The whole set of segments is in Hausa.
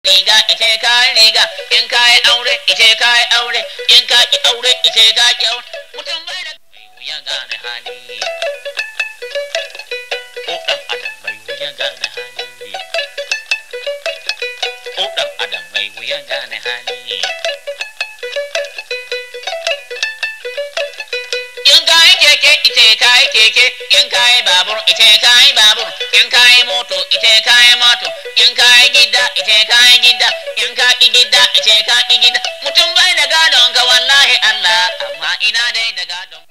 riga ite kai riga in kai aure ite kai aure in ka ki aure ite ka ki aure mutum bai da wuya gane hali o dan adam bai wuya gane hali o dan adam bai wuya gane hali in kai keke ite kai keke in kai babur ite kai babur in kai moto ite kai moto in kai gida ite kai gida in ka ki gida ite ka ki gida mutum bai da gadon ka wallahi Allah amma ina dai da gadon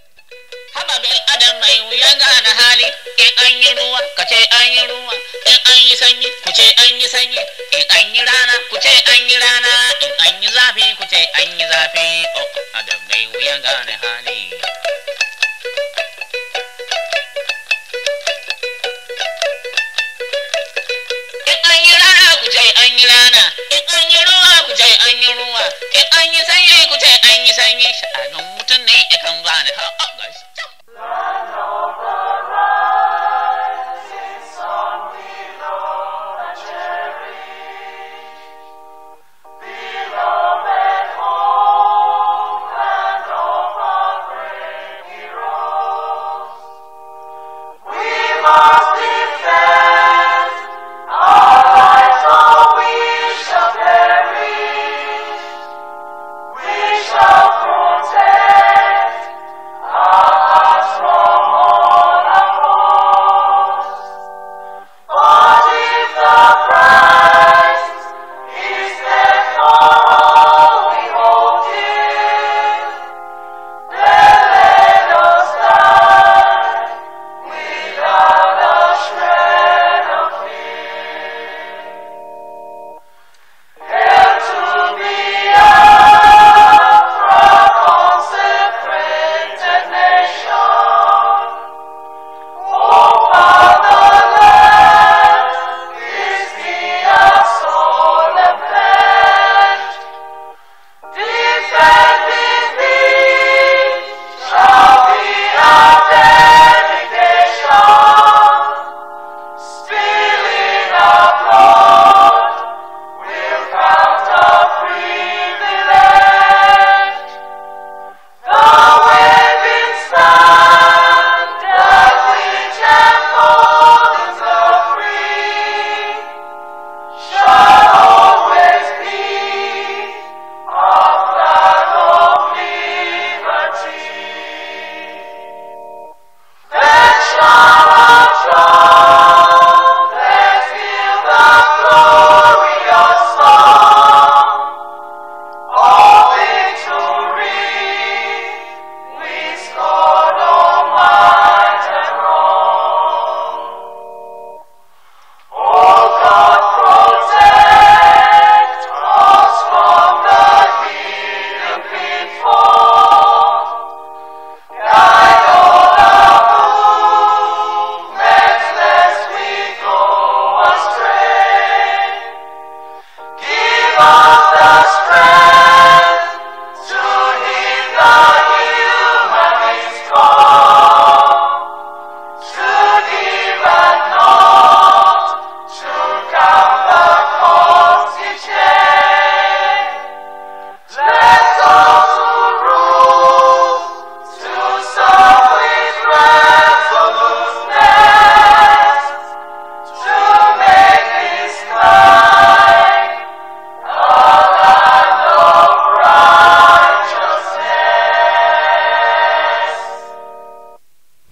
haba bil adam mai wuya gane hali in an yi ruwa ka ce an yi ruwa in an yi sanyi ku ce an yi sanyi in an yi rana ku ce an yi rana in an yi zafi ku ce an yi zafi oh adam mai wuya gane hali rana in an yi ruwa ku ce an yi ruwa in an yi sanyi ku ce an yi sanyi sha'anin mutum ne ya kan bani ha gashi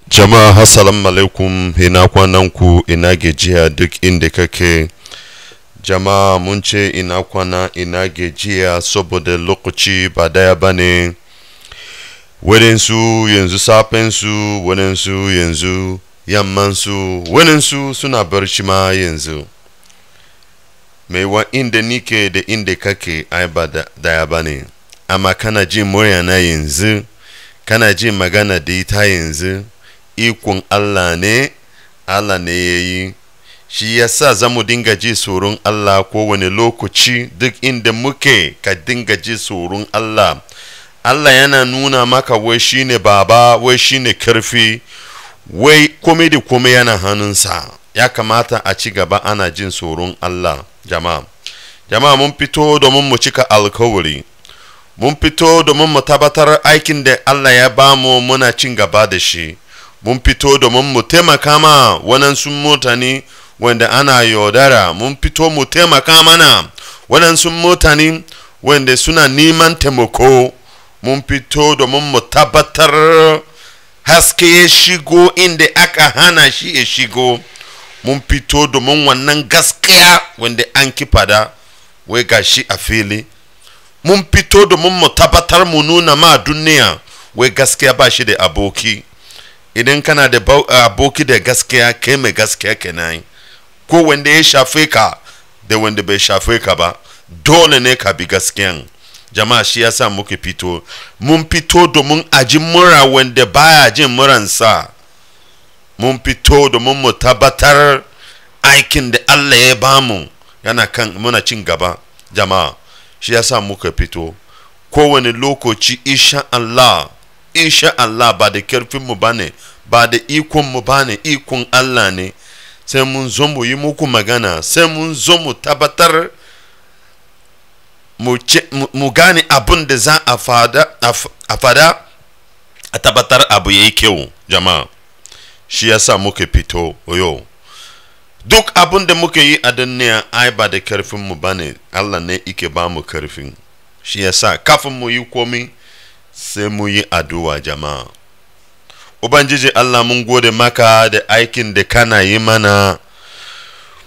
Jama'a assalamu alaikum, ina kwananku, ina gajiya duk inda kake. Jama'a mun ce ina kwana ina gajiya saboda lokaci ba daya bane. Wadansu yanzu safensu, wadansu yanzu yammansu, wadansu suna barci ma yanzu. Mai wa inda nike da inda kake ai ba daya bane. Amma kana jin murya na yanzu, kana jin magana da ita yanzu. Ikon Allah ne ya yi, shi yasa zamu dinga ji tsoron Allah kowane lokaci duk inda muke ka dinga ji tsoron Allah. Allah yana nuna maka wai shine baba, wai shine karfi, wai komai da komai yana hannunsa. Ya kamata a ci gaba ana jin tsoron Allah jama'a. jama'a mun fito domin mu cika alkawari, mun fito domin mu tabbatar aikin da Allah ya bamu muna cin gaba da shi, mun fito domin mu taimaka ma waɗansu mutane wanda ana yaudara, mun fito mu taimaka mana waɗansu mutane wanda suna neman taimako, mun fito domin mu tabbatar haske ya shigo inda aka hana shi ya shigo, mun fito domin wannan gaskiya wanda an kifada wai gashi a fili, mun fito domin mu tabbatar mu nuna ma duniya wai gaskiya ba shi da aboki. Idan kana da aboki da gaskiya, kai mai gaskiya kenan, ko wanda ya shafe ka da wanda bai shafe ka ba, dole ne ka bi gaskiyan. Jama'a shi yasa muke fito, mun fito domin aji mura wanda baya jin muransa, mun fito domin mu tabbatar aikin da Allah ya bamu yana kan muna cin gaba. Jama'a shi yasa muka fito kowane lokaci, insha Allah ba da karfin mu bane, ba da ikon mu bane, ikon Allah ne. Sai mun zo mu yi muku magana, sai mun zo mu tabbatar mu gane abin da za a fada a tabbatar abu yayi kyau. Jama'a shi yasa muka fito yau. Duk abin da muka yi a duniya ai ba da karfin mu bane, Allah ne yake ba mu karfin. Shi yasa kafin mu yi komai sai mu yi addu'a. Jama'a Ubangiji Allah, mun gode maka da aikin da kana yi mana,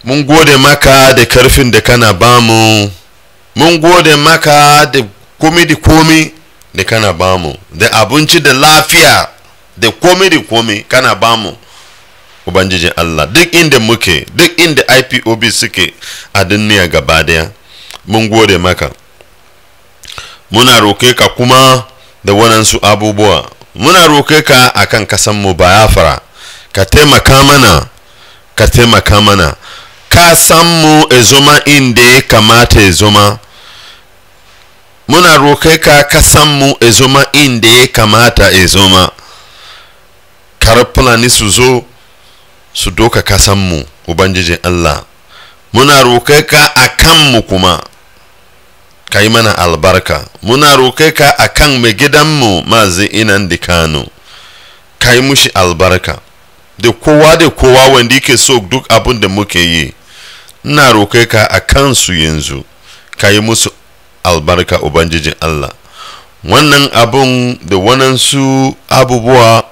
mun gode maka da karfin da kana bamu, mun gode maka da komi da kana bamu, da abinci da lafiya da komi kana bamu. Ubangiji Allah, duk inda muke, duk inda IPOB suke a duniya gaba daya, mun gode maka. Muna roke ka kuma da waɗansu abubuwa, muna roke ka akan kasan mu Biafra, ka taimaka mana, kasan mu ezoma inda ya kamata ezoma. Muna roke ka kasan mu ezoma inda ya kamata ezoma. Kar Fulani su zo su doka kasan mu, Ubangiji Allah. Muna roke ka akan mu kuma ka yi mana albarka. Muna roke ka akan mai gidanmu Mazi Nnamdi Kanu, ka yi mushi albarka, da kowa wanda yake so duk abin da muke yi. Ina roke ka akan su yanzu, ka yi musu albarka, Ubangiji Allah. Wannan abun da waɗansu abubuwa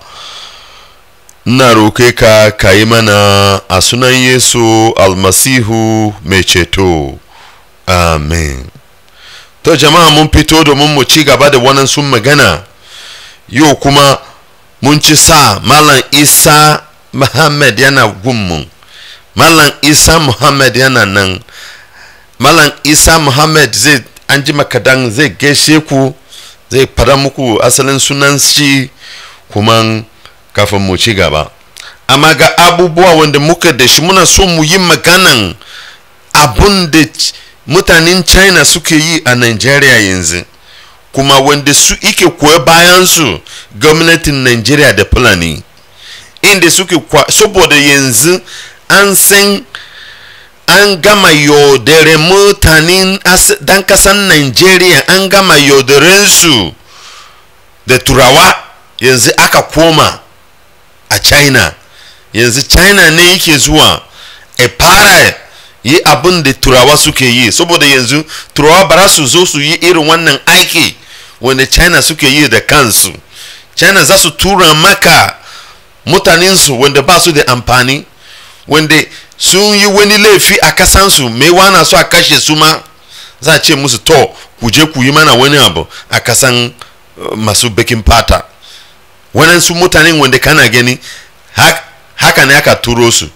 ina roke ka ka yi mana a sunan Yesu almasihu mai ceto, amen. To jama'a, mun fito domin mu ci gaba da wannan sun magana. Yau kuma mun ci sa Malam Isa Mohamed yana gunmu. Malam Isa Mohamed yana nan. Malam Isa Mohamed zai an ji makadan zai gaishe ku, zai fara muku asalin sunan shi kuma kafin mu ci gaba. Amma ga abubuwa wanda muka da shi, muna so mu yi maganan abun da mutanen China suke yi a Nigeria yanzu, kuma wanda su ike koya bayan su gwamnatin Nigeria da Fulani, inda suke saboda yanzu an san an gama yaudare mutanen dan kasan Nigeria, an gama yaudaren su da Turawa. Yanzu aka koma a China, yanzu China ne yake zuwa a fara yi abin da Turawa suke yi, saboda yanzu Turawa ba su zo su yi irin wannan aiki wanda China suke yi da kansu. China za su tura maka mutanensu wanda ba su da amfani, wanda sun yi wani laifi a kasansu, mai wana su a kashe su ma, za a ce musu to ku je ku yi mana wani abu a kasan masu bakin fata. Waɗansu mutanen wanda kana gani haka ne aka turo su,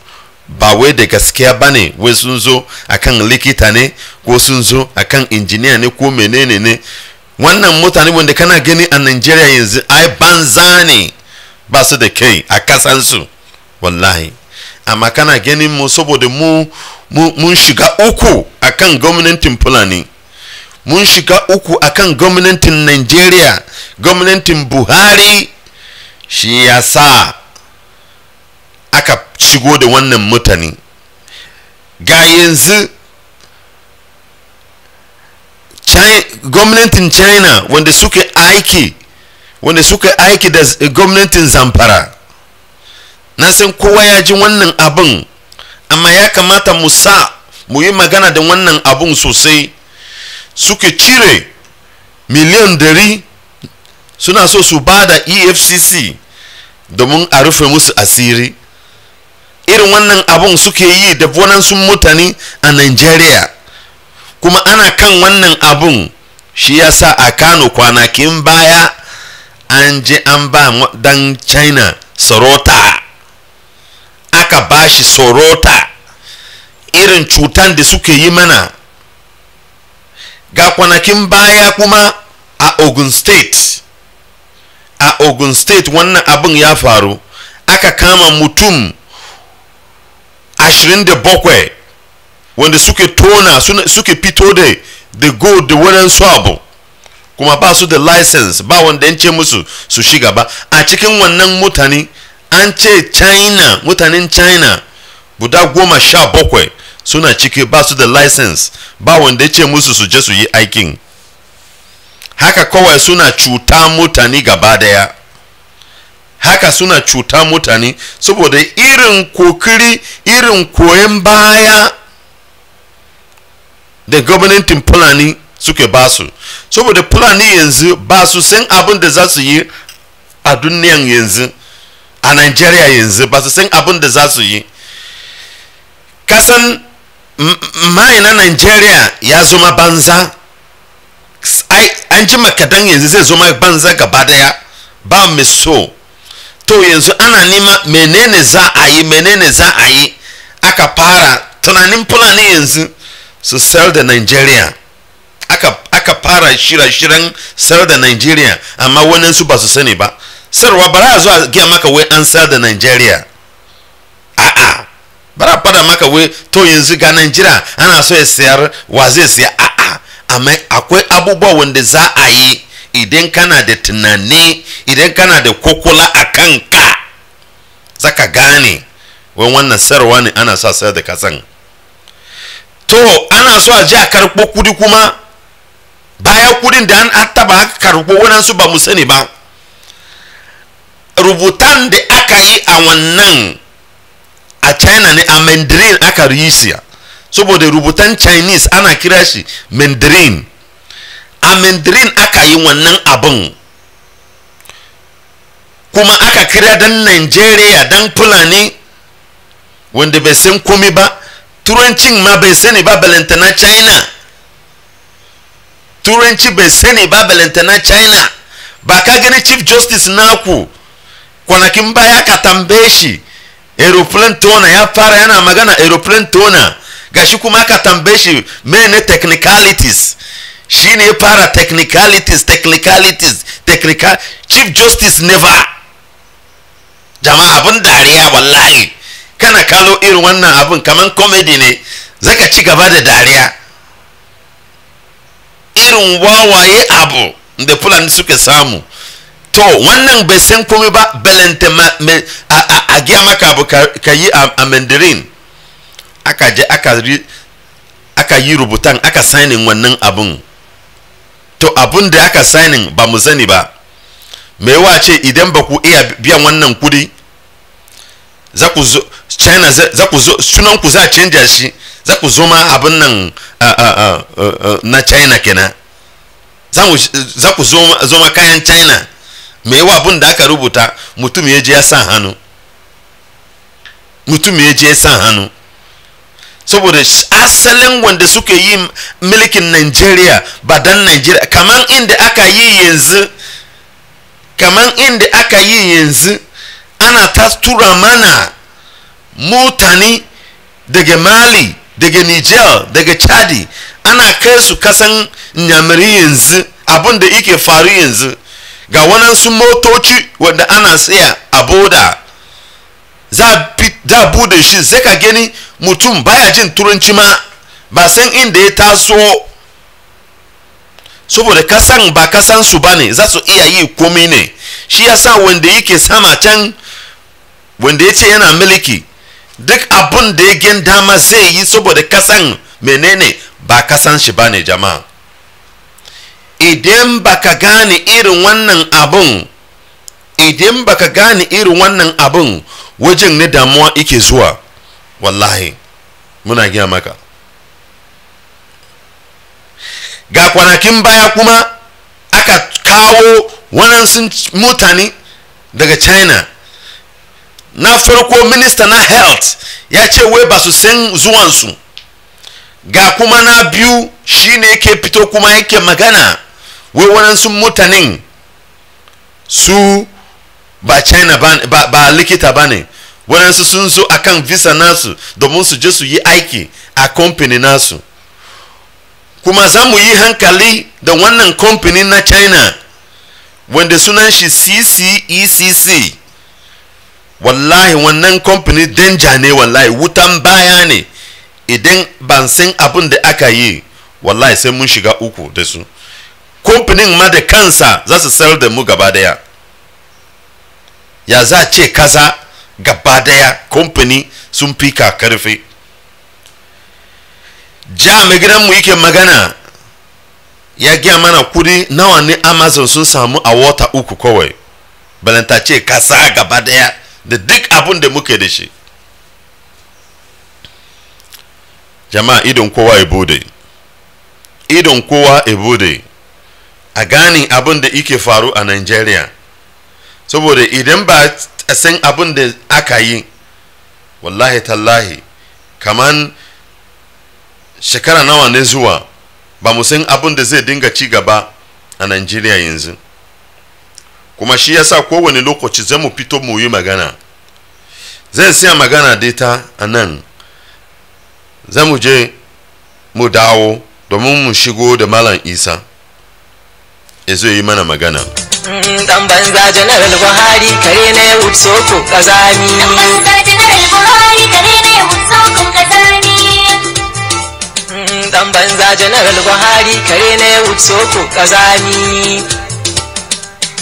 ba wai da gaskiya bane, wai sun zo akan likita ne, ko sun zo akan injiniya ne, ko menene ne. Wannan mutane wanda kana gani a Nigeria yanzu ai banza ne, ba su da kai a kasansu wallahi. Amma kana ganin mu saboda mun shiga uku akan gwamnatin Fulani, mun shiga uku akan gwamnatin Nigeria, gwamnatin Buhari, shi yasa aka shigo da wannan mutane. Ga yanzu gwamnatin China wanda suke aiki da gwamnatin Zamfara. Na san kowa ya ji wannan abin, amma ya kamata mu yi magana da wannan abun sosai. Suke cire miliyan 100 suna so su ba da EFCC domin a rufe musu asiri. Irin wannan abun suke yi da waɗansu mutane a Nigeria, kuma ana kan wannan abun. Shi yasa a Kano kwanakin baya an je an ba dan China sarauta, aka ba shi sarauta. Irin cutan da suke yi mana. Ga kwanakin baya kuma a Ogun State wannan abin ya faru, aka kama mutum 27 wanda suke fito da gold da waɗansu abu, kuma ba su da license, ba wanda ya ce musu su shiga ba. A cikin wannan mutane an ce mutanen China guda 17 suna ciki, ba su da license, ba wanda ya ce musu su je su yi aikin. Haka kawai suna cuta mutane gaba daya. Haka suna cuta mutane saboda irin kokiri, irin koyon baya da gwamnatin Fulani suke ba su. Saboda Fulani yanzu ba su san abin da za su yi a duniyan yanzu, a Nigeria yanzu ba su san abin da za su yi. Kasan mai na Nigeria ya zama banza, an ji makadan yanzu zai zama banza gaba daya, ba mai so. To yanzu ana nima menene za a yi, aka fara tunanin Fulani yanzu su sayar da Nigeria. Aka fara shirye-shiryen sayar da Nigeria, amma wannan su ba su sani ba. Sarwa bara a zo a gaya maka wai an sayar da Nigeria. A'a, bara fada maka wai to yanzu ga Nigeria ana so ya sayar, wa zai siya. A'a, amma akwai abubuwa wanda za a yi idan kana da tunani, idan kana da kokula a kanka, zaka gane wai wannan sayarwa ne ana sa sayar da kasan. To ana so a ji a karɓo kudi kuma, bayan kudin da an taba aka karɓo waɗansu ba mu sani ba. Rubutan da aka yi a wannan a China ne, a Mandarin aka yi siya, saboda rubutan Chinese ana kira shi Mandarin. A Mandarin aka yi wannan abin, kuma aka kira dan Nigeria, dan Fulani wanda bai san komai ba. Turancin ma bai sani ba, balantana China. Turanci bai sani ba, balantana China. Ba ka gani Chief Justice naku kwanakin baya ka tambaye shi aeroplane tona, ya fara yana magana aeroplane tona, gashi kuma ka tambaye shi mene technicalities, shi ne ya fara technicalities. Chief Justice never. Jama'a abin dariya wallahi, kana kalo irin wannan abin kaman comedy ne, zaka ci gaba da dariya. Irin wawaye abu da Fulani suke samu. To wannan bai san komai ba, balanta a giya maka abu ka yi a Mandarin. Aka je aka yi rubutan, aka signing wannan abun. To abun da aka signing ba mu sani ba. Me yawa ce idan ba ku iya biyan wannan kudi, za ku zo China, za ku zo sunan ku za canja shi, za ku zo ma abun nan na China kenan. Za ku zo ma kayan China. Me yawa abun da aka rubuta, mutum ya je ya sa hannu. Saboda asalin wanda suke yi milikin Nigeria ba dan Nigeria, kaman inda aka yi yanzu ana ta tura mana mutane daga Mali, daga Niger, daga Chadi, ana kai su kasan Nyamiri yanzu. Abun da yake faru yanzu, ga waɗansu motoci wanda ana siya a boda, za bude shi, sai ka gani mutum baya jin turanci ma, ba san inda ya taso. Saboda kasan ba kasan su bane, za su iya yi komai ne. Shi yasa wanda yake sama can, wanda ya ce yana miliki, duk abun da ya gen dama zai yi, saboda kasan menene, ba kasan shi bane jama'a. idan baka gane irin wannan abun, idan baka gane irin wannan abun wajen ne damuwa ike zuwa, wallahi muna gaya maka. Ga kwanakin baya kuma aka kawo waɗansu mutane daga China. Na farko minista na health ya ce wai ba su san zuwansu. Ga kuma na biyu shine yake fito kuma yake magana wai waɗansu mutanen su ba China ba likita ba ne, waɗansu sun zo akan visa nasu domin su je su yi aiki a company nasu. Kuma za mu yi hankali da wannan company na China wanda sunan shi CCECC. Wallahi wannan company danger ne, wallahi wutan baya ne. Idan ban san abin da aka yi, wallahi sai mun shiga uku da su. Company ma da kansa za su sayar da mu gaba daya. Ya za ce kaza gaba daya company sun fika karfi. Ja mai gidanmu yake magana ya gaya mana kudi nawa ne Amazon sun samu a wata uku kawai, balanta ce kasa gaba daya da duk abin da muke da shi. Jama'a idon kowa ya bude, idon kowa ya bude a gane abin da yake faru a Nigeria, saboda idan ba a san abin da aka yi, wallahi tallahi kaman shekara nawa ne zuwa ba mu san abin da zai dinga ci gaba a Nigeria yanzu. Kuma shi yasa kowane lokaci zai mu fito mu yi magana. Zan siya magana da ita a nan, za mu je mu dawo domin mu shigo da Malam Isa ya zo yi mana magana. Dan banza General Buhari kare ne wutsoko kazani. Dan banza General Buhari kare ne wutsoko kazani. Dan banza General Buhari kare ne wutsoko kazani.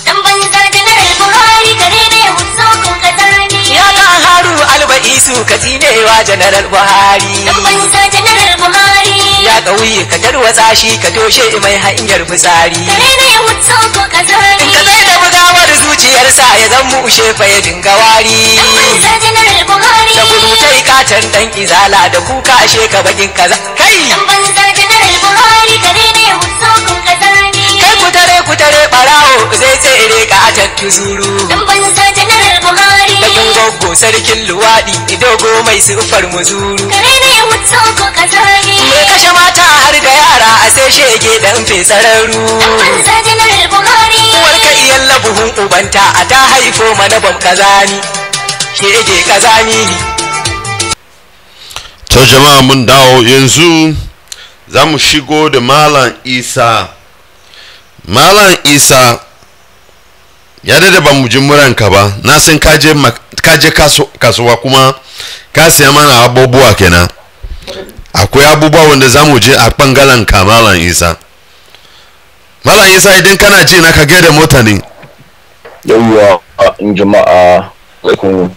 Dan banza General Buhari kare ne wutsoko kazani. Ya ga haru albaisu katinewa General Buhari. Dan banza General Buhari. Ya kauye ka tarwatsa shi ka toshe mai hanyar fitsari. Kare ne wutsoko kazani. In ka zai da bugawar zuciyarsa ya zan mu shefa ya dinga wari. Dan banza General Buhari. Da gurutai katan dan izala da kuka ashe ka bakin kaza. Kai. Dan banza General Buhari kare ne wutsoko kazani. Kai kutare barawo zai tsere ka atan tuzuru. Dan banza General Buhari. Da gungogo sarkin luwadi idogo mai sufar muzuru. Kare ne wutsoko kazani. Me kashe mata har da yara a sai shege dan fesararru. Dan banza General Buhari. Uwar ka iyan labuhun ubanta a ta haifo mana bam kazani. Shege kazani ne. To jama'a mun dawo yanzu za mu shigo da Malam Isa. Malam Isa ya da ba mu ji muranka ba, na san kaje kasuwa kuma ka siya mana abubuwa kenan. Akwai abubuwa wanda za mu je a bangaren ka Malam Isa. Malam Isa idan kana ji na ka gaida mota ne. Yawwa in jama'a alaikum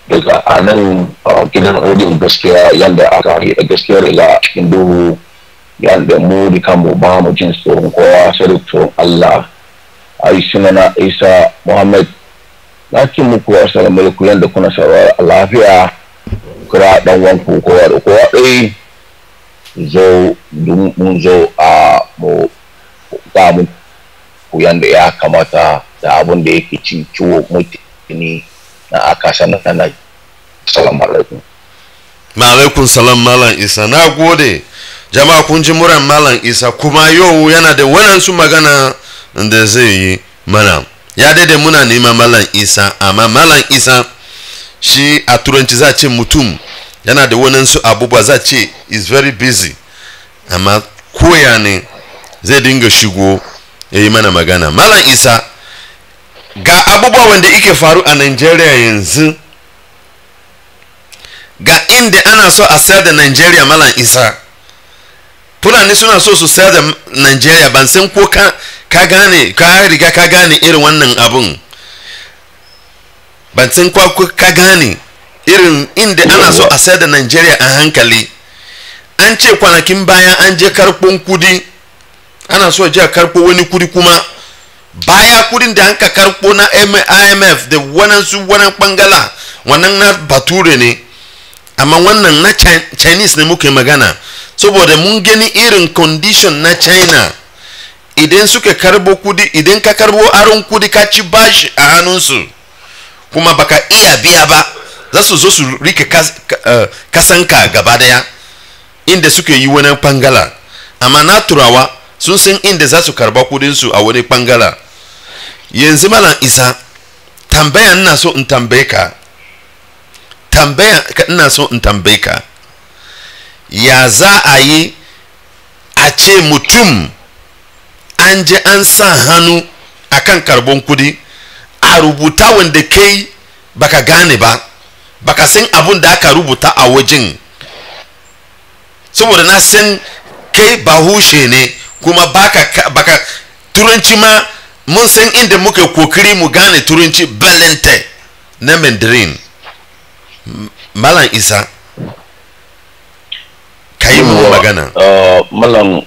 daga anan gidan audio gaskiya yanda aka yi da gaskiya daga cikin duhu yanda mu da kanmu ba mu jin tsoron kowa sai tsoron Allah. Ai sunana Isa Mohamed, na ce muku assalamu alaikum yanda kuna saurara lafiya. Kira dan wanku kowa da kowa dai zo mun zo a mu ga mu yanda ya kamata da abun da yake cin ciwo mutane na aka sanar na. Assalamu alaikum. Ma alaikum salam Malam Isa, na gode. Jama'a kun ji muran Malam Isa, kuma yau yana da waɗansu magana da zai yi mana. Ya daidai muna nema Malam Isa, amma Malam Isa shi a turanci za ce mutum yana da waɗansu abubuwa, za ce is very busy, amma koya ne zai dinga shigo ya yi mana magana. Malam Isa, ga abubuwa wanda ike faru a Nigeria yanzu, ga inda ana so a sayar da Nigeria. Malam Isa, Fulani suna so su sayar da Nigeria, ban san ko ka gane, ka riga ka gane irin wannan abun. Ban san ko ka gane irin inda ana so a sayar da Nigeria a hankali. An ce kwanakin baya an je karɓon kudi ana so a je a karɓo wani kudi kuma baya kudin da an ka karɓo na IMF da wannan bangala wannan na bature ne amma wannan na Chinese ne muke magana saboda mun gani irin condition na China idan suka karbo kudi idan ka karbo aron kudi ka ci bashi a hannunsu kuma baka iya biya ba za su zo su rike kasanka gaba daya inda suke yi wani bangala amma na turawa sun san inda za su karba kudinsu a wani bangala yanzu malam isa tambaya ina so in tambaye ka ya za a yi a ce mutum an je an sa hannu akan karbon kudi a rubuta wanda kai baka gane ba baka san abun da aka rubuta a wajen saboda na san kai bahushe ne kuma baka turanci ma mun san inda muka kokiri mu gane turanci balente na mandarin malam isa kai mu magana malam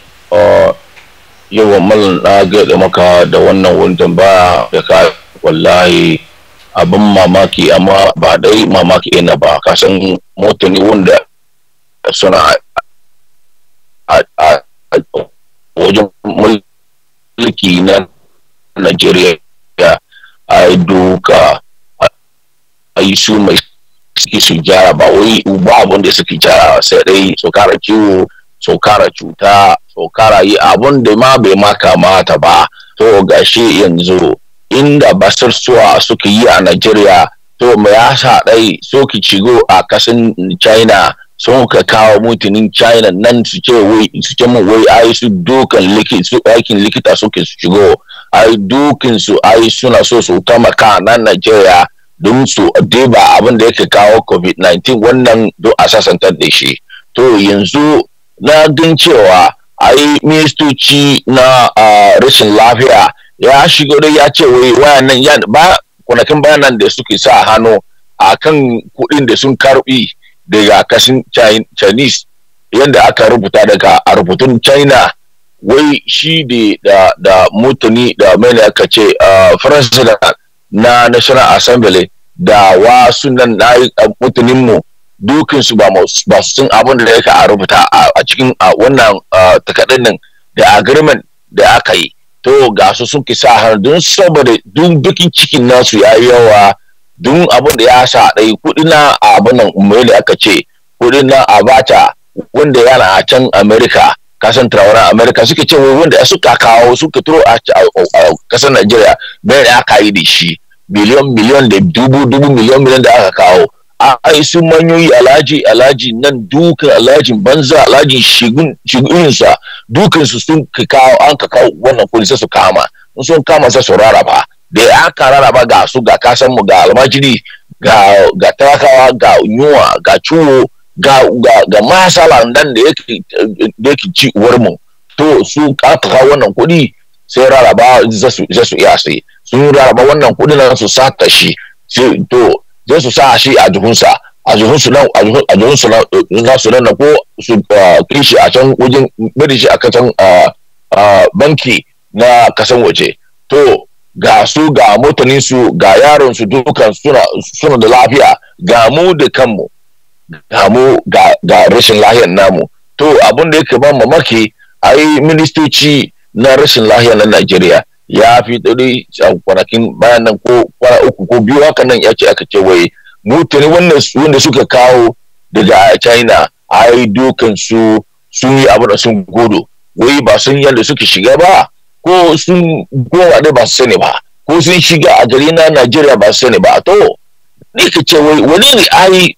yawan malam na gaida maka da wannan wuntan ba da ka wallahi abin mamaki amma ba dai mamaki yana ba ka san motoni wanda suna a wajen mulki na Najeriya a duka a yi su mai suke su gyara ba wai ba abin da suke gyara sai dai su kara kiwo su kara cuta su kara yi abin da ma bai maka mata ba to gashi yanzu inda basar suwa suka yi a Najeriya to mai yasa dai suke cigo a kasan China sun ka kawo mutunin China nan su ce mun wai ai su dukan aikin likita suke su shigo ai dukin su ai suna so su tamaka nan Najeriya don su deba abin da yake kawo COVID-19 wannan do a sasantar da shi to yanzu na gan cewa ai ministoci na rashin lafiya ya shigo da ya ce wai wayannan ya ba kwanakin bayanan da suke sa hannu akan kuɗin da sun karbi daga kashin Chinese yadda aka rubuta daga a rubutun China wai shi da mutane da mai aka ce president na National Assembly da wasu nan mutaninmu dukinsu ba su sun abin da yake a rubuta a cikin wannan takardun nan da agreement da aka yi to ga su sun kisa har don saboda dukin cikin nasu ya yi yawa don abin da ya sa ɗai kuɗi na abin nan mai aka ce kuɗi na abata wanda yana a can America kasan turawan America suke ce wanda suka kawo suka turo a kasar Najeriya bai da aka yi da shi miliyon da dubu miliyon da aka kawo ai su manyoyi alhaji nan dukan alhajin banza alhajin shiguninsa dukansu sun kawo an ka kawo wannan kudi sai su kama in sun kama sai su raraba da aka raraba ga su ga kasan mu ga almajiri ga talakawa ga yunwa ga ciwo ga masala nan da yake ci uwar mu to su aka kawo wannan kudi sai raraba za su iya sai sun raraba wannan kudi nan su sata shi to zai su sa shi a jihunsu nan ko su kai shi a can wajen bari shi a kasan banki na kasan waje to ga su ga motanin su ga yaron su dukan suna da lafiya ga mu da kanmu ga mu ga rashin lahiyar namu to abin da yake ban mamaki ai ministoci na rashin lahiyar na Najeriya ya fi ɗari kwanakin bayan nan ko kwana uku ko biyu haka nan ya ce aka ce wai mutane wanda suka kawo daga China ai dukan su sun yi abu da sun godo wai ba sun yadda suka shiga ba ko sun goma dai ba su sani ba ko sun shiga a gari na Najeriya ba su sani ba to ni ka ce wai wani ne ai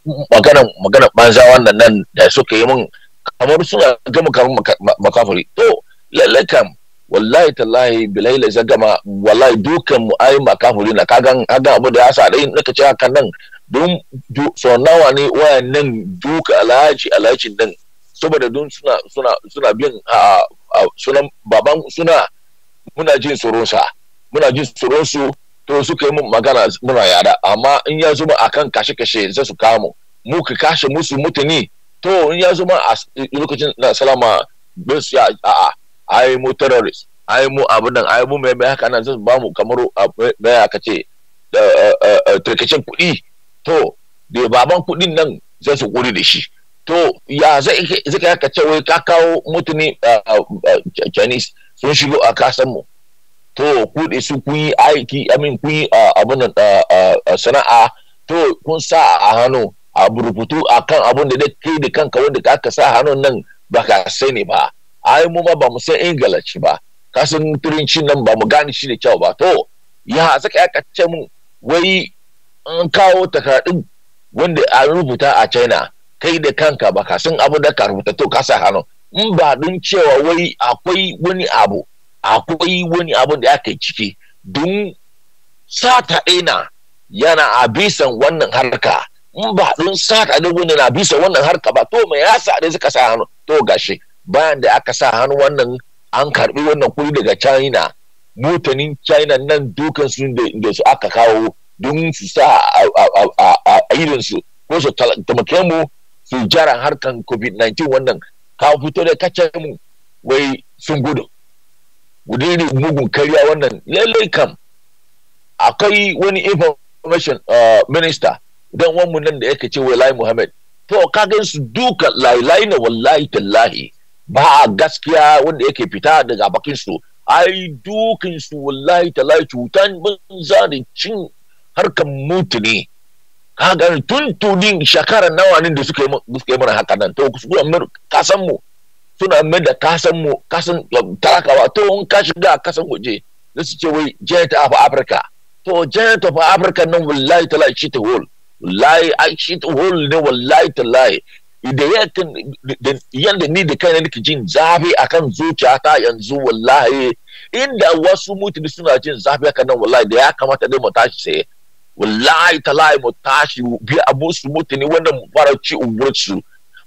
magana banza wannan nan da suka yi min kamar suna gama kamar makafuri to lallai kam wallahi tallahi bilaila zagama wallahi dukan mu ai makafuri na kagan abu da ya sa dai naka ce hakan nan don so nawa ne wayannan duka alhaji nan saboda don suna bin sunan baban suna muna jin tsoron su to suka yi mun magana muna yada amma in ya zuma akan kashe sai su kamo mu ka kashe musu mutane to in ya zuma a lokacin na salama bin su a'a ai mu terrorist ai mu abun nan ai mu mai haka nan zai ba mu kamar mai aka ce tarkacen kuɗi to da baban kuɗin nan zai su kuri da shi to ya zai ka ce wai ka kawo mutane Chinese sun shigo a kasan mu to kuɗi su kun yi aiki kun yi abun nan sana'a to kun sa a hannu a rubutu akan abun da kai da kanka wanda ka sa hannun nan ba ka sani ba ai mu ma ba mu san ingalaci ba kasan turanci nan ba mu gane shi da kyau ba to ya saka aka ce mun wai an kawo takardun wanda a rubuta a China kai da kanka ba ka san abu da ka rubuta to ka sa hannu in ba don cewa wai akwai wani abu da aka yi ciki don sata ina yana a bisan wannan harka in ba don sata da wani na bisa wannan harka ba to mai yasa da suka sa hannu to gashi bayan da aka sa hannu wannan an karbi wannan kuɗi daga China mutanen China nan dukan su da su aka kawo don su sa a irin su ko su taimake mu su jara harkan COVID-19 wannan ka fito da kace mu wai sun gudu ne mugun kariya wannan lallai kam akwai wani information minister dan wanmu nan da yake ce wai Mohamed to ka gan su duka lai na wallahi tallahi ba gaskiya wanda yake fita daga bakin su ai dukin su wallahi tallahi cutan banza da cin harkan mutu ne ka ga tuntunin shakarar nawa ne da suka yi mana haka nan to su kasan mu suna mai da kasan talakawa to in ka shiga kasan waje da su ce wai giant of Africa to giant of Africa nan wallahi tallahi shit hole wallahi ai shit hole ne wallahi tallahi idan yanda ni da kaina nake jin zafi akan zuciyata yanzu wallahi inda wasu mutane suna jin zafi akan nan wallahi da ya kamata dai mu tashi sai wallahi tallahi mu tashi bi abu su mutane wannan fara ci umurci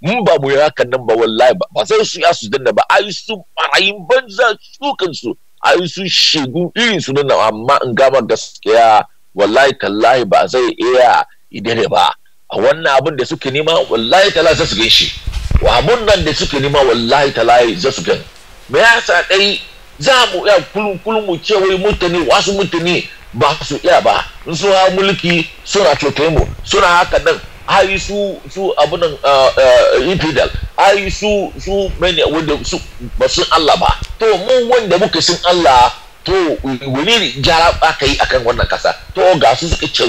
mun ba mu yi hakan nan ba wallahi ba sai su ya su danna ba ai su barayin banza su kansu ai su shegu irin su nan amma in gama gaskiya wallahi tallahi ba zai iya idare ba a wannan abin da suke nema wallahi tallahi za su gan shi wa abun nan da suke nema wallahi tallahi za su gan me yasa dai za mu iya kullum mu ce wai mutane wasu mutane ba su iya ba in su ha mulki suna coke mu suna haka nan ai su abunan infidel ai su mene wanda su ba sun Allah ba to mu wanda muka sun Allah to wani jara aka yi akan wannan kasa to ga su suka ce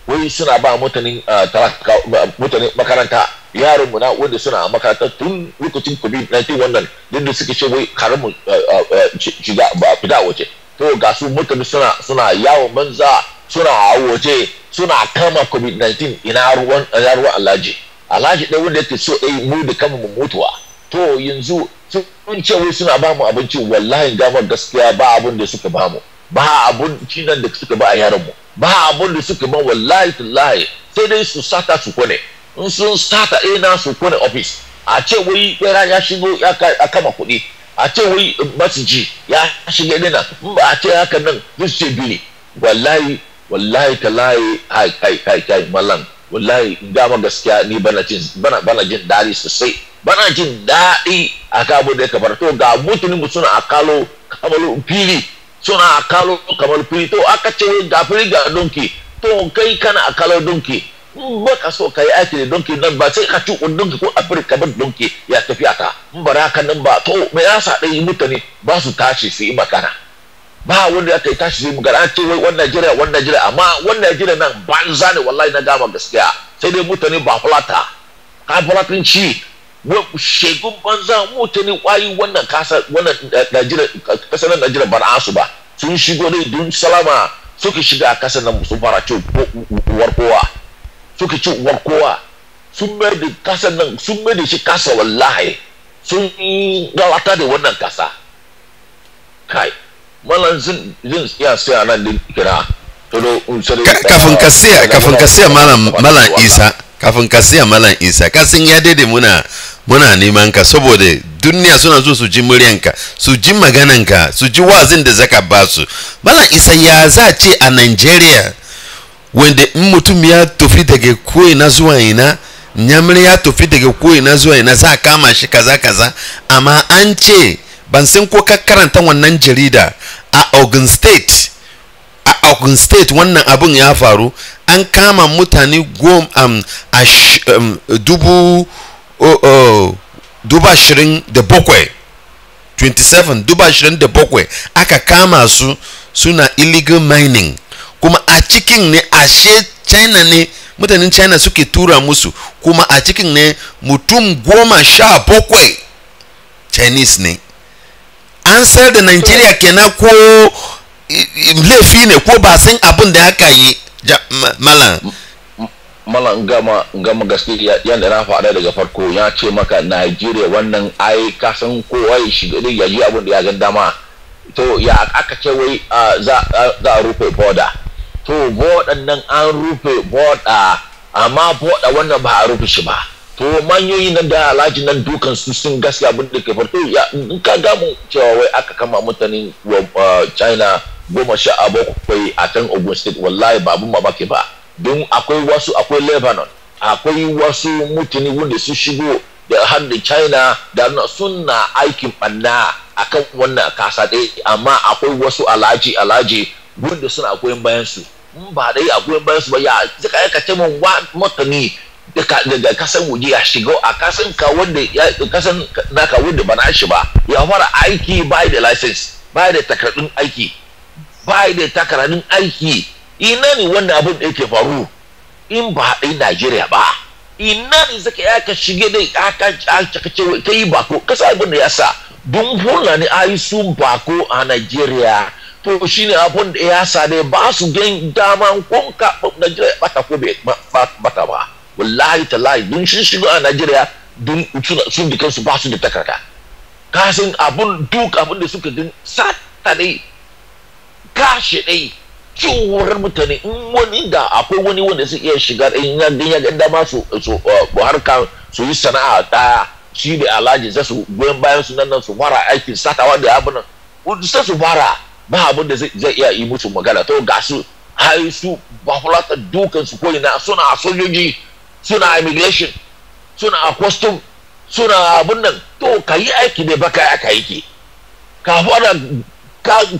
wai suna ba mutane makaranta yaron mu na wanda suna a makaranta tun lokacin COVID-19 wannan da suka ce wai karamu shiga ba fita waje to ga su mutane suna yawon banza suna a waje suna kama COVID-19 ina ruwan alhaji ɗaya wanda yake so mu da kama mu mutuwa to yanzu sun ce wai suna ba mu abinci wallahi gama gaskiya ba abin da suka ba mu ba abun cinan da suka ba a yaran mu ba abun da suka ba wallahi tallahi sai dai su sata su kone in sun sata na su kone office a ce wai bera ya shigo ya kama kuɗi a ce wai masiji ya shiga dina in ba a ce haka nan zai ce bili wallahi tallahi hai mallan wallahi in gama gaskiya ni bana jin daɗi sosai bana jin daɗi a kabo da ya kabar to ga mutunin mu suna akalo kamar fili suna akalo kamar fili to aka ce ga fili ga donki to kai kana akalo donki ba ka so ka yi aiki da donki nan ba sai ka ci donki ko afirka ba donki ya tafi aka in ba haka nan ba to me yasa dai mutane ba su tashi su yi magana ba wanda aka yi tashi su yi magana an ce wai wannan Najeriya amma wannan Najeriya nan banza ne wallahi na gama gaskiya sai dai mutane ba fulata ka fulatanci shegun banza mutane kwayi wannan kasar Najeriya ba su ba sun shigo dai don salama suka shiga kasar nan sun fara ci uwar kowa suka ci uwar kowa sun mai da kasar nan sun mai da shi kasa wallahi sun galata da wannan kasa kai malan zin iya sai nan din kira kafin ka siya malam Isa kasin ya daidai muna neman ka saboda duniya suna so su ji muryanka su ji magananka su ji wazin da zaka ba su malam Isa ya za ce a Nigeria wanda in mutum ya tafi daga ko'ina zuwa ina nyamir ya tafi daga ko'ina zuwa ina za kama shi kaza amma an ce ban san ko ka karanta wannan jarida a Ogun State wannan abin ya faru an kama mutane dubu 27 aka kama su suna illegal mining kuma a cikin ne ashe China ne mutanen China suke tura musu kuma a cikin ne mutum 17 Chinese ne an sayar da Nigeria kenan ko laifi ne ko ba san abin da aka yi malam gama gaskiya yanda na faɗa daga farko ya ce maka Nigeria wannan ai kasan kowa ya shiga din yaji abin da ya gan dama to ya aka ce wai za a rufe border to border nan an rufe border amma border wannan ba a rufe shi ba to manyoyi nan da alhaji nan dukan su sun gaskiya abin da ke farko ya in ka gamu cewa wai aka kama mutanen China 17 a can Ogun State wallahi ba abun mamaki ba don akwai Lebanon akwai wasu mutane wanda su shigo da har da China da suna aikin banna akan wannan kasa dai amma akwai wasu alhaji wanda suna goyon bayan su ba dai a goyon bayan su ba ya zaka ka ce mun mutane daga kasan waje ya shigo a kasan ka wanda kasan naka wanda ba na shi ba ya fara aiki bai da license bai da takardun aiki ina ne wannan abin da yake faru in ba dai Najeriya ba ina ne zaka ya ka shige dai aka ce kai bako kasa abin da ya sa don hulna ne ayi sun bako a Najeriya to shine abin da ya sa dai ba su gan daman konka Najeriya bata ko bata ba wallahi tallahi dun shi shigo a Najeriya dun sun da kansu ba su da takarda kasan abun duk abin da suka din sata dai kashe dai ciwuwar mutane in wani da akwai wani wanda su iya shiga in ya ga dama su harka su yi sana'a ta shi da alhaji za su goyon bayan su nan su fara aikin satawa da abin nan sai su fara ba abin da zai iya yi musu magana to ga su hai su ba fulata dukan su koyi na suna a sojoji suna a immigration suna a custom suna abin nan to ka yi aiki ne baka aka yake ka fara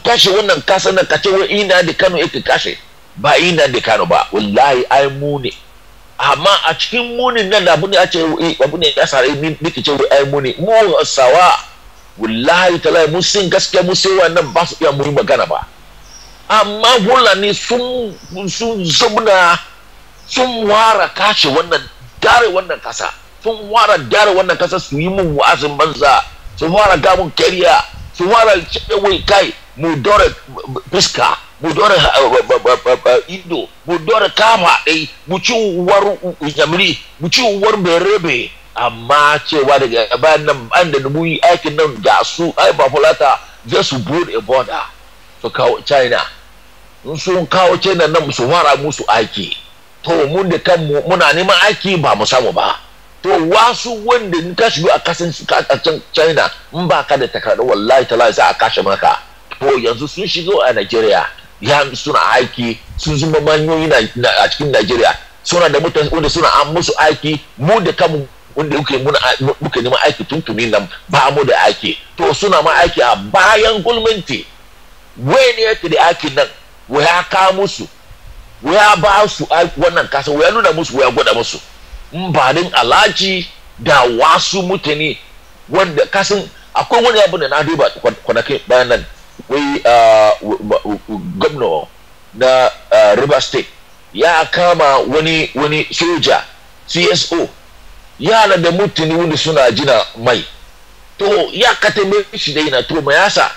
kashe wannan kasan nan kace wai ina da Kano yake kashe ba ina da Kano ba wallahi ai mu ne amma a cikin munin nan da abune ya ce abune ya sare nake ce ai mu ne mu sawa wallahi talai mu sin gaskiya mu sai wannan ba su iya mu magana ba amma fulani sun zabuna sun wara kashe wannan dare wannan kasa sun wara dare wannan kasa su yi mun wa'azin banza su wara gamun kariya su wara wai kai mu dore fiska mu dore ido mu dore kama dai mu ci uwar yamri mu ci uwar berebe amma cewa daga bayan nan an da mu yi aikin nan da su ai ba fulata zai su bude border su kawo China in sun kawo China nan su fara musu aiki to mun da kanmu muna neman aiki ba mu samu ba to wasu wanda in ka shigo a kasan a can China in ba ka da takardu wallahi talai sai a kashe maka to yanzu sun shigo a Nigeria ya suna aiki sun zama manyoyi a cikin Nigeria suna da mutane wanda suna an musu aiki mu da kanmu wanda muke neman aiki tuntuni nan ba mu da aiki to suna ma aiki a bayan gwamnati wani yake da aikin nan waya ka musu waya ba su wannan kasa waya nuna musu waya gwada musu ba din alaji da wasu mutane wanda kasan akwai wani abu da na duba kwanakin bayan nan wai gwamna na River State ya kama wani soja CSO yana da mutane wanda suna jina mai to ya katame shi dai na to mai yasa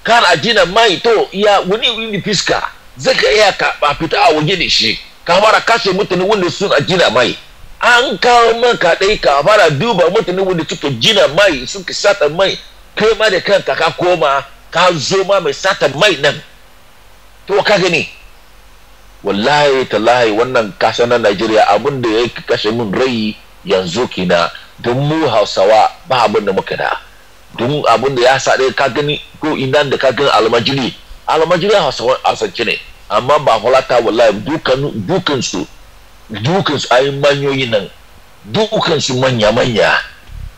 kana jina mai to ya wani fiska zaka iya ka fita a waje da shi ka fara kashe mutane wanda suna jina mai an kawo maka dai ka fara duba mutane wanda suka jina mai suka sata mai kai ma da kanka ka koma ka zo ma mai sata mai nan to ka gani wallahi tallahi wannan kasa na Najeriya abin da ya kashe min rai yanzu kina don mu Hausawa ba abin da muka da don abin da ya sa dai ka gani ko idan da ka gani almajiri Hausance ne amma ba falata wallahi dukan su ai manyoyi nan dukan su manya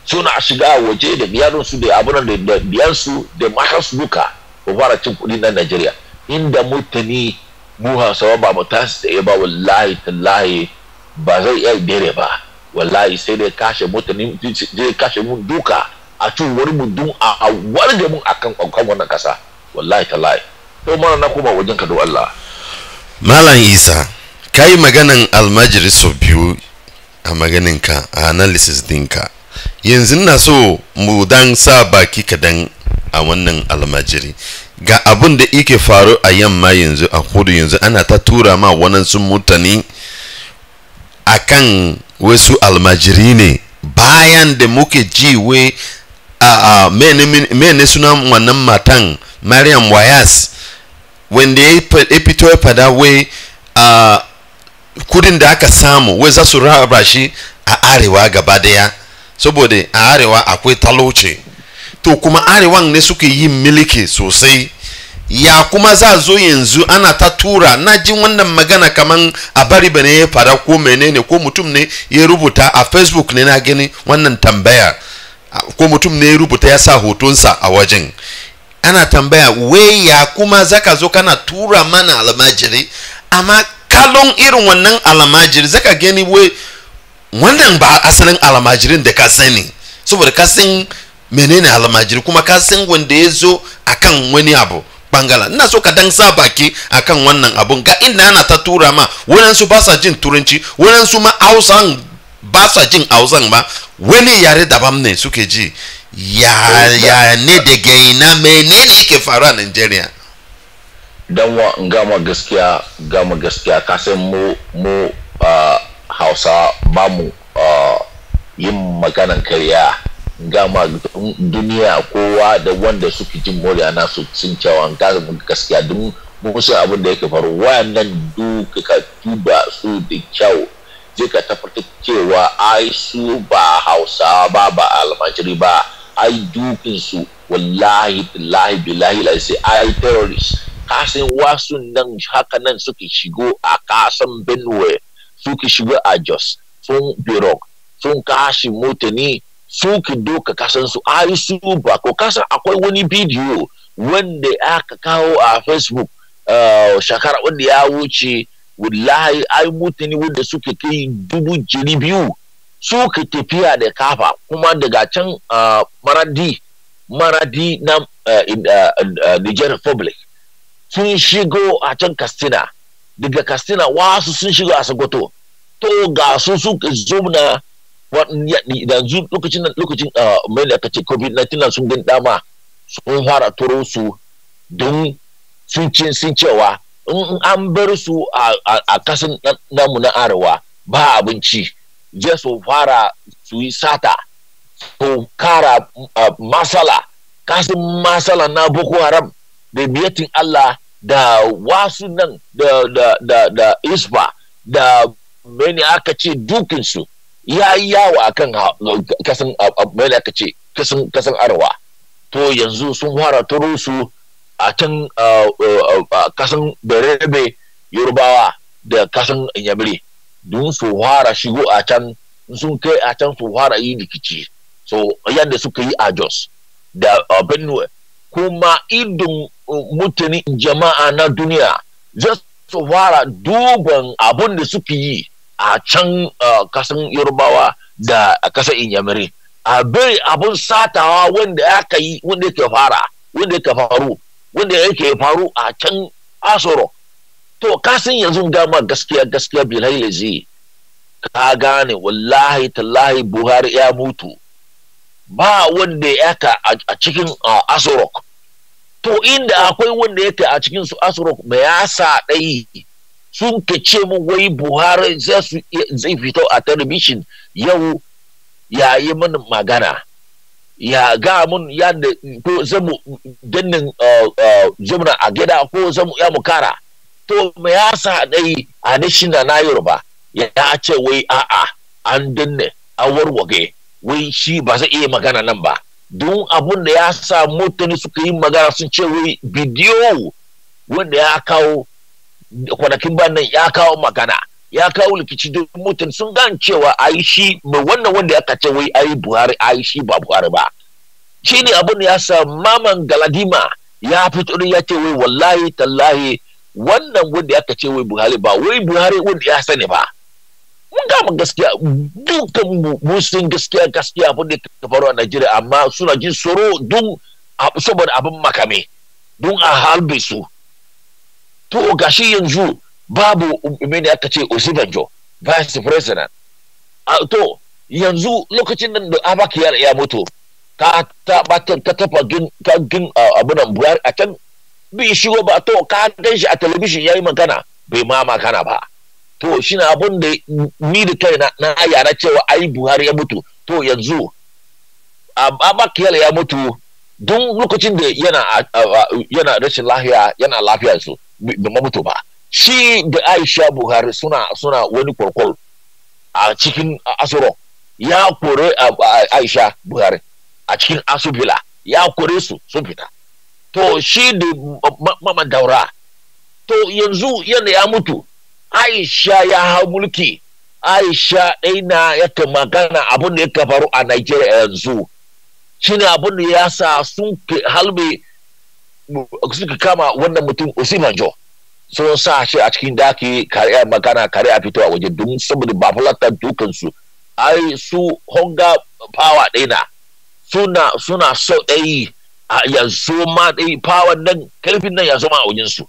suna shiga waje da biyarin su da abunan da biyan su da matan su duka ko fara cin kuɗi na Najeriya inda mutane mu Hausawa ba mu tashi da ba wallahi tallahi ba zai iya dare ba wallahi sai dai kashe mutane zai kashe mu duka a cin wani mudun a warge mun akan wannan kasa wallahi tallahi to mana na kuma wajen ka do Allah Malam Isa kai maganan almajiri so biyu a maganinka a analysis dinka yanzu na so mu dan sa baki kadan a wannan almajiri ga abun da yake faru a yamma yanzu a kudu yanzu ana ta tura ma waɗansu mutane akan wasu almajiri ne bayan da muke ji we mene sunan wannan matan Maryam Wayas wanda ya fito ya fada we kudin da aka samu wai za su raba shi a arewa gaba daya saboda a arewa akwai talauci to kuma arewan ne suke yin miliki sosai ya kuma za zo yanzu ana ta tura na jin wannan magana kaman a bari bane ya fara ko menene ko mutum ne ya rubuta a Facebook ne na gani wannan tambaya ko mutum ne ya rubuta ya sa hotonsa a wajen ana tambaya wai ya kuma zaka zo kana tura mana almajiri amma kalon irin wannan almajiri zaka gani wai wannan ba asalin almajirin da ka sani saboda ka san menene almajiri kuma ka san wanda ya zo akan wani abu bangala ina so ka dan sa baki akan wannan abun ga inda ana ta tura ma waɗansu ba sa jin turanci waɗansu ma hausan ba sa jin hausan ma wani yare daban ne suke ji ya ne daga ina menene yake faruwa a Nigeria dan wa gama gaskiya ka san mu Hausa ba mu yin maganan kariya gama duniya kowa da wanda suke jin moriya na su sun cewa gaskiya dun musu abin da yake faru wayannan duka ka tuba su da kyau je ka tabbatar cewa ai su ba Hausa ba almajiri ba ai dukin su wallahi billahi la sai ai terrorist kasan wasu nan haka nan suke shigo a kasan Benue suke shigo a Jos sun Birok sun kashi mutane suke doka kasan su ai su ba ko kasan akwai wani bidiyo wanda aka kawo a Facebook shakara wanda ya wuce wallahi ai mutane wanda suke kai 2,000 suke tafiya da kafa kuma daga can maradi na Niger Republic sun shigo a can Katsina daga Katsina wasu sun shigo a Sokoto to ga su suka zubna yanzu lokacin mai da kace COVID-19 sun gani dama sun fara turo su don sun cewa in an bar su a kasan namu na arewa ba abinci je su fara su yi sata su kara masala kasan masala na Boko Haram da biyatin Allah da wasu nan da isba da mene aka ce dukinsu ya yi yawa akan kasan mene aka ce kasan arewa to yanzu sun fara turo su a can kasan berebe yorubawa da kasan inyamiri don su fara shigo a can sun kai a can su fara yi rikici so yadda suka yi a Jos da Benue kuma idon mutane jama'a na duniya za su fara duban abun da suke yi a can kasan yorubawa da kasan inyamiri abun satawa wanda aka yi wanda yake faru a can Asoro to kasan yanzu gama gaskiya bilai lazi ka gane wallahi tallahi Buhari ya mutu ba wanda yaka a cikin Asoro to inda akwai wanda yake a cikin su Asoro me yasa dai sun kace mu wai Buhari zai fito a television yau yayi mana magana ya ga mun yadda ko zamu dannin zumna a gida ko zamu ya mukara to me yasa dai a nishina na Yoruba ya ce wai a'a an danne an warwage wai shi ba zai iya magana nan ba don abun da ya sa mutane suka yi magana sun ce wai bidiyo wanda ya kawo kwanakin ban nan ya kawo magana ya kawo rikici don mutum sun gan cewa ai shi wannan wanda aka ce wai ai Buhari ai shi ba Buhari ba. Shi ne abin da ya sa Maman Galadima ya fito ya ce wai wallahi tallahi wannan wanda aka ce wai Buhari ba wai Buhari wanda ya sani ba. Mun gama gaskiya dukkan mu sun gaskiya abin da ya faru a Najeriya amma suna jin tsoro don saboda abin makame don a halbe su. To gashi yanzu babu mene aka ce Osibanjo vice president. To yanzu lokacin nan da Abakiyar ya mutu ka tafa gin abunan Buhari a can bai shigo ba, to ka gan shi a talabishin yayi magana bai ma magana ba. To shi na abun da ni da kai na yara cewa ai Buhari ya mutu. To yanzu Abakiyar ya mutu don lokacin da yana rashin lafiya yana lafiyarsu bai mutu ba. Shi da Aisha Buhari suna wani kwarkwal a cikin Asoro ya kore Aisha Buhari a cikin Asubila ya kore su sun fita. To shi da Mama Daura to yanzu yana ya mutu Aisha ya hau mulki. Aisha ɗaina yake magana abin da yake faru a Nigeria yanzu shine abin da ya sa sun halbe suka kama wannan mutum Osimanjo sun sa shi a cikin daki kare magana kare a fito a waje don saboda ba fulatan dukansu ai su hunger power ɗina suna so ɗai yanzu ma ɗai power nan karfin nan ya zama a wajensu.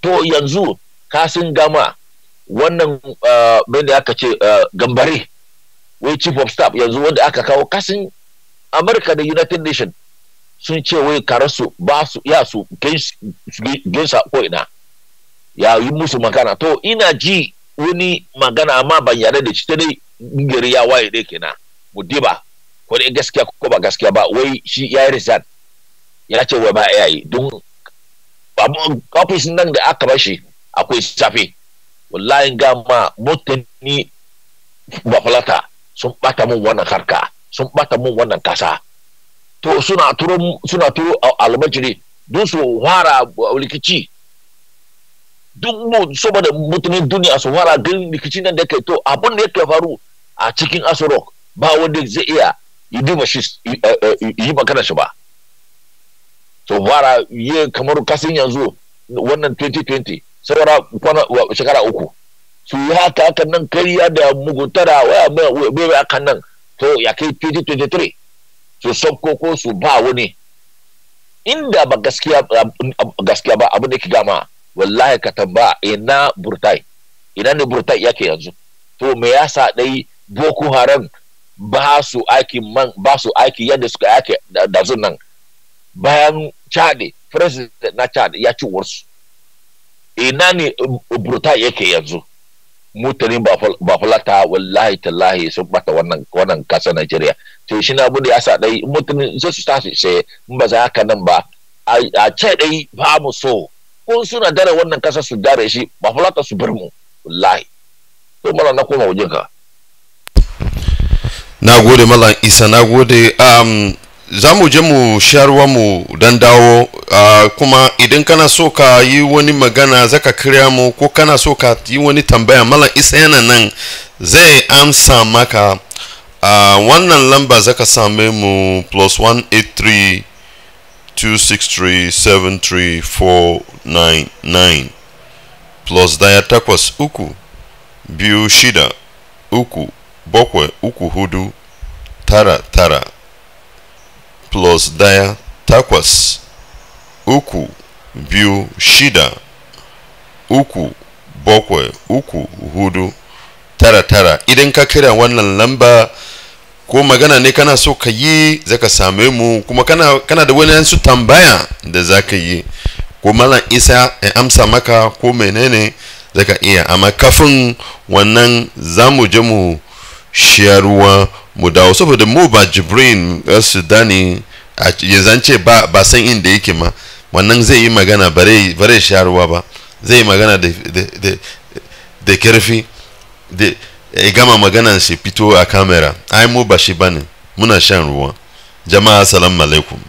To yanzu kasin gama wannan mai da aka ce Gambare wai chief of staff yanzu wanda aka kawo kasin America da United Nations sun ce wai karasu ba su ya su gensa ko ina ya yi musu magana. To ina ji wani magana amma ban yarda da shi ta dai gari ya waye dai kenan mu diba ko dai gaskiya ko ba gaskiya ba wai shi ya yi resign ya ce wai ba ya yi don office nan da aka bashi akwai safe wallahi ga ma mutane ba falata sun bata mun wannan harka sun bata mun wannan kasa. To suna turo almajiri don su fara rikici duk mu saboda mutanen duniya su fara gan rikici nan da kai. To abin da yake faru a cikin Asorok ba wanda zai iya yi duba shi yi magana shi ba. So fara yi kamar kasin yanzu wannan 2020 saboda shekara uku su yi haka nan kariya da mugutara waya akan nan to ya kai 2023 su sauko ko su ba wani inda ba gaskiya ba abin da ke gama wallahi ka tamba ina ne Burtai yake yanzu. To me yasa dai Boko Haram ba su aiki yadda suka yake da nan bayan Chad president na Chad ya ci warsu ina ne Burtai yake yanzu. Mutane ba fulata wallahi tallahi sun bata wannan kasa Najeriya. To shi na bude ya sa dai mutane sai su tashi sai in ba za haka nan ba a ce dai ba mu so kun suna dare wannan kasa su dare shi ba fulata su bar mu wallahi. To mala na koma wajen ka. Na gode Malam Isa, na gode. Za mu je mu sharuwa mu dan dawo kuma idan kana so ka yi wani magana zaka kira mu ko kana so ka yi wani tambaya Malam Isa yana nan zai amsa maka. Wannan lamba zaka same mu +183 263 73499 plus daya takwas uku biyu shida uku bakwai uku hudu tara tara plus daya takwas uku biyu shida uku bakwai uku hudu tara tara. Idan ka kira wannan lamba ko magana ne kana so ka yi zaka same mu kuma kana da wani su tambaya da zaka yi ko Malam Isa ya amsa maka ko menene zaka iya. Amma kafin wannan zamu je mu sharuwa mu dawo saboda mu ba Jibrin Sudani ya zance ba san inda yake ma wannan zai yi magana bare sharuwa ba zai yi magana da karfi da ya gama maganan shi fito a kamera. Ai mu ba shi bane muna shan ruwa. Jama'a assalamu alaikum.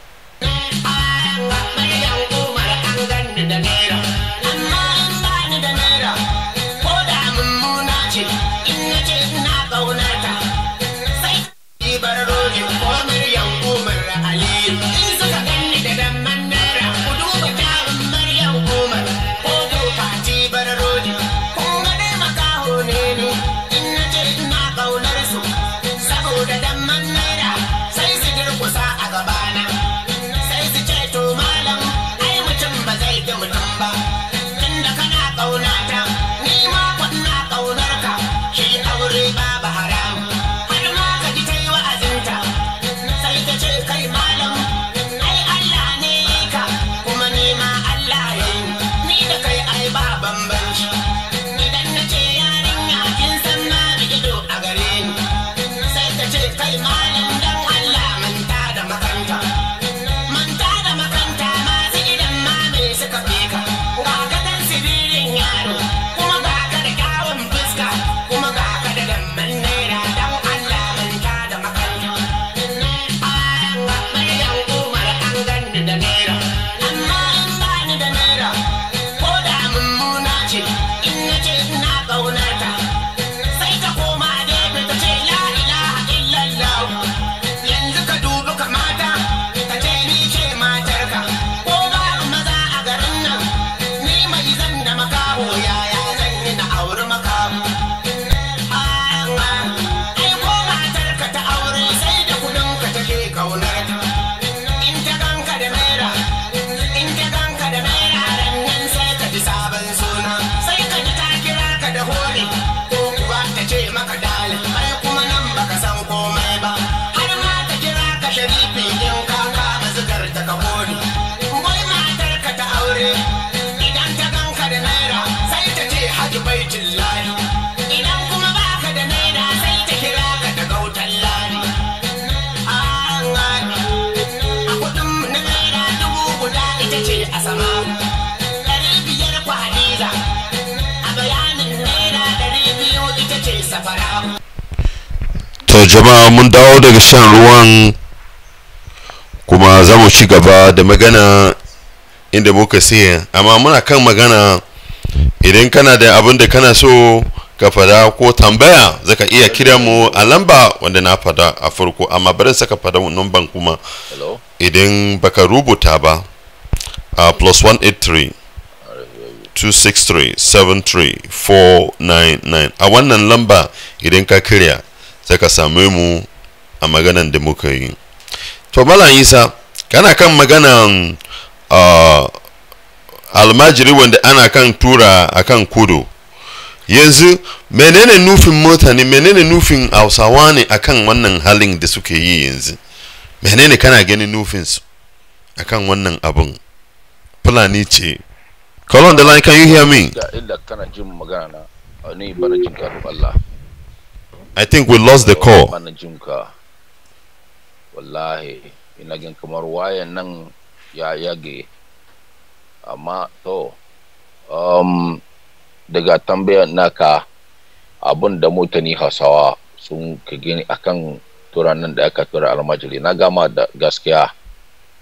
ce a sama. 500 kwa Hadiza. A bayanin naira 200 ita ce safara. To jama'a mun dawo daga shan ruwan kuma za mu ci gaba da magana inda muka siya, amma muna kan magana. Idan kana da abin da kana so ka fada ko tambaya zaka iya kira mu a lamba wanda na fada a farko, amma bari saka fada numban kuma idan baka rubuta ba a +183 263 73499 a wannan lamba. Idan ka kira zaka same mu a maganan da muka yi. To Malam Isa, kana kan maganan almajiri wanda ana kan tura akan kudu. Yanzu menene nufin mutane, menene nufin Hausawa ne akan wannan halin da suke yi yanzu? Menene kana ganin nufin su akan wannan abun? Fulani ce. Call on the line, can you hear me? Inda kana jin magana na ni bana jin ka Allah. I think we lost the call. Bana jin ka. Wallahi ina gin kamar wayan nan ya yage. Amma to daga tambayar naka abun da mutane Hausawa sun ka gani akan turanan da aka tura almajiri, na gama da gaskiya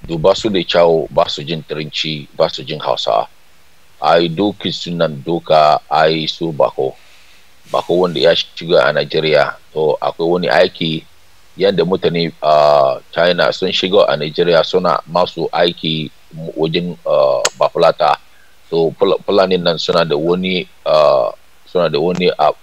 duba su da kyawu, ba su jin turanci, ba su jin Hausawa. Ai doki sunan doka ai su bako wanda ya shiga a Najeriya. To akwai wani aiki yadda mutane China sun shiga a Najeriya suna masu aiki wajen bafulata. To fulani nan suna da wani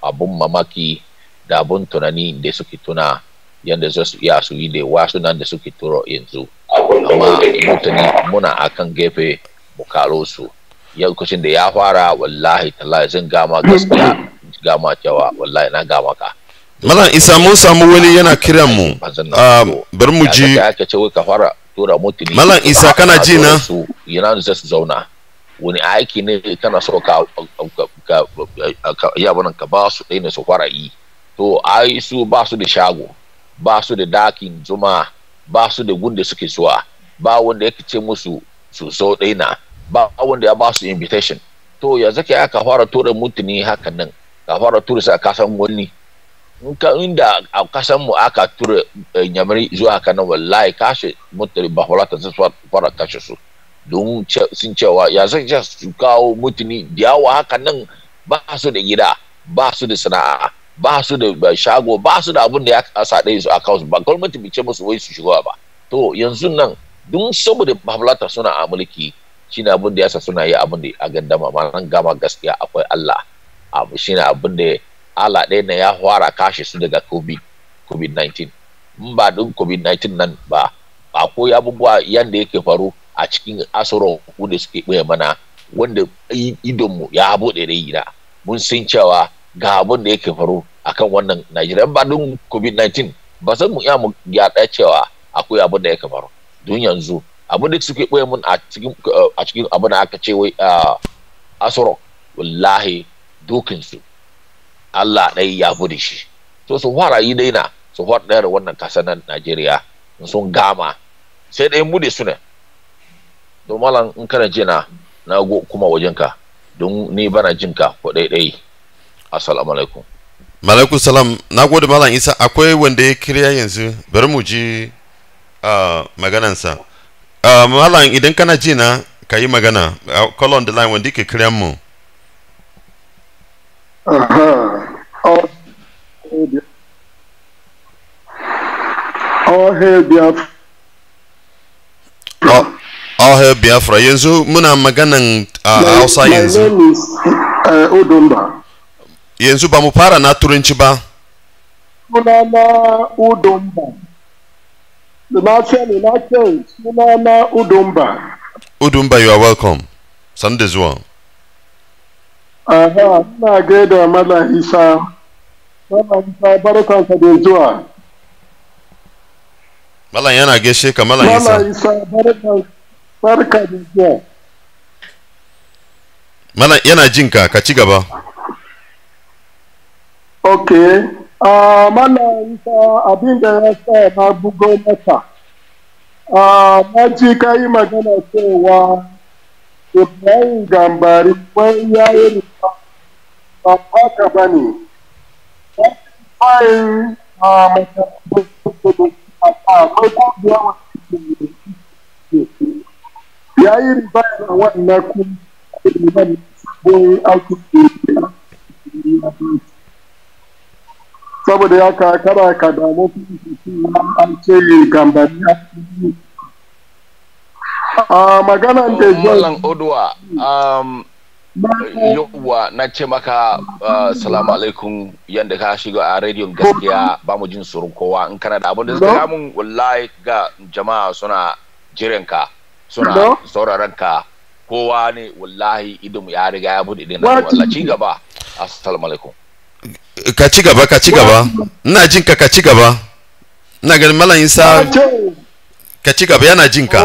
abun mamaki da abun tunani da suke tuna yadda za su iya su yi da wasu nan da suke turo yanzu. Amma mutane muna akan gefe mu karo su. Yankacin da ya fara wallahi tallahi zan gama gaskiya, gama cewa wallahi na gama ka. Malam Isa, mun samu wani yana kiran mu. Bar mu ji. Aka ce wai ka fara tura mutane. Malam Isa, kana ji na? Yana da su zauna. Wani aiki ne kana so ka yabanan ka ba su ɗaya ne su fara yi. To ai su ba su da shago, ba su da dakin zuma, ba su da gunde suke zuwa, ba wanda yake ce musu su so ɗaya na, ba wanda ya ba su invitation. To ya zaka ya ka fara tura mutane hakan nan, ka fara tura sa kasan wani. Inda a kasan mu aka tura nyamari zuwa haka nan wallahi kashe mutane ba hulata su fara kashe su. Don sun cewa ya zai su kawo mutane da yawa haka nan, ba su da gida, ba su da sana'a, ba su da shago, ba su da abin da ya kasa ɗaya su a kawo su, ba gwamnati bai ce musu wai su shiga ba. To yanzu nan don saboda bablata suna a mulki shine abin da yasa suna yi abin da a gandama, ma nan gama gaskiya akwai Allah. Abu shine abin da Allah ɗaya na ya fara kashe su daga COVID-19. In ba don COVID-19 nan ba akwai abubuwa yanda yake faru a cikin asoro da suke ɓoye mana, wanda idonmu ya buɗe da gida. Mun san cewa ga abin da yake faru akan wannan Najeriya. Ba don COVID-19 ba zan mu iya mu yaɗa cewa akwai abin da yake faru. Don yanzu abin da suke ɓoye mun a cikin abin da aka ce wai asoro, wallahi dokinsu Allah ɗaya ya bude shi. To su fara yi daina, su fara ɗaya wannan kasa na Najeriya sun gama sai dai mu da su ne. To malam in kana jina na go kuma wajenka don ni bana jinka ko ɗaiɗai. Assalamu alaikum. Malaikum salam. Na gode Malam Isa. Akwai wanda ya kiriya yanzu, bari mu ji maganansa. Malam idan kana jina ka yi magana. Call on the line wanda ke kiriyan mu. Hail Biafra. Yanzu muna maganan Hausa yanzu. My name is Udumba. Yanzu ba mu fara na Turanci ba. Sunana Udumba. Sunana Udumba. Udumba, you are welcome. Sande zuwa. Aha, ina gaida Malam Isa. Malam Isa barkanka da zuwa. Malam yana gaishe ka Malam Isa. Malam Isa barka da zuwa. Malam yana jinka, ka ci gaba. Okay. Malam Isa abin da ya sa na bugo maka. Na ji ka yi magana cewa Ibrahim Gambari wai ya yi ba haka ba ne. Bayan a makarantar akwai kungiya wanda ya yi riba a wannan kungiya sabon aikin da saboda ya kada ka damu an ce Gambari a maganan da Malam Oduwa yauwa na ce maka salamu alaikum yadda ka shiga a rediyon gaskiya ba mu jin tsoron kowa in kana da abin da zaka mun wallahi ga jama'a suna jiranka suna sauraron ka kowa ne wallahi idan ya riga ya bude idan wallahi ci gaba assalamu alaikum ka ci gaba ina jin ka ci gaba ina ganin Malam Isa ka ci gaba yana jin ka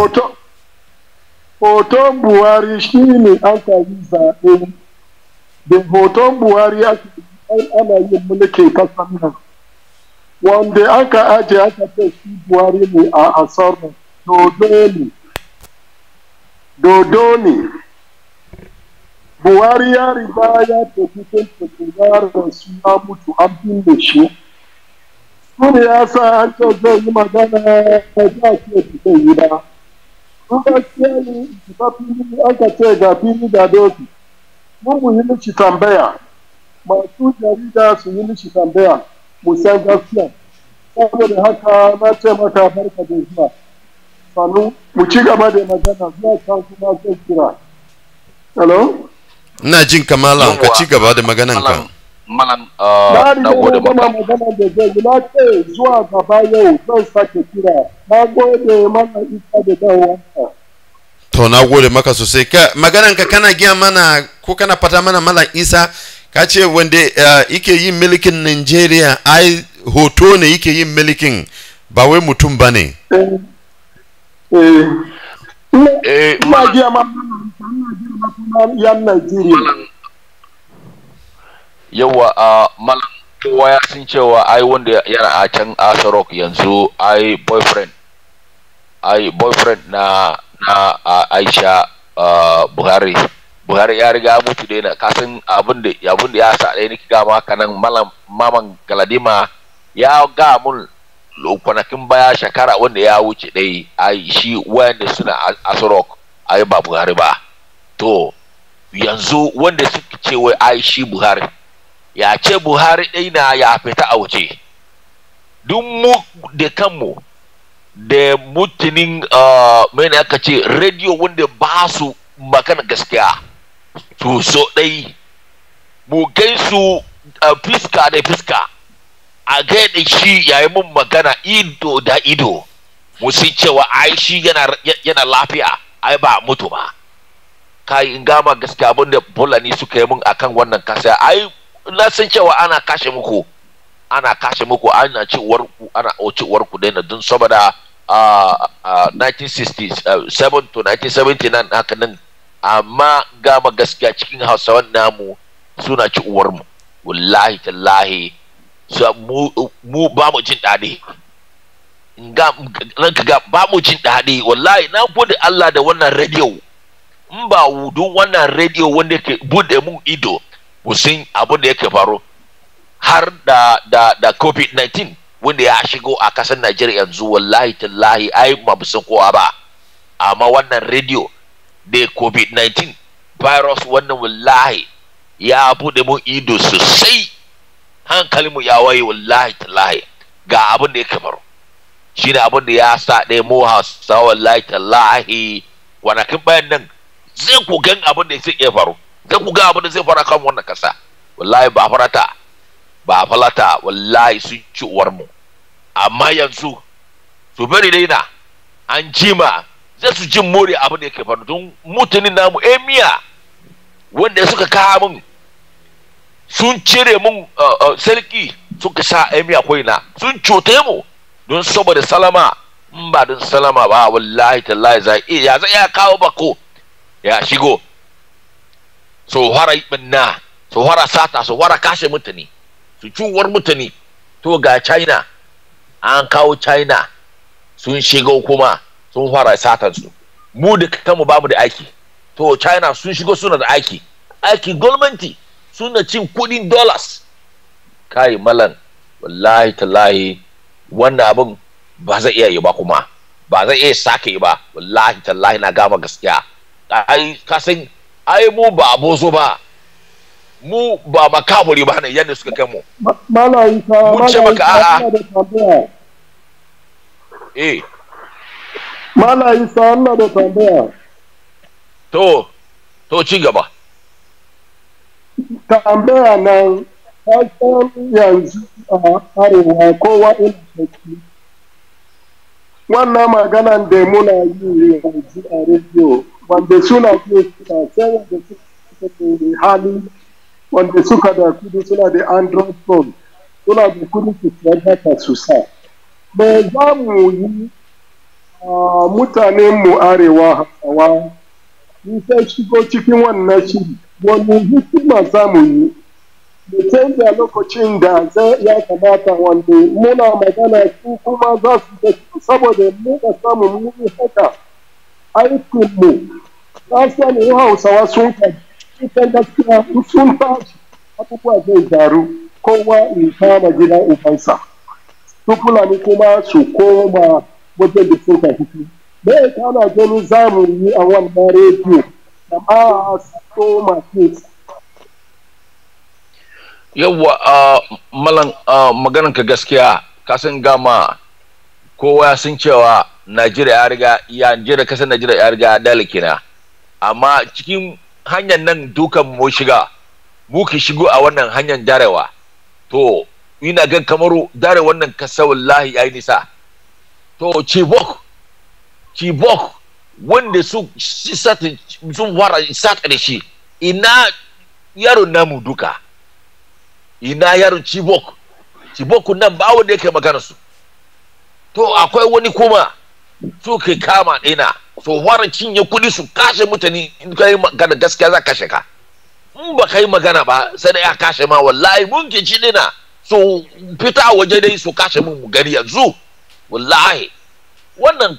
hoton Buhari shi ne an yi zaɓe da hoton Buhari ana yin mulkin kasar nan wanda aka aje aka ce shi Buhari ne a asarar dodo ne Buhari ya riga ya tafi kan yaron su ya mutu an binne shi sun ya sa an ce zai yi magana ta za ce zai yi ba gaskiya ne ta fili aka ce ga fili da doki mun mu yi mishi tambaya masu jarida su yi mishi tambaya mu san gaskiya saboda haka na ce maka barka da zuwa sannu mu ci gaba da magana zuwa can kuma zai kira hello ina jin ka Malam ka ci gaba da maganan ka Malam na gode maka magana da zai yi na ce zuwa gaba yau zan sake kira na gode mana isa da dawowa to na gode maka sosai ka maganan ka kana giya mana ko kana fata mana Malam Isa ka ce wanda yake yin milikin Nigeria ai hoto ne yake yin milikin ba wai mutum bane ina giya mana yan Nigeria yawa Malam kowa ya san cewa ai wanda yana a can Asarok yanzu ai boyfriend na Aisha Buhari ya riga mutu da kasan abin da ya sa ɗaya niki gama kanan maman Galadima ya ga mun kwanakin baya shekara wanda ya wuce ɗai ai shi wanda suna Asarok ai ba Buhari ba to yanzu wanda suka ce wai ai shi Buhari ya ce Buhari ɗai na ya fita a waje duk mu da kanmu da mutunin mai ne aka ce rediyo wanda ba su magana gaskiya to so ɗai mu gaisu fiska da fiska a gaida shi yayi mun magana ido da ido mu sun cewa ai shi yana lafiya ai ba mutu ba kai in gama gaskiya abinda Fulani suka yi mun akan wannan kasa ai na san cewa ana kashe muku ana ci warku daina don saboda 1967 to 1979 haka nan amma gama gaskiya cikin Hausawan namu suna ci uwarmu wallahi tallahi mu ba mu jin daɗi ba mu jin daɗi wallahi na gode Allah da wannan rediyo in ba wudun wannan rediyo wanda ke bude mun ido musin abin da yake faru har da COVID-19 wanda ya shigo a kasar Najeriya yanzu wallahi tallahi ai ba mu san kowa ba amma wannan rediyo da COVID-19 virus wannan wallahi ya bude mun ido sosai hankalinmu ya waye wallahi tallahi ga abin da yake faru shine abin da ya sa ɗaya mu Hausa wallahi tallahi kwanakin bayan nan zai ku gan abin da zai iya faru zai ku ga abin da zai fara kan wannan kasa wallahi ba falata wallahi sun ci uwar mu amma yanzu su bari dai na an jima zai su jin more abin da yake faru don mutunin namu emiya wanda suka kawo mun sun cire mun sarki suka sa emiya koina sun cote mu don saboda salama in ba don salama ba wallahi tallahi zai ya kawo bako ya shigo so hara ibinna so hara sata so hara kashe mutane su ciwar mutane to ga China an kawo China sun shigo kuma sun fara satan su mu da kanmu bamu da aiki to China sun shigo suna da aiki gwamnati suna cin kudin dollars. Kai malan wallahi tallahi wannan abin ba zai iya yi ba, kuma ba zai iya sake yi ba. Wallahi tallahi na gama gaskiya. Ai kasan ai mu ba bozo ba, mu ba makaburi ba ne yadda suka kai mu. Malayi ka mun ce maka a'a. Malayi sa Allah da tambaya. To ci gaba. Tambaya nan kasan yanzu a arewa kowa ina shakki. Wannan maganan da muna yi yanzu a rediyo wanda suna ke suna sai wanda suka da hali wanda suka da kudi suna da android phone suna da kudi su siya data su sa. Me za mu yi mutanen mu arewa Hausawa in sai shigo cikin wannan shiri wani hikima za mu yi da canza lokacin da ya kamata wanda muna magana su kuma za su da saboda mu da samu muni haka aikinmu ta sani Hausawa sun kan gaskiya sun tashi abubuwa zai gyaru kowa in kama gida ubansa su Fulani kuma su koma wajen da sun fito. Bai kana gani za mu yi a wannan rediyo da ma su koma kesa. Yawwa malan maganan ka gaskiya kasan gama kowa sun cewa Najeriya kasar Najeriya ya riga dalikina, amma cikin hanyar nan dukan mu shiga muke shigo a wannan hanyar darewa, to ina gan kamaru dare wannan kasa wallahi yayi nisa. To Chibok wanda sun fara sata da shi, ina yaron namu duka, ina yaron Chibok nan ba wanda yake magana su. To akwai wani kuma su ke kama ɗina so fara cinye kudi su kashe mutane. In ka yi magana gaskiya za kashe ka, in ba ka yi magana ba sai da ya kashe ma. Wallahi mun ke ci ɗina so fita waje dai su kashe mun gari yanzu. Wallahi wannan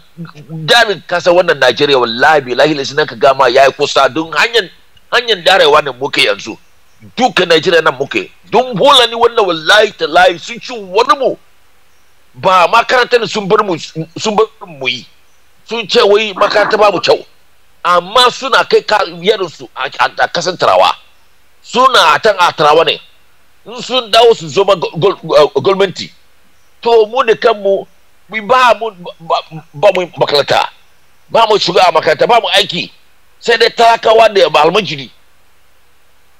damin kasa wannan Najeriya wallahi billahi lasinan ka gama yayi kusa don hanyar darewa ne muke yanzu duka Najeriya nan muke don Fulani wannan wallahi tallahi sun ci wani mu ba makarantar sun bar mu yi, sun ce wai makaranta babu kyau, amma suna kai yarin su a kasan Tarawa, suna tan a Tarawa ne in sun dawo su zama gwamnati. To mu da kanmu ba mu makaranta, ba mu shiga a makaranta, ba mu aiki, sai dai talakawa da almajiri.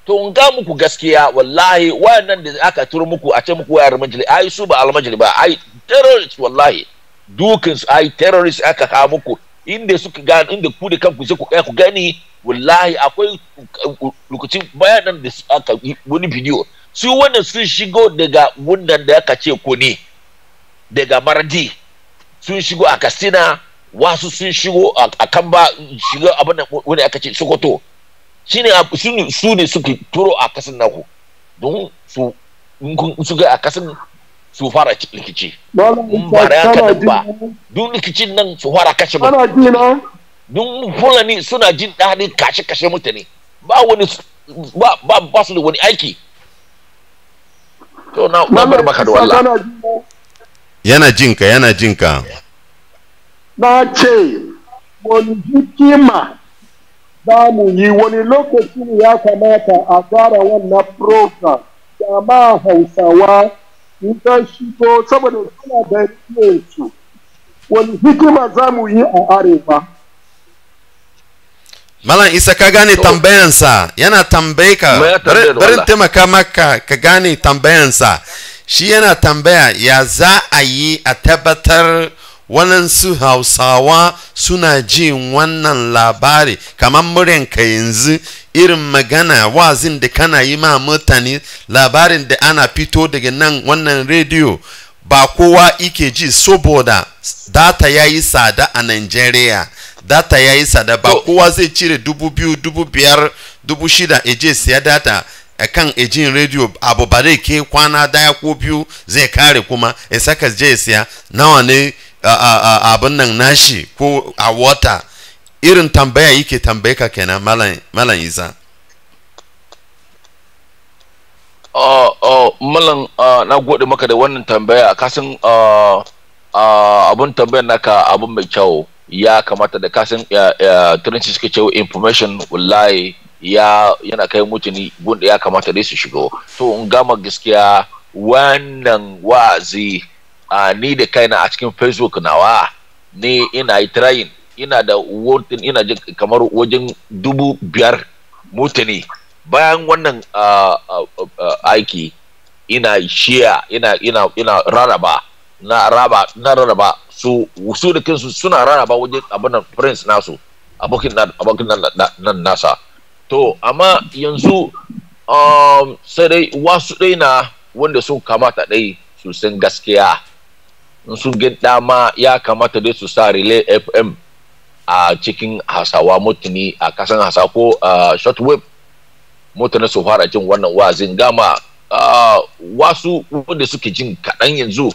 To in ga muku gaskiya wallahi wayannan da aka turo muku a ce muku wayar almajiri, ai su ba almajiri ba, ai terrorist wallahi dukan su ai terrorist aka kawo muku inda suka gani, inda ku da kanku sai ku gani. Wallahi akwai lokacin bayanan da aka wani bidiyo su wannan sun shigo daga wannan da aka ce ko ne daga Maradi, sun shigo a Katsina, wasu sun shigo a Kamba, shigo abin da wani aka ce Sokoto. Shine su ne suke turo a kasan naku don su ga a kasan su fara rikici. Ba da yanka ba don rikicin nan su fara kashe mutane, don Fulani suna jin daɗin kashe mutane, ba su da wani aiki. To na bar maka da wallah. Yana jinka. Na ce wani hikima za mu yi, wani lokaci ne ya kamata a fara wannan program da ma Hausawa in ta shigo saboda suna da su. Wani hikima za mu yi a arewa. Malam Isa ka gane tambayansa, yana tambaye ka, barin taimaka maka ka gane tambayansa. Shi yana tambaya ya za a yi a tabbatar waɗansu Hausawa suna jin wannan labari kamar muryanka yanzu, irin magana wazin da kana yi ma mutane, labarin da ana fito daga nan wannan rediyo ba kowa ike ji saboda data ya yi tsada a Nigeria. Data ya yi tsada, ba kowa zai cire 2,000, 5,000, 6,000 eje siya data akan ejin rediyo. Abu ba zai ke kwana daya ko biyu zai kare kuma ya saka je siya nawa ne abin nan nashi ko a wata. irin tambaya yake tambaye ka kenan malam Isa. Malam na gode maka da wannan tambaya kasan abun tambayar naka abun mai kyau ya kamata da kasan turanci suke cewa information wallahi yana kai mutane gunda ya kamata dai su shigo to in gama gaskiya wannan wazi ni da kaina a cikin Facebook nawa ni ina yi trying ina da wordin ina jin kamar wajen 5,000 mutane bayan wannan aiki ina share ina rarraba na rarraba su da kansu suna rarraba wajen abin friends nasu abokin nan nasa to amma yanzu sai dai wasu dai na wanda sun kamata dai su san gaskiya sun ga dama ya kamata dai su sa relay FM a cikin Hausawa mutane a kasan Hausa ko shortwave mutane su fara jin wannan wazin gama wasu wanda suke jin kaɗan yanzu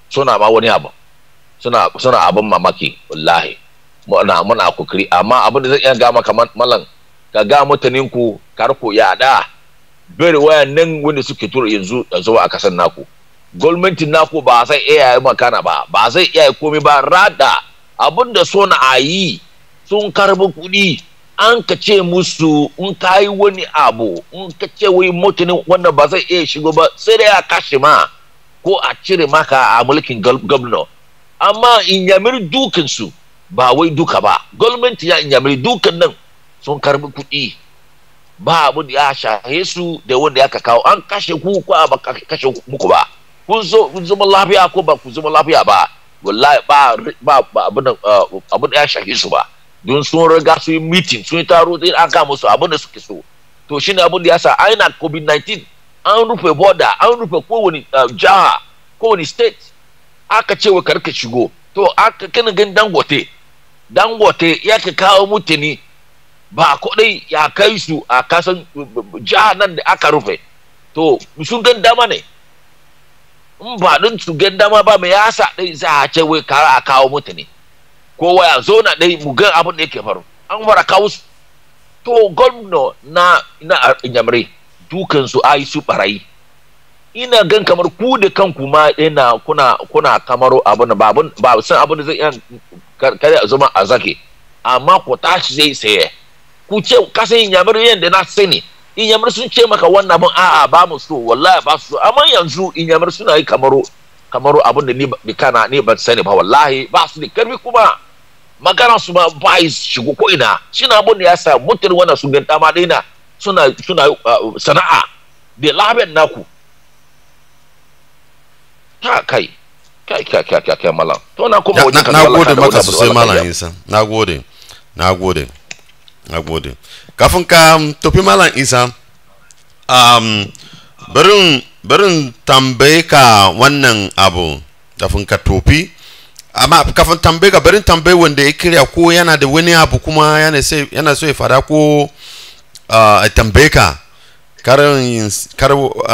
suna ma wani abu suna abin mamaki wallahi muna kokari amma abin da zai iya gama kamar malam ka ga mutanen ku karko yada bere wayan nan wanda suke tura yanzu a kasan naku gwamnatin naku ba sai iya yi makana ba zai iya komai ba rada abin da so na ayi sun karbi kuɗi an ka ce musu in ka yi wani abu in ka ce wai mutanen wanda ba zai iya shigo ba sai da ya kashe ma ko a cire maka a mulkin gwamna amma inyamir dukansu ba wai duka ba gwamnati ya inyamir dukan nan sun karbi kuɗi ba abu da ya shahe su da wanda ya kawo an kashe ku ko ba kashe muku ba kun zama lafiya ko ba ku zama lafiya ba wallahi ba abu da ya shahe su ba don sun riga su yi meeting sun yi taro sai an kama musu abin da suke so to shine abin da ya sa aina COVID-19 an rufe border an rufe kowane jaha kowane state aka ce wa karka shigo to aka kana gan dangote ya ka kawo mutane ba kodai ya kai su a kasan jaha nan da aka rufe to sun gan dama ne in ba din su gan dama ba mai yasa dai za a ce wai kara a kawo mutane kowa ya zo na dai mu ga abin da yake faru an fara kawo su to gwamna na inyamare dukansu ai su barayi ina gan kamar ku da kanku ma ina kuna kamaro abin ba san abin da zai iya kare zama a zake amma ku tashi zai saye ku ce kasan inyamare yanda na sani inyamare sun ce maka wannan abin a'a ba mu so wallahi ba su so amma yanzu inyamare suna yi kamaro abin da ni kana ne ban sani ba wallahi ba su da karfi kuma magana su ma ba yi shigo ko ina shine abin da ya sa mutane wannan su gan dama daina suna sana'a da lafiyar naku ta kai malam to na kuma wajen na gode maka sosai malam Isa na gode kafin ka tofi malam Isa barin tambaye ka wannan abu kafin ka tofi amma kafin tambaye ka barin tambaye wanda ya kira ko yana da wani abu kuma yana so ya fara ko a tambaye ka kar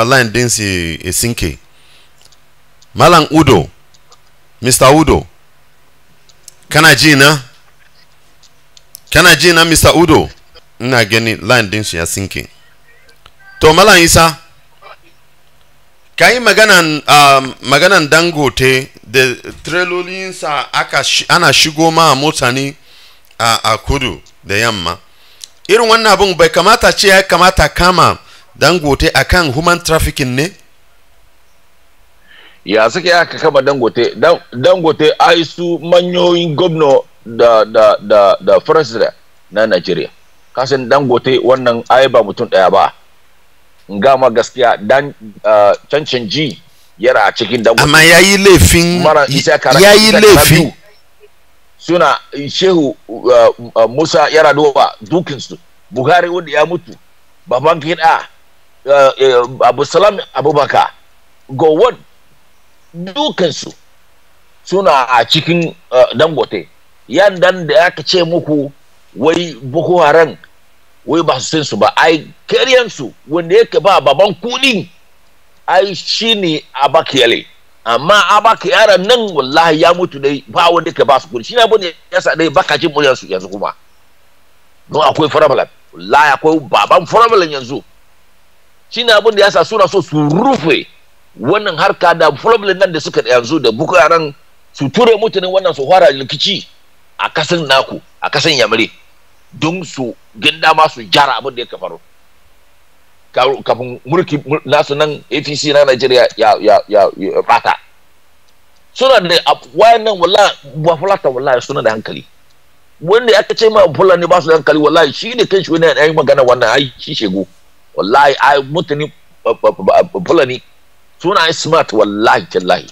line din si sinke malam Udo Mr. Udo kana ji na Mr. Udo ina gani line din shi ya sinke to malam Isa kai maganan dangote da trelolinsa ana shigo ma mutane a kudu da yamma irin wannan abun bai kamata ce ya kamata kama dangote akan human trafficking ne ya suke aka kama dangote ai su manyoyin gwamna da president na Nigeria kasan dangote wannan ai ba mutum daya ba gama gaskiya dan cancan ji yana a cikin dangote amma yayi laifi suna shehu Musa Yar'adua dukinsu Buhari wanda ya mutu baban gida Abdulsalam Abubakar Gowon dukansu suna a cikin dangote yandan da aka ce muku wai Boko Haram wai ba su san su ba ai kariyansu wanda yake ba baban kudin ai shine Abakiyale amma Abakiyare nan wallahi ya mutu dai ba wanda yake ba su kudi shine abin da yasa dai baka jin muryar su yanzu kuma don akwai problem wallahi akwai baban problem yanzu shine abin da yasa suna so su rufe wannan harka da problem nan da suka yanzu da buku yaran su ture mutanen wannan su fara rikici a kasan naku a kasan yamare don su ginda ma su jara abin da ya faru kafin mulki nasu nan APC na Najeriya ya bata suna da wayannan wallahi ba fulata wallahi suna da hankali wanda aka ce ma fulani ba su da hankali wallahi shi da kanshi wani ya yi magana wannan ai shi shego wallahi ai mutane fulani suna smart wallahi tallahi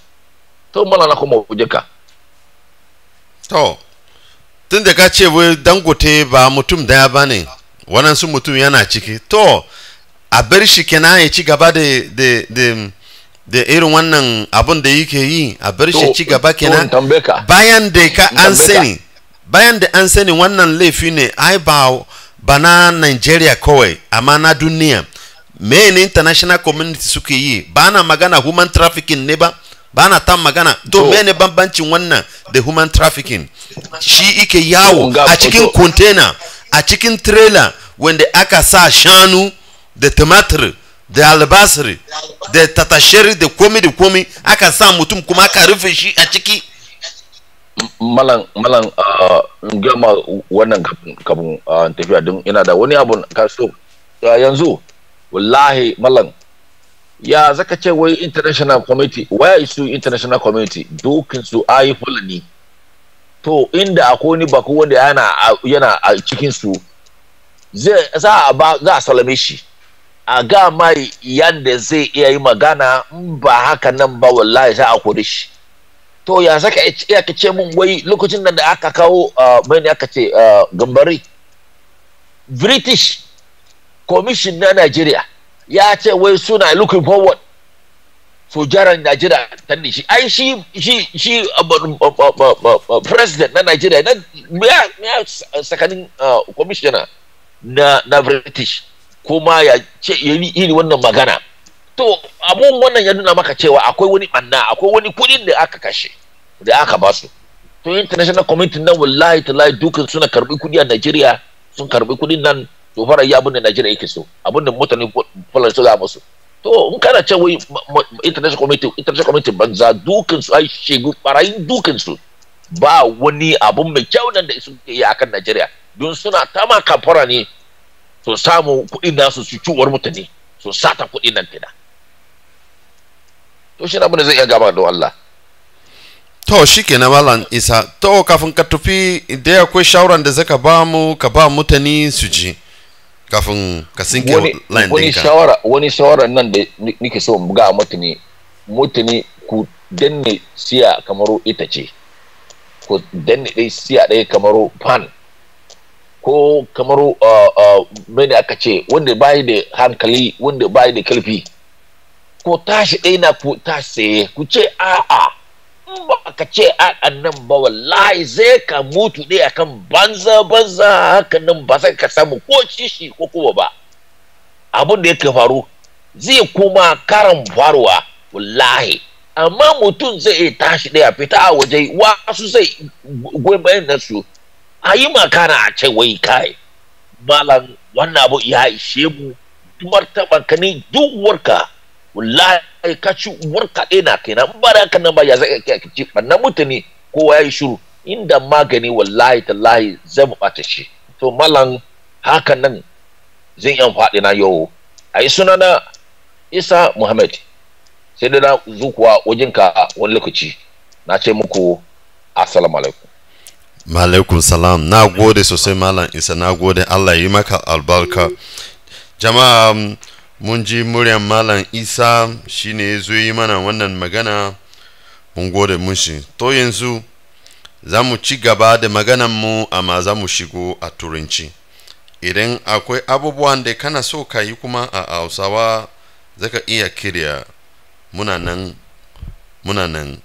to mala na kuma kujeka to tun da ka ce wai Dangote ba mutum daya bane wannan su mutum yana ciki to a bar shi kenan ya ci gaba da irin wannan abun da yake yi a bar shi ci gaba kenan bayan da an sani wannan laifi ne ai ba na Nigeria kawai amma na duniya me international community suke yi ba na magana human trafficking ne ba na ta magana to me ne bambancin wannan da human trafficking shi ike yawo a cikin container a cikin trailer wanda aka sa shanu da tumatir da albasiri da tatashiri da komi aka sa mutum kuma aka rufe shi a ciki malan gama wannan kabin tafiya don ina da wani abu kaso yanzu wallahi malan ya zaka ce wai international community waya isu international community dokin su ayi fulani to inda akwai wani bako wanda yana a cikin su za a salame shi a ga mai yanda zai iya yi magana in ba haka nan ba wallahi za a kore shi to ya saka iya ka ce mun wai lokacin nan da aka kawo mai ne aka ce gambari British Commission na Nigeria ya ce wai suna looking forward sojaran Nigeria ta ne shi ai shi president na Nigeria na ya sakanin commissioner na British kuma ya ce yi wannan magana to abun wannan ya nuna maka cewa akwai wani banna akwai wani kudin da aka kashe da aka ba su to international community nan wallahi tallahi dukan suna karbi kudi a Nigeria sun karbi kudin nan to fara yi abin da Nigeria yake so abin da mutane fulani su za musu to in kana ce wai international community banza dukan su ai shegu barayin dukan su ba wani abun mai kyau nan da suke yi akan Nigeria don suna tama kamfara ne so samu kuɗin nasu su ciwar mutane so sata kuɗin nan kenan to shi abin da zai iya gaba da Allah to shikenan Malam Isa to kafin ka tafi da akwai shawaran da zaka ba mu ka ba mutane su ji kafin ka sinke line ɗinka wani shawara nan da nake so mu ga mutane ku danne siya kamar ita ce ku danne dai siya ɗaya kamar pan ko kamar mene aka ce wanda bai da hankali wanda bai da kalfi ko tashi ɗaya na ku tashi ku ce a'a in ba ka ce a'a nan ba wallahi zai ka mutu ɗaya akan banza haka nan ba sai ka samu ko shishi ko kuma ba abin da yake faru zai kuma karan faruwa wallahi amma mutum zai tashi ɗaya fita a waje wasu zai goyi bayan nasu a yi makana a ce wai kai malam wannan abu ya ishe mu martaban ka ne duk warka wallahi ka ci warka ɗaya na kenan ba da haka nan ba ya zai ka ci bannan mutane kowa ya yi shiru inda magani wallahi tallahi zai mu ɓata shi to malam hakan nan zan yan faɗi na yau a yi suna na Isa Mohamed sai da na zukuwa wajenka wani lokaci na ce muku assalamu alaikum. Malaikun salam na gode sosai Malam Isa na gode Allah yi maka albarka jama'a mun ji muryan Malam Isa shine ya zo yi mana wannan magana mun gode mushi to yanzu za mu ci gaba da maganan mu amma za mu shigo a turanci idan akwai abubuwan da kana so ka yi kuma a Hausawa zaka iya kirya muna nan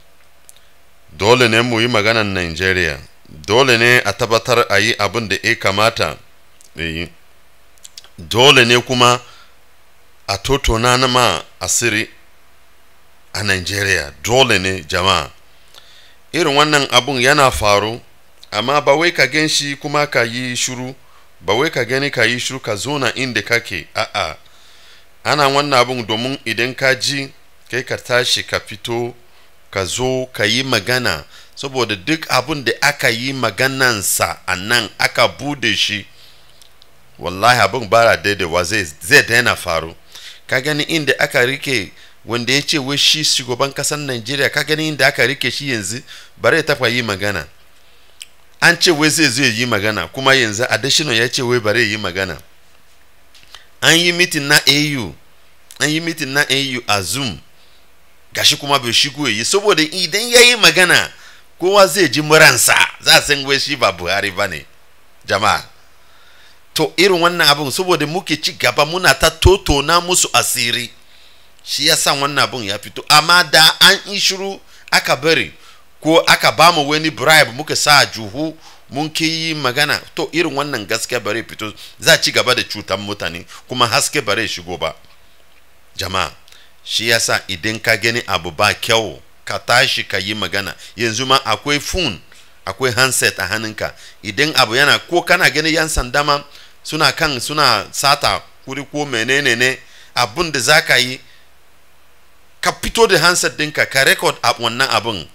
dole ne mu yi maganan Nigeria dole ne a tabbatar a yi abin da ya kamata dole ne kuma a totona na ma asiri a Nigeria dole ne jama'a irin wannan abun yana faru amma ba wai ka gan shi kuma ka yi shuru ba wai ka gani ka yi shiru ka zo na inda kake a'a ana wannan abun domin idan ka ji kai ka tashi ka fito ka zo ka yi magana saboda duk abun da aka yi maganansa a nan aka bude shi wallahi abin bara daidaiwa zai daina faru ka gani inda aka rike wanda ya ce wai shi shugaban kasar Najeriya ka gani inda aka rike shi yanzu bare ta yi magana an ce wai zai yi magana kuma yanzu additional ya ce wai bare yi magana an yi meeting na AU a Zoom gashi kuma bai shigo yi saboda idan ya yi magana kowa zai ji muransa za a san wai shi ba Buhari bane jama'a to irin wannan abin saboda muke ci gaba muna ta totona musu asiri shi yasa wannan abin ya fito amma da an yi shiru aka bari ko aka ba mu wani bribe muka sa juhu mun ke yi magana to irin wannan gaskiya bare fito za ci gaba da cutan mutane kuma haske bare shigo ba jama'a shi yasa idan ka gani abu ba kyau ka tashi ka yi magana yanzu ma akwai phone akwai handset a hannunka idan abu yana ko kana gani yan sanda ma suna sata kuri ko menene ne abun da zaka yi ka fito da handset dinka ka record wannan abun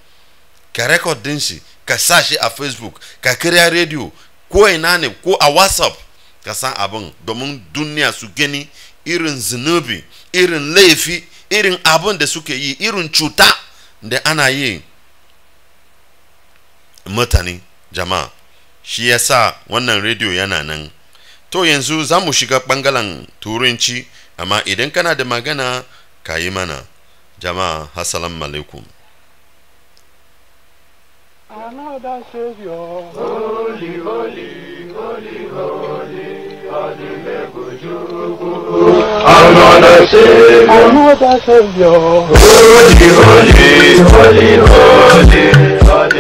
ka record din shi ka sa shi a Facebook ka kira radio ko ina ne ko a WhatsApp ka san abun domin duniya su gani irin zunubi irin laifi irin abun da suke yi irin cuta da ana yi mutane jama'a shi yasa wannan radio yana nan to yanzu za mu shiga bangaren turanci amma idan kana da magana ka yi mana jama'a assalamu alaikum. Another Savior, holy, holy, holy, holy, another Savior, another Savior, holy, holy, holy, holy,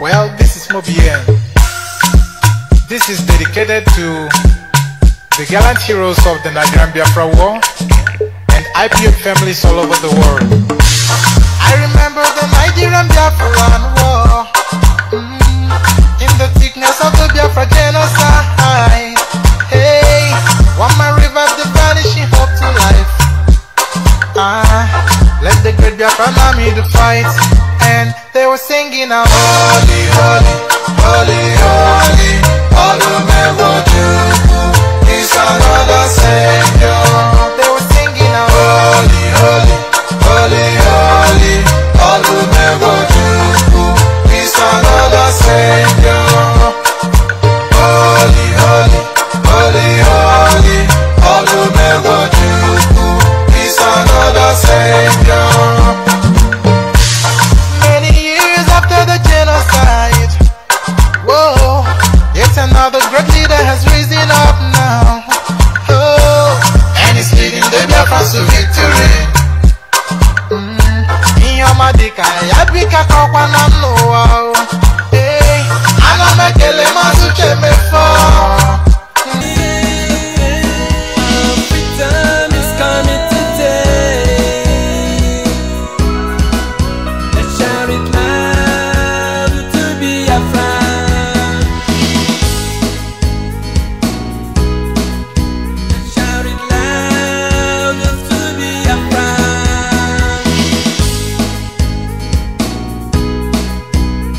Well, this is Mobien. This is dedicated to the gallant heroes of the Nigerian Biafra War and IPO families all over the world. I remember the Nigerian Biafran War, in the thickness of the Biafra genocide. Hey, one man revived the vanishing hope to life. Let the great Biafran army to fight, and they were singing out, holy, holy, holy, holy, all who never do is another Savior. They were singing out, holy, holy, holy, holy, all who never do is another Savior. Holy, holy, holy, holy, all who never do is another Savior. Many years after the genocide, whoa, yet another great leader has risen up now. Oh, and he's leading the Biafrans to victory. Inyomadika yabika kwa na noa. Hey, anamekele mazuche mefo. Freedom is coming today. Let's shout it loud to Biafra. Let's shout it loud to Biafra.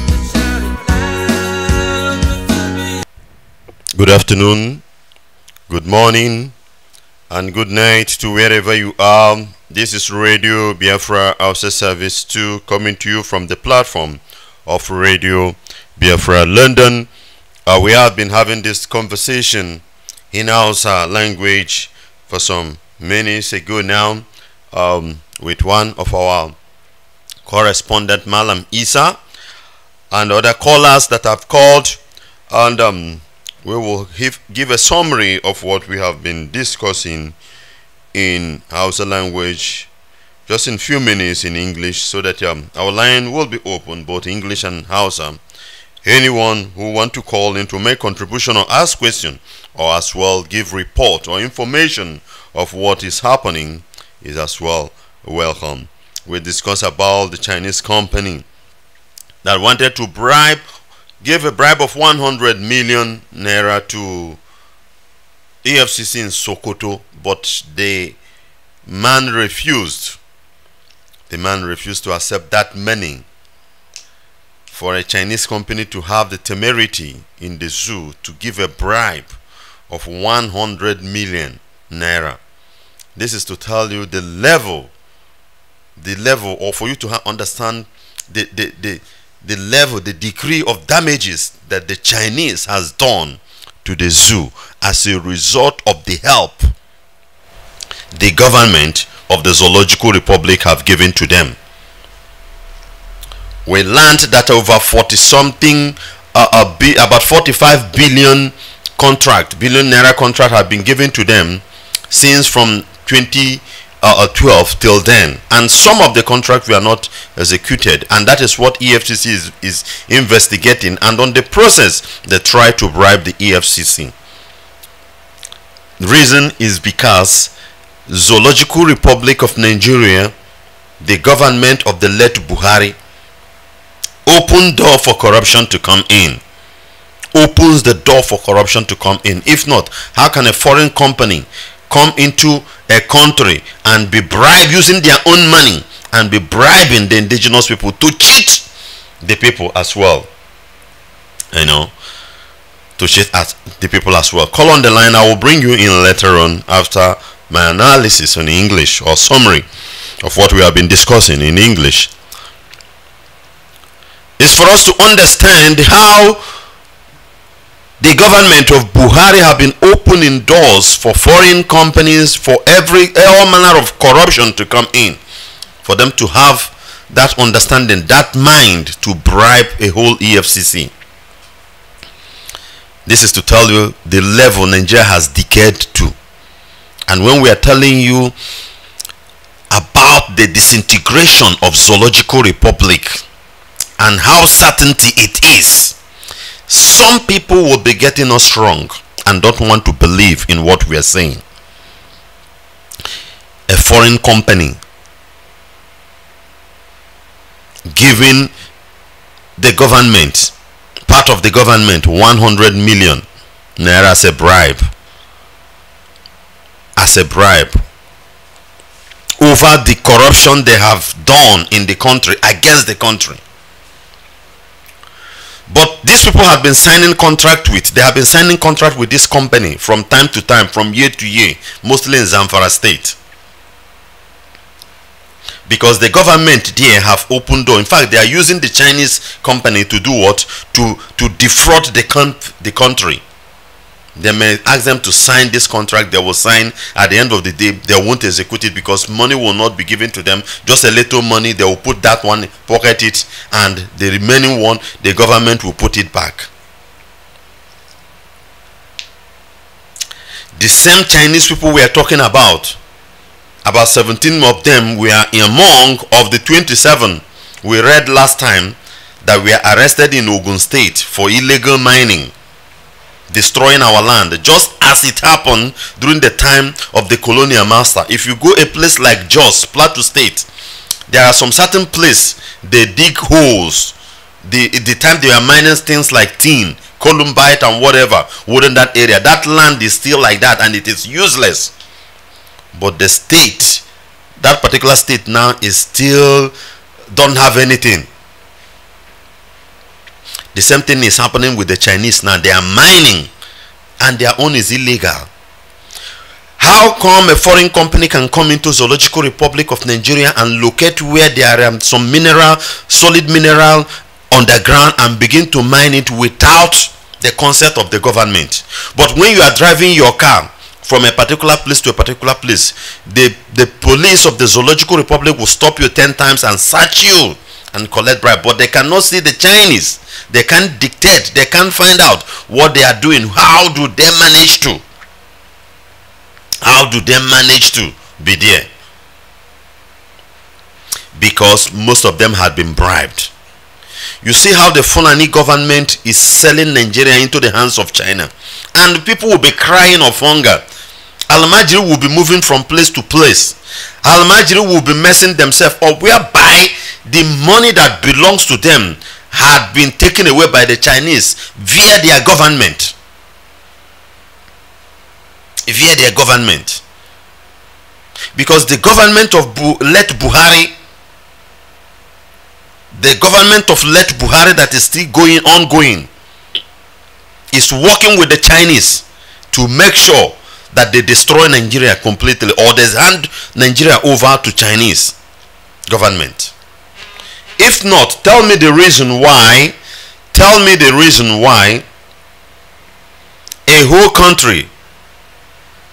Let's shout it loud to Biafra. Good afternoon, good morning, and good night to wherever you are. This is Radio Biafra Hausa Service 2 coming to you from the platform of Radio Biafra London. We have been having this conversation in Hausa language for some minutes ago now with one of our correspondent, Malam Isa, and other callers that have called, and we will give a summary of what we have been discussing in Hausa language just in few minutes in English, so that our line will be open both English and Hausa. Anyone who want to call in to make contribution or ask question, or as well give report or information of what is happening, is as well welcome. We discuss about the Chinese company that wanted to bribe gave a bribe of 100 million naira to EFCC in Sokoto, but the man refused. The man refused to accept that money for a Chinese company to have the temerity in the zoo to give a bribe of 100 million naira. This is to tell you the level, or for you to understand the level, the degree of damages that the Chinese has done to the zoo as a result of the help the government of the Zoological Republic have given to them. We learned that over 40 something, about 45 billion naira contract have been given to them since from 2012 till then, and some of the contracts were not executed, and that is what EFCC is investigating, and on the process they try to bribe the EFCC. The reason is because Zoological Republic of Nigeria, the government of the late Buhari, opened door for corruption to come in. Opens the door for corruption to come in. If not, how can a foreign company come into a country and be bribed using their own money and be bribing the indigenous people to cheat the people as well? You know, to cheat at the people as well. Call on the line. I will bring you in later on after my analysis in English or summary of what we have been discussing in English. It's for us to understand how the government of Buhari have been opening doors for foreign companies, for all manner of corruption to come in, for them to have that understanding, that mind to bribe a whole EFCC. This is to tell you the level Nigeria has decayed to. And when we are telling you about the disintegration of Zoological Republic and how certainty it is, some people will be getting us wrong and don't want to believe in what we are saying. A foreign company giving the government, part of the government, 100 million naira as a bribe. As a bribe over the corruption they have done in the country, against the country. But these people have been signing contract with, they have been signing contract with this company from time to time, from year to year, mostly in Zamfara state. Because the government there have opened door. In fact, they are using the Chinese company to do what? To defraud the country. They may ask them to sign this contract, they will sign. At the end of the day, they won't execute it because money will not be given to them. Just a little money, they will put that one, pocket it, and the remaining one, the government will put it back. The same Chinese people we are talking about 17 of them were among of the 27 we read last time that were arrested in Ogun State for illegal mining, destroying our land, just as it happened during the time of the colonial master. If you go a place like Jos, Plateau State, there are some certain places they dig holes. The time they are mining things like tin, columbite and whatever within that area, that land is still like that and it is useless. But the state, that particular state now is still don't have anything. The same thing is happening with the Chinese now. They are mining and their own is illegal. How come a foreign company can come into Zoological Republic of Nigeria and locate where there are some mineral, solid mineral underground and begin to mine it without the consent of the government? But when you are driving your car from a particular place to a particular place, the police of the Zoological Republic will stop you 10 times and search you and collect bribe. But they cannot see the Chinese. They can't dictate. They can't find out what they are doing. How do they manage to? How do they manage to be there? Because most of them had been bribed. You see how the Fulani government is selling Nigeria into the hands of China. And people will be crying of hunger. Al-Majiri will be moving from place to place. Al-Majiri will be messing themselves up, whereby the money that belongs to them had been taken away by the Chinese via their government. Via their government. Because the government of Buhari, the government of Buhari that is still ongoing, is working with the Chinese to make sure that they destroy Nigeria completely, or they hand Nigeria over to Chinese government. If not, tell me the reason why. Tell me the reason why a whole country,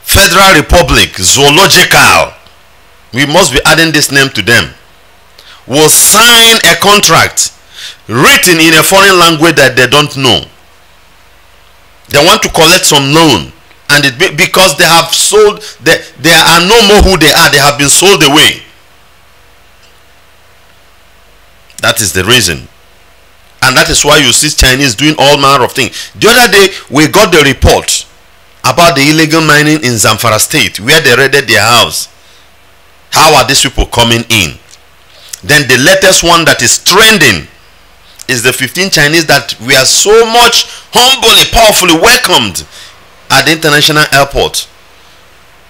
Federal Republic, Zoological, we must be adding this name to them, will sign a contract written in a foreign language that they don't know. They want to collect some loan, and because they have sold, they are no more who they are. They have been sold away. That is the reason. And that is why you see Chinese doing all manner of things. The other day, we got the report about the illegal mining in Zamfara State, where they raided their house. How are these people coming in? Then the latest one that is trending is the 15 Chinese that we are so much humbly, powerfully welcomed at the international airport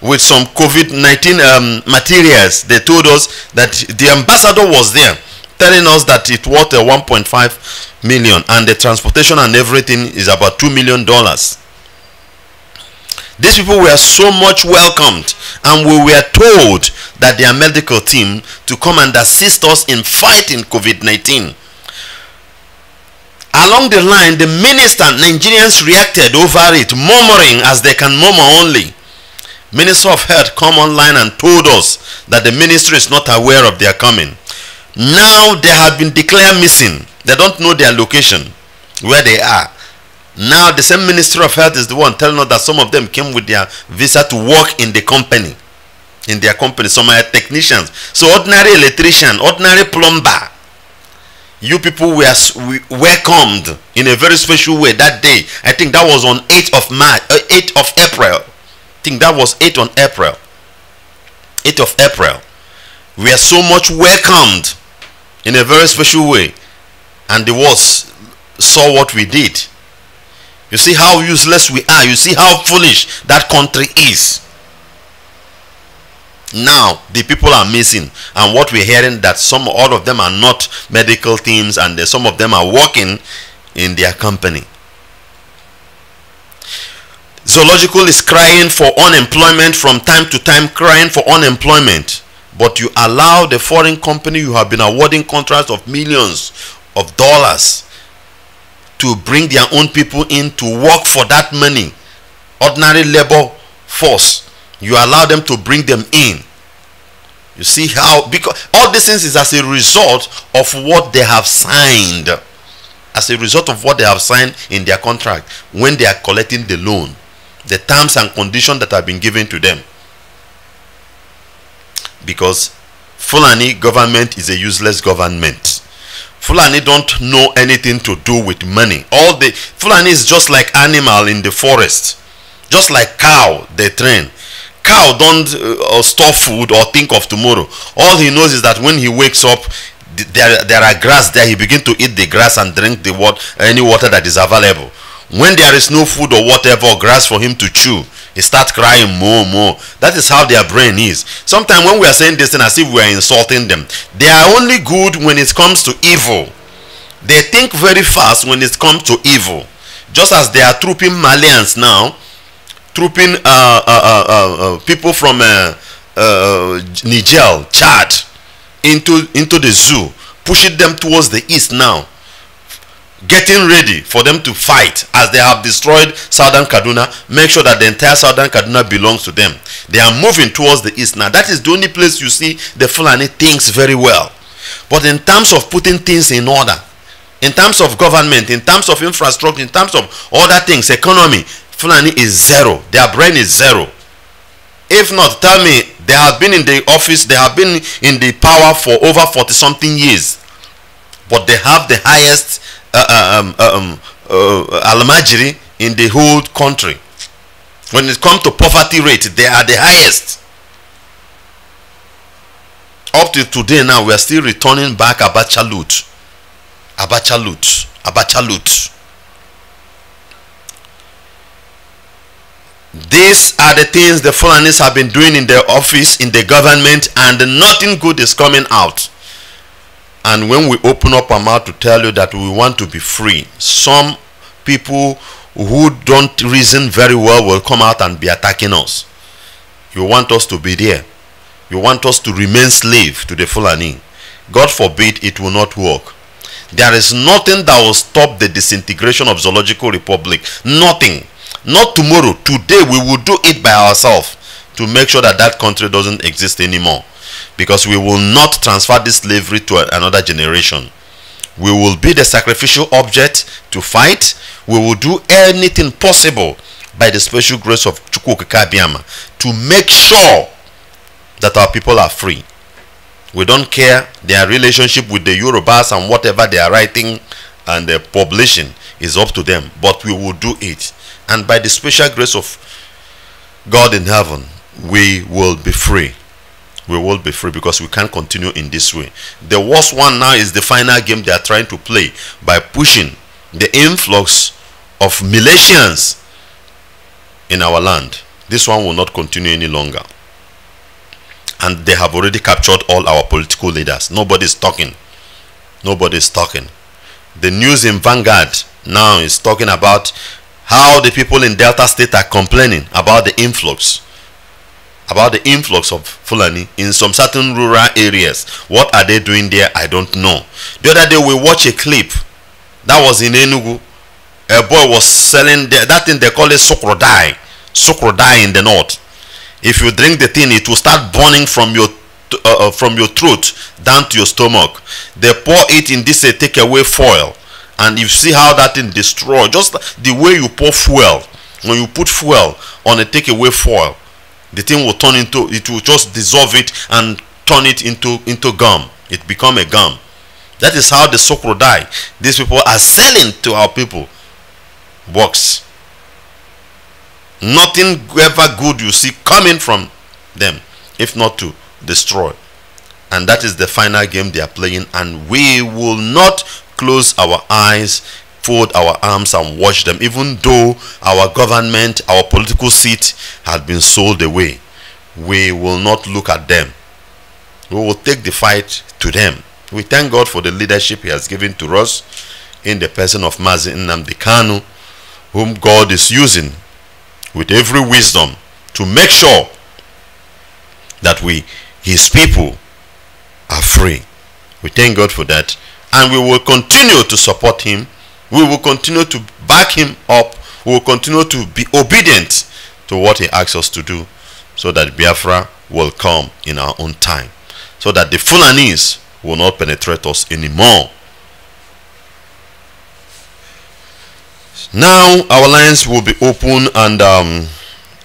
with some COVID-19 materials. They told us that the ambassador was there, telling us that it worth 1.5 million, and the transportation and everything is about $2 million. These people were so much welcomed, and we were told that their medical team to come and assist us in fighting COVID-19. Along the line, the minister, Nigerians reacted over it, murmuring as they can murmur only. Minister of Health come online and told us that the ministry is not aware of their coming. Now they have been declared missing. They don't know their location, where they are. Now the same Ministry of Health is the one telling us that some of them came with their visa to work in the company. In their company. Some are technicians. So ordinary electrician, ordinary plumber. You people were welcomed in a very special way that day. I think that was on 8th of March, 8th of April. I think that was 8th on April. 8th of April. We are so much welcomed in a very special way. And the world saw what we did. You see how useless we are. You see how foolish that country is. Now the people are missing, and what we're hearing that all of them are not medical teams, and some of them are working in their company. Zoological is crying for unemployment from time to time, crying for unemployment. But you allow the foreign company you have been awarding contracts of millions of dollars to bring their own people in to work for that money. Ordinary labor force. You allow them to bring them in. You see how, because all these things is as a result of what they have signed. As a result of what they have signed in their contract when they are collecting the loan. The terms and conditions that have been given to them. Because Fulani government is a useless government. Fulani don't know anything to do with money. All the Fulani is just like animal in the forest. Just like cow, they train. Cow don't store food or think of tomorrow. All he knows is that when he wakes up, there are grass there. He begins to eat the grass and drink the any water that is available. When there is no food or whatever, or grass for him to chew, he starts crying more. That is how their brain is. Sometimes when we are saying this thing as if we are insulting them, they are only good when it comes to evil. They think very fast when it comes to evil. Just as they are trooping Malians now, trooping people from Niger, Chad, into the zoo, pushing them towards the east now, getting ready for them to fight as they have destroyed Southern Kaduna. Make sure that the entire Southern Kaduna belongs to them. They are moving towards the east now. That is the only place you see the Fulani thinks very well. But in terms of putting things in order, in terms of government, in terms of infrastructure, in terms of other things, economy, Fulani is zero. Their brain is zero. If not, tell me, they have been in the office, they have been in the power for over 40-something years. But they have the highest almajiri in the whole country. When it comes to poverty rate, they are the highest. Up to today now, we are still returning back Abacha loot. Abacha loot. Abacha loot. These are the things the Fulanis have been doing in their office, in the government, and nothing good is coming out. And when we open up our mouth to tell you that we want to be free, some people who don't reason very well will come out and be attacking us. You want us to be there. You want us to remain slave to the Fulani. God forbid it will not work. There is nothing that will stop the disintegration of Zoological Republic. Nothing. Not tomorrow. Today we will do it by ourselves to make sure that that country doesn't exist anymore. Because we will not transfer this slavery to another generation. We will be the sacrificial object to fight. We will do anything possible by the special grace of Chukwukabiyama to make sure that our people are free. We don't care their relationship with the Yorubas and whatever they are writing and the publishing is up to them. But we will do it. And by the special grace of God in heaven, we will be free. We will be free because we can't continue in this way. The worst one now is the final game they are trying to play by pushing the influx of militias in our land. This one will not continue any longer. And they have already captured all our political leaders. Nobody is talking. Nobody is talking. The news in Vanguard now is talking about how the people in Delta State are complaining about the influx. About the influx of Fulani in some certain rural areas. What are they doing there? I don't know. The other day we watched a clip that was in Enugu. A boy was selling that thing they call it sukrodai. Sukrodai in the north. If you drink the thing, it will start burning from your throat down to your stomach. They pour it in this takeaway foil, and you see how that thing destroys. Just the way you pour fuel. When you put fuel on a takeaway foil, the thing will turn into, it will just dissolve it and turn it into gum. It become a gum. That is how the sokrodai these people are selling to our people works. Nothing ever good you see coming from them, if not to destroy. And that is the final game they are playing, and we will not close our eyes, fold our arms and watch them, even though our government, our political seat has been sold away. We will not look at them. We will take the fight to them. We thank God for the leadership he has given to us in the person of Mazi Nnamdi Kanu, whom God is using with every wisdom to make sure that we, his people, are free. We thank God for that, and we will continue to support him. We will continue to back him up. We will continue to be obedient to what he asks us to do, so that Biafra will come in our own time, so that the Fulanis will not penetrate us anymore. Now our lines will be open, and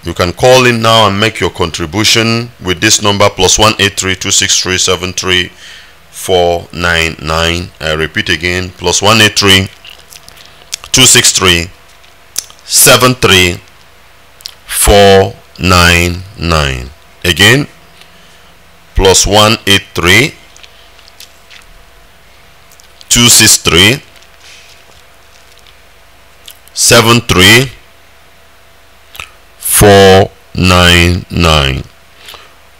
you can call in now and make your contribution with this number +183-263-73499. I repeat again, +183-263-73499. Again, +183-263-73499.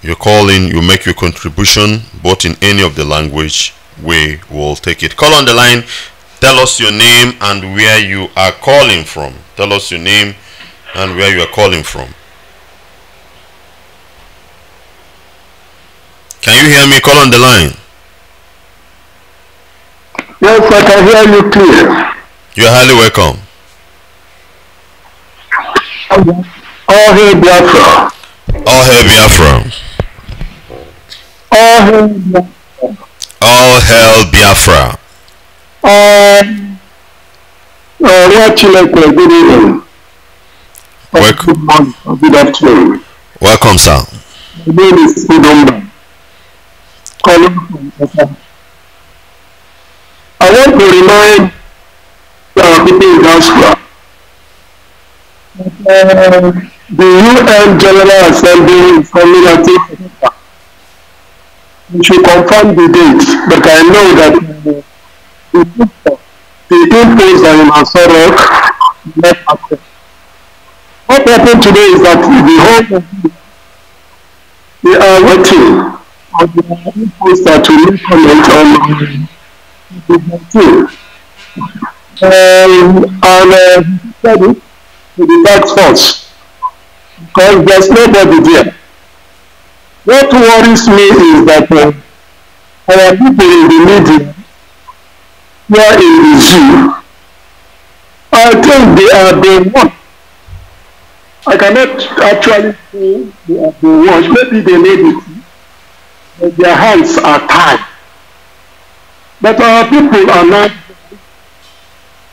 You call in, you make your contribution, both in any of the language. We will take it. Call on the line. Tell us your name and where you are calling from. Tell us your name and where you are calling from. Can you hear me? Call on the line. Yes, I can hear you clear. You are highly welcome. All hail Biafra. All hail Biafra. All hail Biafra. All hail Biafra. Nwachineke, good evening. Good morning, good afternoon. Welcome, sir. My name is Udumba. Calling from Qatar. I want to remind our people in diaspora that the UN General Assembly is coming at it. We should confirm the date, but I know that the impulse that in Asarok left across. What happened today is that the whole they are waiting on the impulse to make comment on the and he said it to the tax force because there's nobody there. What worries me is that our people in the media, here in the zoo, I think they are being watched. I cannot actually say they are being watched. Maybe they made it, but their hands are tied. But our people are not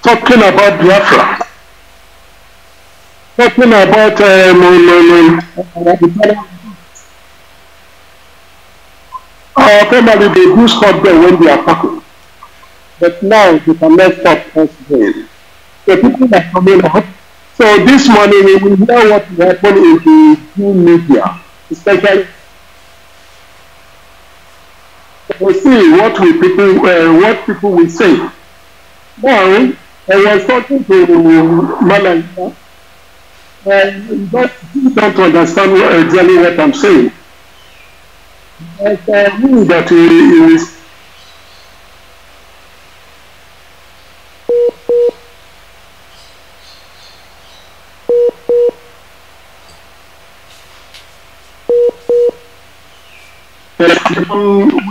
talking about Biafra, talking about family, they do stop them when they are talking. But now they cannot stop us there. So people are coming up. So this morning we will hear what will happen in the new media, especially. We'll see what people will say. Now I was talking to Malanga, and he don't understand exactly what I'm saying. I knew that he is. We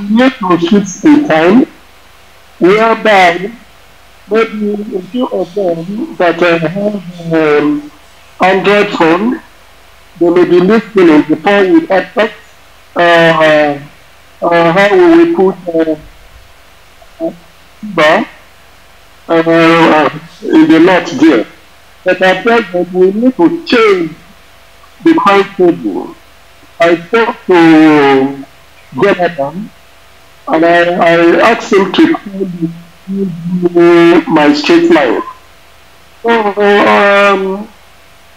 need to shift in time whereby maybe a few of them that have Android phone, they may be listening before we attack how we will put bar in the north there. But I felt that we need to change the timetable. I spoke to Jonathan and I asked him to give my straight line. So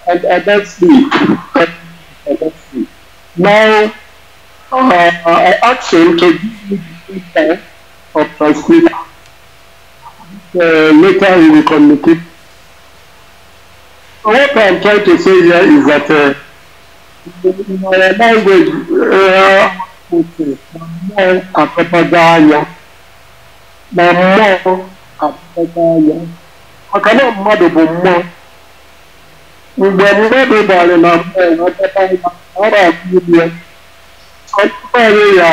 and that's it. Now I asked him to give me the straight line of transmitter. Later he will communicate. So what I'm trying to say here is that in our language, more akapagaya, na more akapagaya. Akana mmadụ bụ mmụọ. Mgbe mmadụ bara na mmụọ, akapagaya, ọ na-akụ ibu ya. Ọtụtụ ya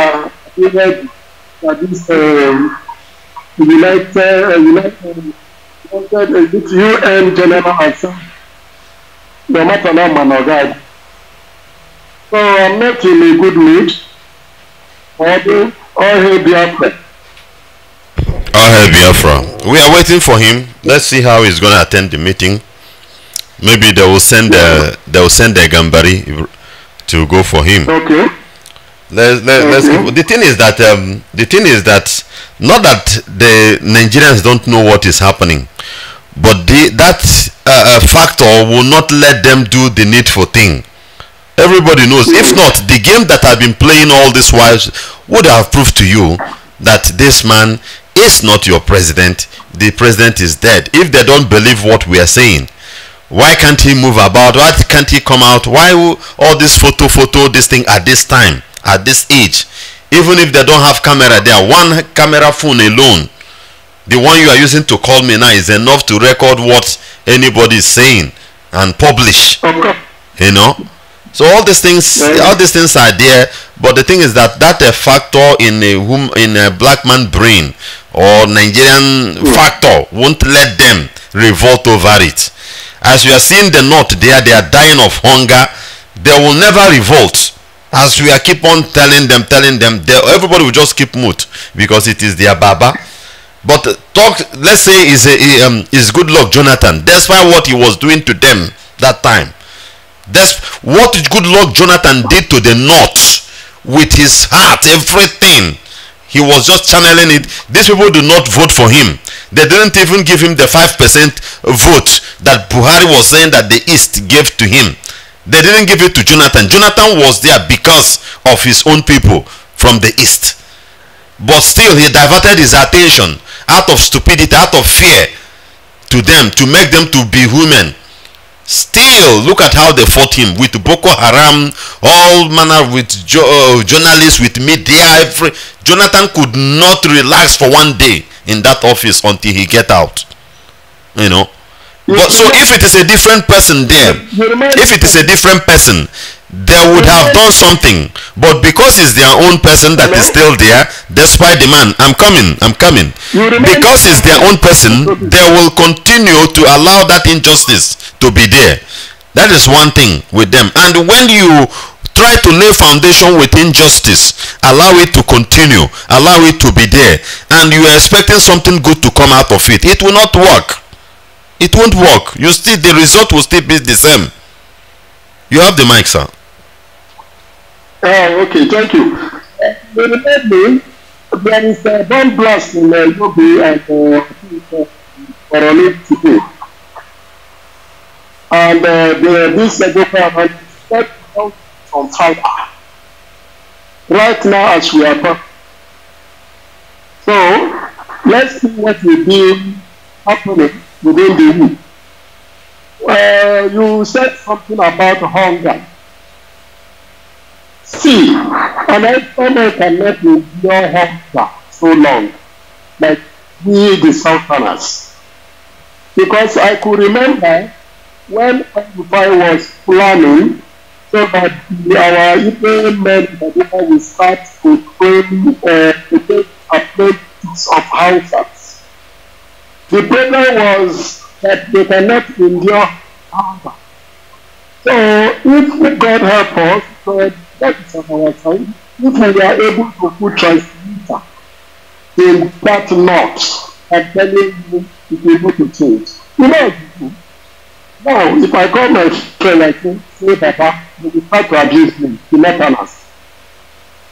ihe that is UN General Assembly. No matter how man God. So I'm not in a good mood. All hail Biafra. All hail Biafra. We are waiting for him. Let's see how he's going to attend the meeting. Maybe they will send a Gambari to go for him. Okay. Let's the thing is that not that the Nigerians don't know what is happening, but that factor will not let them do the needful thing. Everybody knows. If not, the game that I've been playing all this while would have proved to you that this man is not your president. The president is dead. If they don't believe what we are saying, why can't he move about? Why can't he come out? Why all this photo, this thing at this time, at this age? Even if they don't have camera there, one camera phone alone, the one you are using to call me now, is enough to record what anybody is saying and publish. You know. So all these things are there, but the thing is that a factor in a black man brain or Nigerian factor won't let them revolt over it. As we are seeing the north there, they are dying of hunger. They will never revolt. As we are keep on telling them, everybody will just keep mute because it is their baba. But let's say is good luck Jonathan. Despite what he was doing to them that time. That's what good luck Jonathan did to the north with his heart, everything. He was just channeling it. These people do not vote for him. They didn't even give him the 5% vote that Buhari was saying that the East gave to him. They didn't give it to Jonathan. Jonathan was there because of his own people from the East. But still, he diverted his attention out of stupidity, out of fear to them, to make them to be human. Still, look at how they fought him with Boko Haram, all manner with journalists, with media. Jonathan could not relax for one day in that office until he get out. You know. But so if it is a different person there, if it is a different person, they would have done something. But because it's their own person that is still there, despite the man, I'm coming. Because it's their own person, they will continue to allow that injustice to be there. That is one thing with them. And when you try to lay foundation with injustice, allow it to continue, allow it to be there, and you are expecting something good to come out of it, it will not work. It won't work. The result will still be the same. You have the mic, sir. Okay, thank you. Remember, there is a bomb blast in Yobe and Orole today. And this government is on fire right now as we are talking. So, let's see what will be happening within the week. You said something about hunger. See, an experiment cannot endure hunger so long, like we the Southerners. Because I could remember when I was planning so that our Igbo men will start to train apprentices of houses. The problem was that they cannot endure hunger. So if God help us, God, that is on our side, if we are able to put transmitter in that knot, I'm telling you, to be able to change. You know what you do? Now, if I call my friend like say Baba, they will start to abuse me, the Northerners.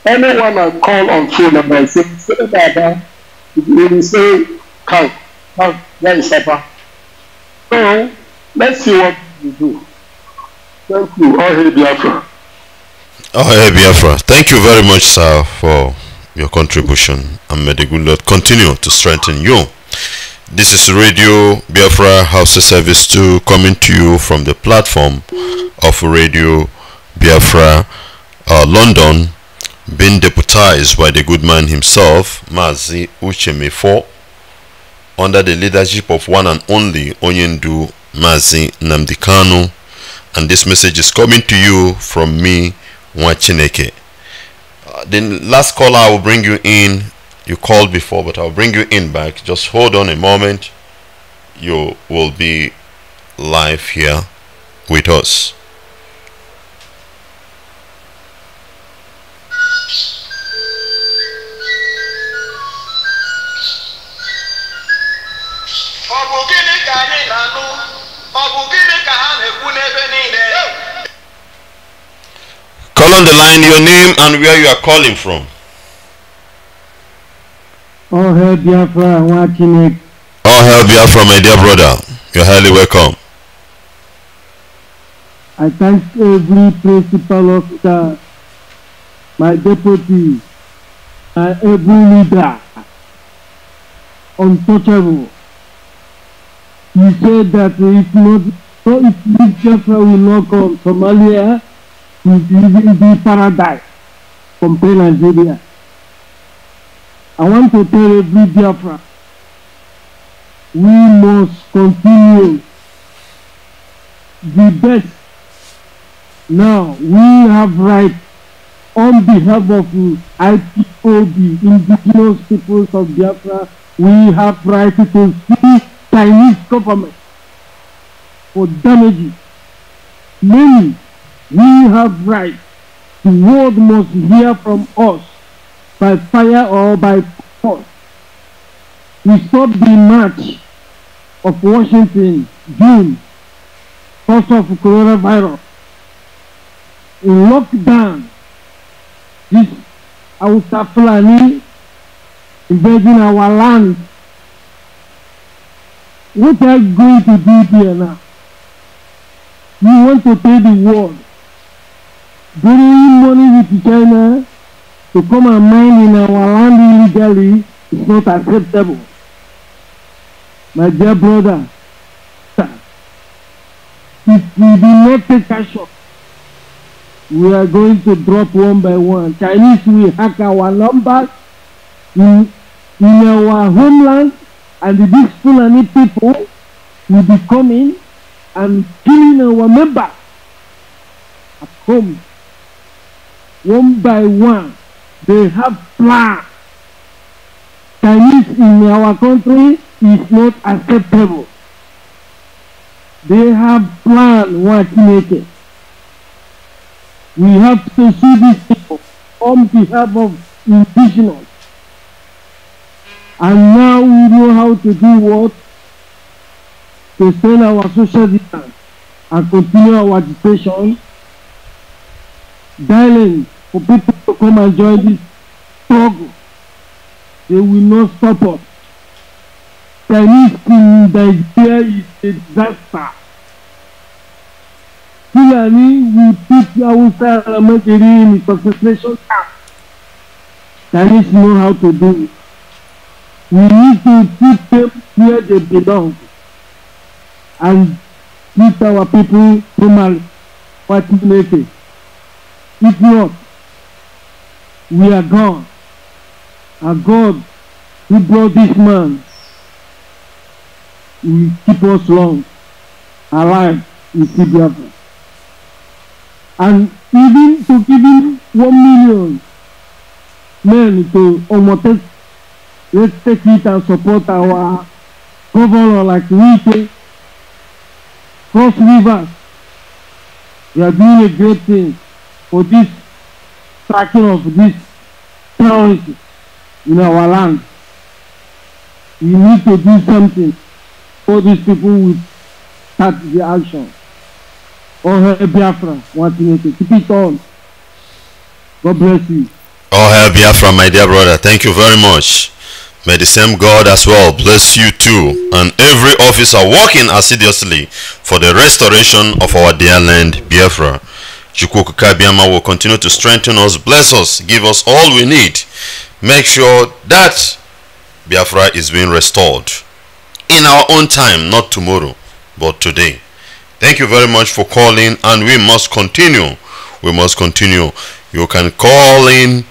Anyone I call on phone and I say Baba, he will say, come, where is Baba? So, let's see what we do. Thank you. All hail Biafra. All hail Biafra. Thank you very much, sir, for your contribution. And may the good Lord continue to strengthen you. This is Radio Biafra House of Service 2 coming to you from the platform of Radio Biafra London, being deputized by the good man himself, Mazi Uchemefo, under the leadership of one and only Onyendu Mazi Namdekanu. And this message is coming to you from me, nwachineke. The last caller I will bring you in. You called before, but I'll bring you in back. Just hold on a moment. You will be live here with us. Call on the line, your name and where you are calling from. All hail Biafra, nwachineke. All hail Biafra, my dear brother. You're highly welcome. I thank every principal officer, my deputy, every leader, untouchable. He said that if this Biafra will not come, Somalia will even be paradise compared to Nigeria. I want to tell every Biafra, we must continue the best. Now, we have right on behalf of IPOB, indigenous peoples of Biafra, we have right to sue Chinese government for damages. Many, we have right. The world must hear from us by fire or by force. We stopped the march of Washington, June, because of coronavirus. In lockdown, this Hausa Fulani invading our land. What are you going to do here now? You want to pay the world, borrowing money with China to come and mine in our land illegally is not acceptable. my dear brother, if we do not take action, we are going to drop one by one. Chinese will hack our numbers in our homeland, and these Fulani people will be coming and killing our members at home. One by one, they have plans. Chinese in our country is not acceptable. They have planned nwachineke. We have to see these people on behalf of indigenous. And now we know how to do what? To send our social distance and continue our agitation, dialing for people to come and join this struggle. They will not stop us. Chinese in Nigeria is a disaster. Fulani will put Hausa and Makeri in the concentration camp. Chinese know how to do it. We need to put them where they belong and treat our people normally. Nwachineke. If not, we are gone. And God who brought this man will keep us long alive in Biafra. And even to give him 1 million men to almost let's take it and support our governor like we cross rivers. We are doing a great thing for this tracking of this terrorism in our land. We need to do something for these people will start the action. Oh, hey, Biafra, nwachineke, keep it on. God bless you. Oh, hey, Biafra, my dear brother, thank you very much. May the same God as well bless you too, and every officer working assiduously for the restoration of our dear land, Biafra. Chukwu Kabiama will continue to strengthen us, bless us, give us all we need. Make sure that Biafra is being restored in our own time, not tomorrow, but today. Thank you very much for calling, and we must continue. We must continue. You can call in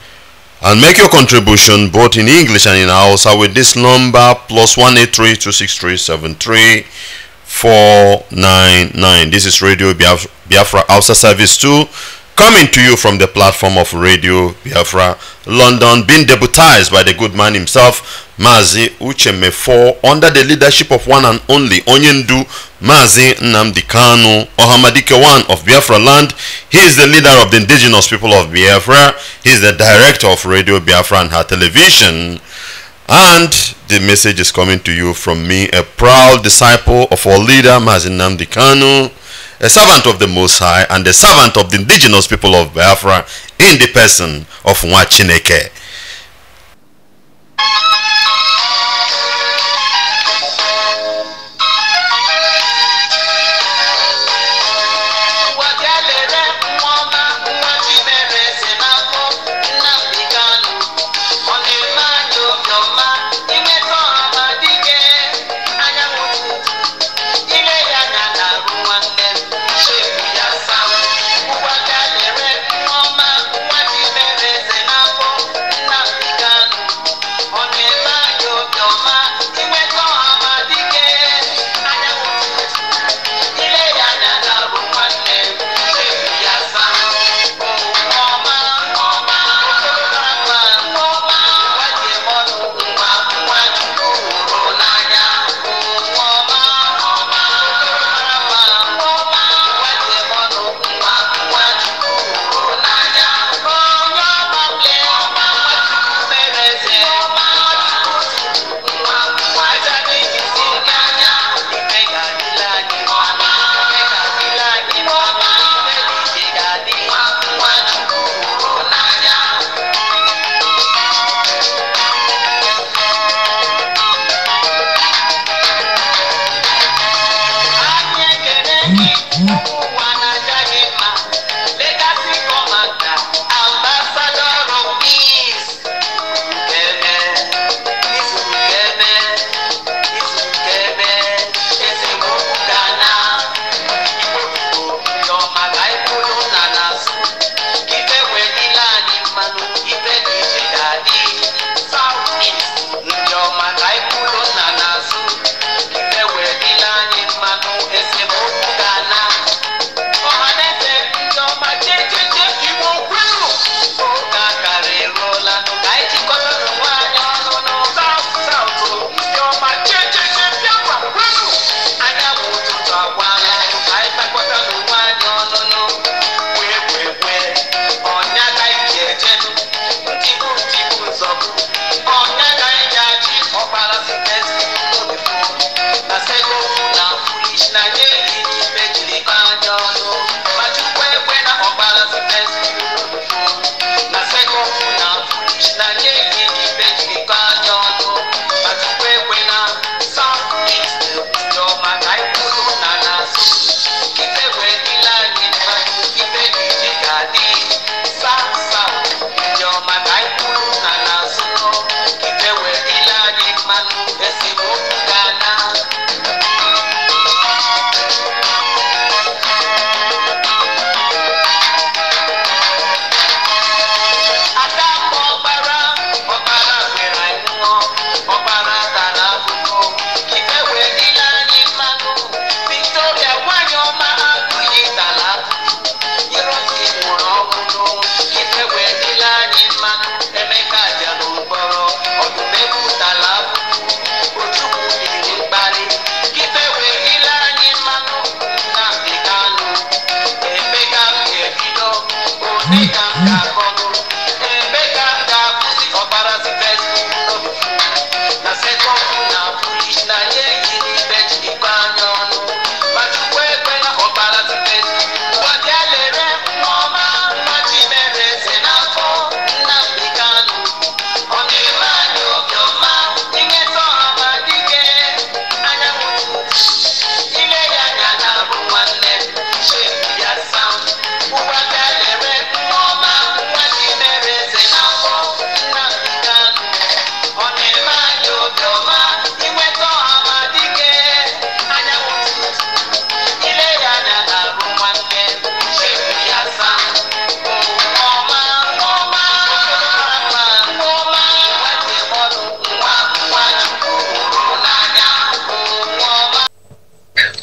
and make your contribution both in English and in Hausa with this number +183 263 73499. This is Radio Biafra Hausa Service 2, coming to you from the platform of Radio Biafra London, being deputized by the good man himself, Mazi Ucheme 4, under the leadership of one and only Onyendu Mazi Nnamdi Kanu Ohamadike 1 of Biafra land. He is the leader of the indigenous people of Biafra. He is the director of Radio Biafra and her television. And the message is coming to you from me, a proud disciple of our leader Mazi Nnamdi Kanu, a servant of the Most High and a servant of the indigenous people of Biafra in the person of nwachineke.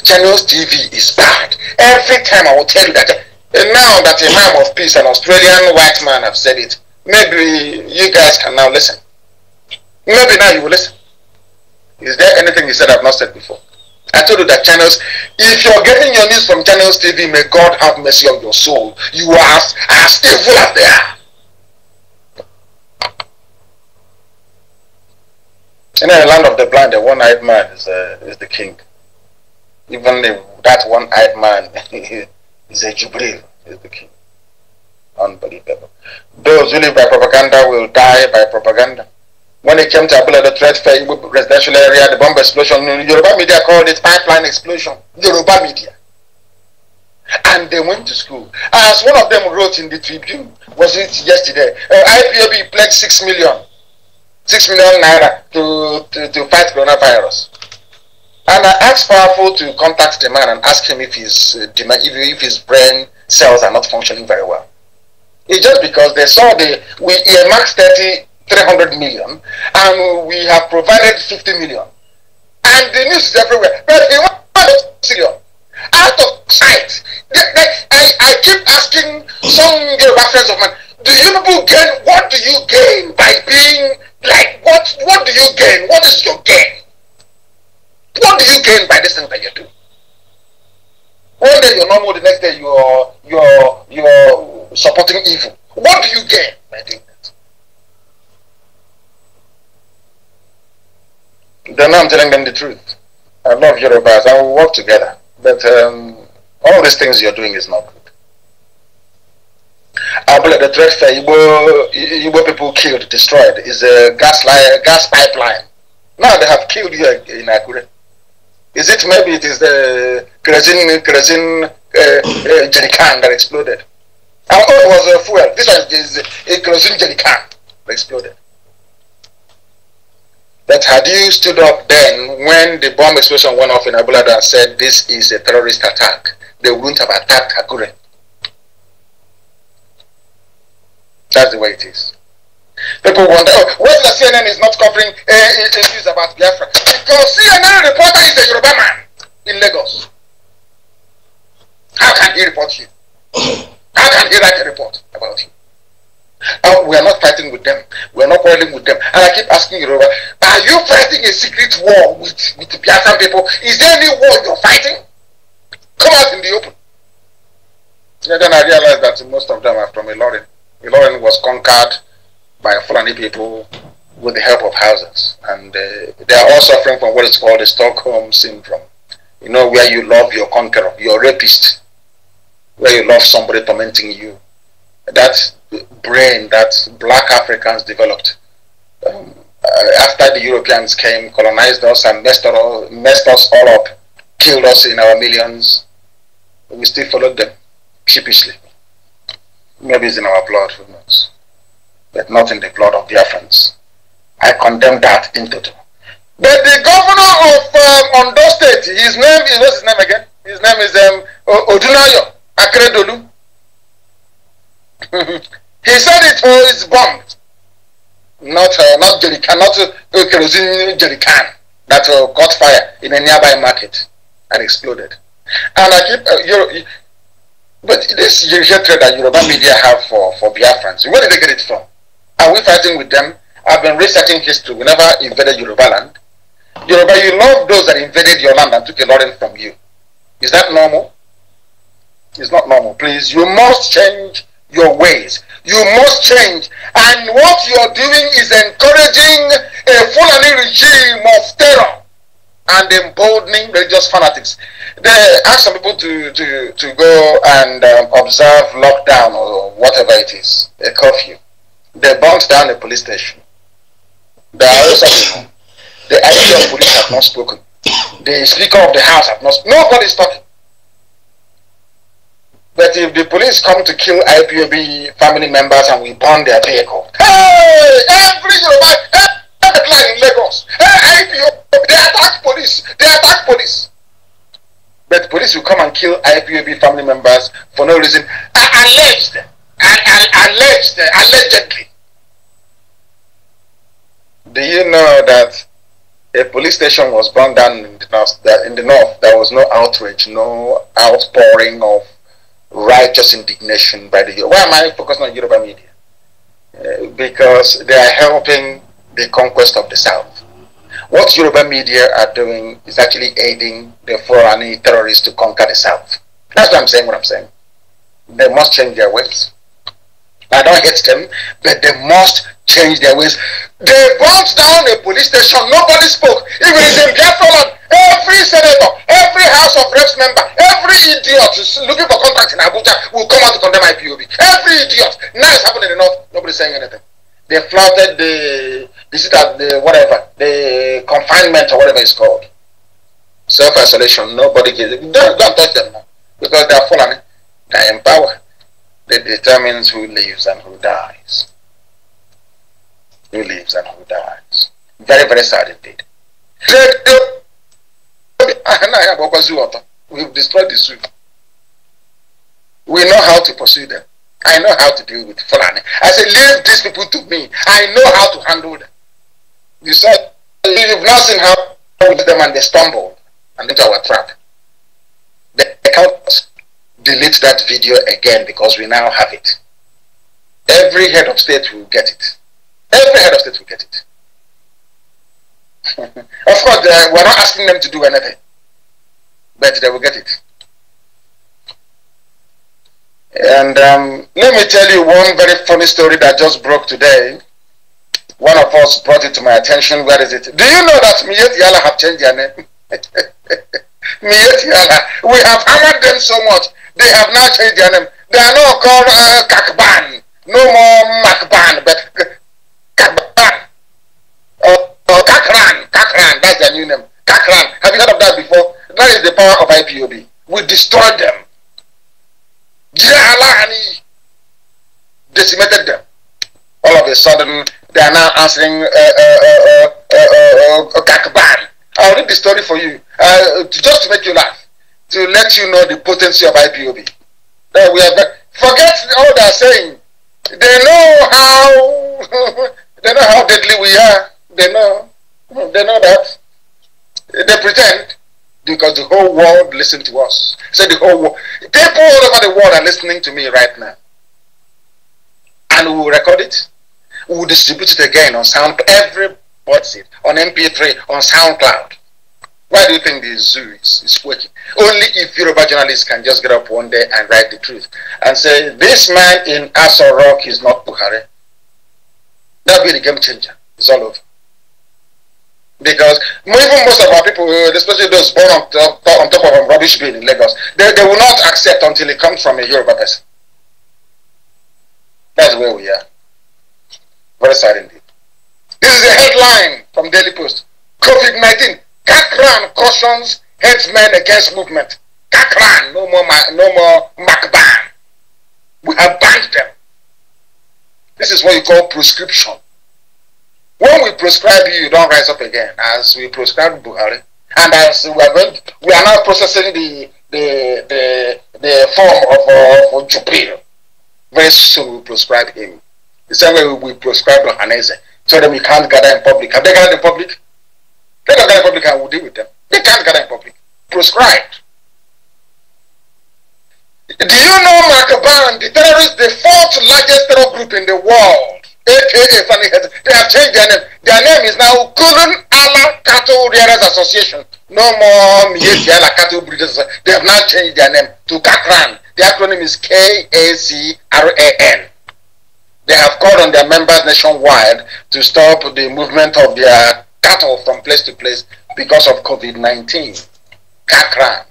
Channels TV is bad. Every time I will tell you that. And now that a man of peace, an Australian white man, have said it, maybe you guys can now listen. Maybe now you will listen. Is there anything he said I've not said before? I told you that channels, if you're getting your news from Channels TV, may God have mercy on your soul. You are as evil as they are. In the land of the blind, the one-eyed man is the king. Even that one-eyed man is a Jubril, is the king. Unbelievable. Those who live by propaganda will die by propaganda. When it came to Abula, the threat fair residential area, the bomb explosion, Yoruba media called it pipeline explosion. Yoruba media. And they went to school. As one of them wrote in the Tribune, was it yesterday? IPOB pledged 6 million naira to fight coronavirus. And I asked Powerful to contact the man and ask him if his brain cells are not functioning very well. It's just because they saw we earmarked 300 million and we have provided 50 million. And the news is everywhere. But they want serious. Out of sight. I keep asking some Yoruba friends of mine, do you people gain? What do you gain by being like, what do you gain? What is your gain? What do you gain by this thing that you do? One day you're normal, the next day you're supporting evil. What do you gain by doing that? Then I'm telling them the truth. I love Yorubas. I will work together. But all these things you're doing is not good. Abula, the threat fair, Igbo people killed, destroyed, is a gas pipeline. Now they have killed you in Akure. Is it maybe it is the kerosene jerrycan that exploded? I thought it was a fuel. This one is a kerosene jerrycan that exploded. But had you stood up then when the bomb explosion went off in Abulado and said this is a terrorist attack, they wouldn't have attacked Akure. That's the way it is. People wonder, oh, why the CNN is not covering news about Biafra? Because CNN reporter is a Yoruba man in Lagos. How can he report you? How can he write a report about you? We are not fighting with them. We are not quarreling with them. And I keep asking Yoruba, are you fighting a secret war with the Biafran people? Is there any war you're fighting? Come out in the open. And then I realized that most of them are from Ilorin. Ilorin was conquered by Fulani people with the help of houses, and they are all suffering from what is called the Stockholm syndrome. You know, where you love your conqueror, your rapist, where you love somebody tormenting you. That brain that black Africans developed after the Europeans came, colonized us, and messed us all up, killed us in our millions. We still followed them sheepishly. Maybe it's in our blood, who knows? But not in the blood of Biafrans. I condemn that in total. But the governor of Ondo State, his name is, what's his name again? His name is Odunayo Akredolu. He said it was bombed. Not jerrycan, not kerosene jerrycan that caught fire in a nearby market and exploded. And I keep, but this hatred that Yoruba media have for Biafrans, where did they get it from? Are we fighting with them? I've been researching history. We never invaded Yoruba land. Yoruba, you love those that invaded your land and took a Ilorin from you. Is that normal? It's not normal. Please, you must change your ways. You must change. And what you're doing is encouraging a Fulani regime of terror and emboldening religious fanatics. They ask some people to go and observe lockdown or whatever it is, a curfew. They burnt down a police station. The IGP of police have not spoken. The Speaker of the House have not spoken. Nobody's talking. But if the police come to kill IPOB family members and we burn their vehicle, hey, every line in Lagos, hey, IPOB, they attack police. But the police will come and kill IPOB family members for no reason, allegedly. Do you know that a police station was burned down in the north? There was no outrage, no outpouring of righteous indignation by the. Why am I focusing on Yoruba media? Because they are helping the conquest of the South. What Yoruba media are doing is actually aiding the foreign terrorists to conquer the South. That's what I'm saying. They must change their ways. I don't hate them, but they must change their ways. They burnt down a police station. Nobody spoke. Even in Biafra land, every senator, every House of Reps member, every idiot who's looking for contracts in Abuja will come out to condemn IPOB. Every idiot. Now it's happening in the north. Nobody's saying anything. They flouted the confinement or whatever it's called. Self-isolation. Nobody gives it. Don't touch them now. Because they are fallen. They are in power. That determines who lives and who dies. Who lives and who dies. Very, very sad indeed. We've destroyed the zoo. We know how to pursue them. I know how to deal with Fulani. I say, leave these people to me. I know how to handle them. You said, you've not seen how we do them and they stumbled and into our trap. They can't delete that video again because we now have it. Every head of state will get it. Every head of state will get it. Of course, we're not asking them to do anything, but they will get it. And let me tell you one very funny story that just broke today. One of us brought it to my attention. Where is it? Do you know that Miyet Yala have changed their name? Miyet Yala. We have hammered them so much. They have now changed their name. They are now called Kakban. No more Makban, but Kakban. Kakran. That's their new name. Kakran. Have you heard of that before? That is the power of IPOB. We destroyed them. Jihalani decimated them. All of a sudden, they are now answering Kakban. I'll read the story for you, just to make you laugh, to let you know the potency of IPOB. Forget all they are saying. They know how deadly we are. They know that. They pretend because the whole world listens to us. Say the whole world. People all over the world are listening to me right now. And we will record it. We will distribute it again on SoundCloud. Everybody on MP3, on SoundCloud. Why do you think the zoo is working? Only if Yoruba journalists can just get up one day and write the truth and say, this man in Aso Rock is not Buhari. That'll be the game changer. It's all over. Because even most of our people, especially those born on top of a rubbish bin in Lagos, they will not accept until it comes from a Yoruba person. That's where we are. Very sad indeed. This is a headline from Daily Post. COVID-19. Kakran cautions headsmen against movement. Kakran, no more Makban. We have banned them. This is what you call prescription. When we prescribe you, you don't rise up again, as we prescribed Buhari, and as we are now processing the form of Jubril. Very soon we prescribe him. The same way we prescribe Lohanese, so that we can't gather in public. Have they gathered in public? They don't gather in public, and we'll deal with them. They can't gather in public. Prescribed. Do you know Makaban, the terrorist, the fourth largest terror group in the world? AKA Funny Heads. They have changed their name. Their name is now Kulun Allah Cattle Rearers Association. No more Mieti Allah Cattle Breeders. They have now changed their name to Kakran. The acronym is KACRAN. They have called on their members nationwide to stop the movement of their cattle from place to place because of COVID-19. CACRAN.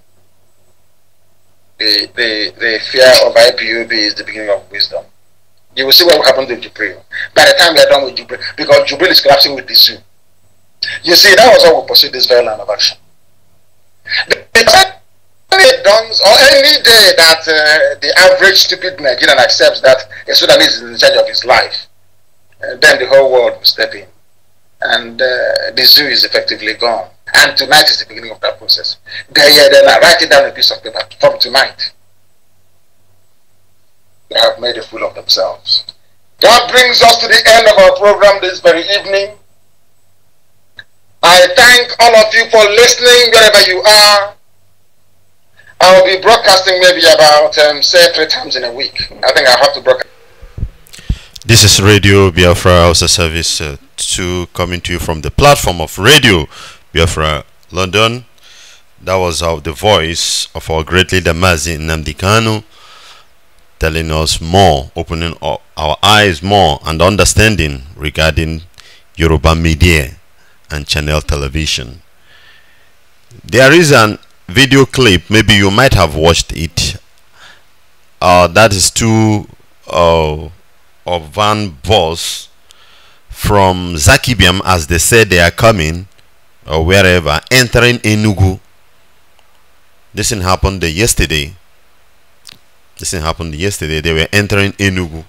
The fear of IPOB is the beginning of wisdom. You will see what will happen to Jubril. By the time we are done with Jubril, because Jubril is collapsing with the zoo. You see, that was how we pursued this very line of action. Any dawns or any day that the average stupid Nigerian accepts that a Sudanese is in charge of his life, then the whole world will step in. And the zoo is effectively gone. And tonight is the beginning of that process. Then write it down on a piece of paper from tonight. They have made a fool of themselves. That brings us to the end of our program this very evening. I thank all of you for listening wherever you are. I will be broadcasting maybe about, say, 3 times in a week. I think I have to broadcast. This is Radio Biafra Hausa Service 2 coming to you from the platform of Radio Biafra London. That was the voice of our great leader Mazi Nnamdi Kanu, telling us more, opening our eyes more and understanding regarding Yoruba media and channel television. There is an video clip, maybe you might have watched it. That is two van bus from Zakibiam, as they said they are coming or wherever, entering Enugu. This thing happened yesterday. They were entering Enugu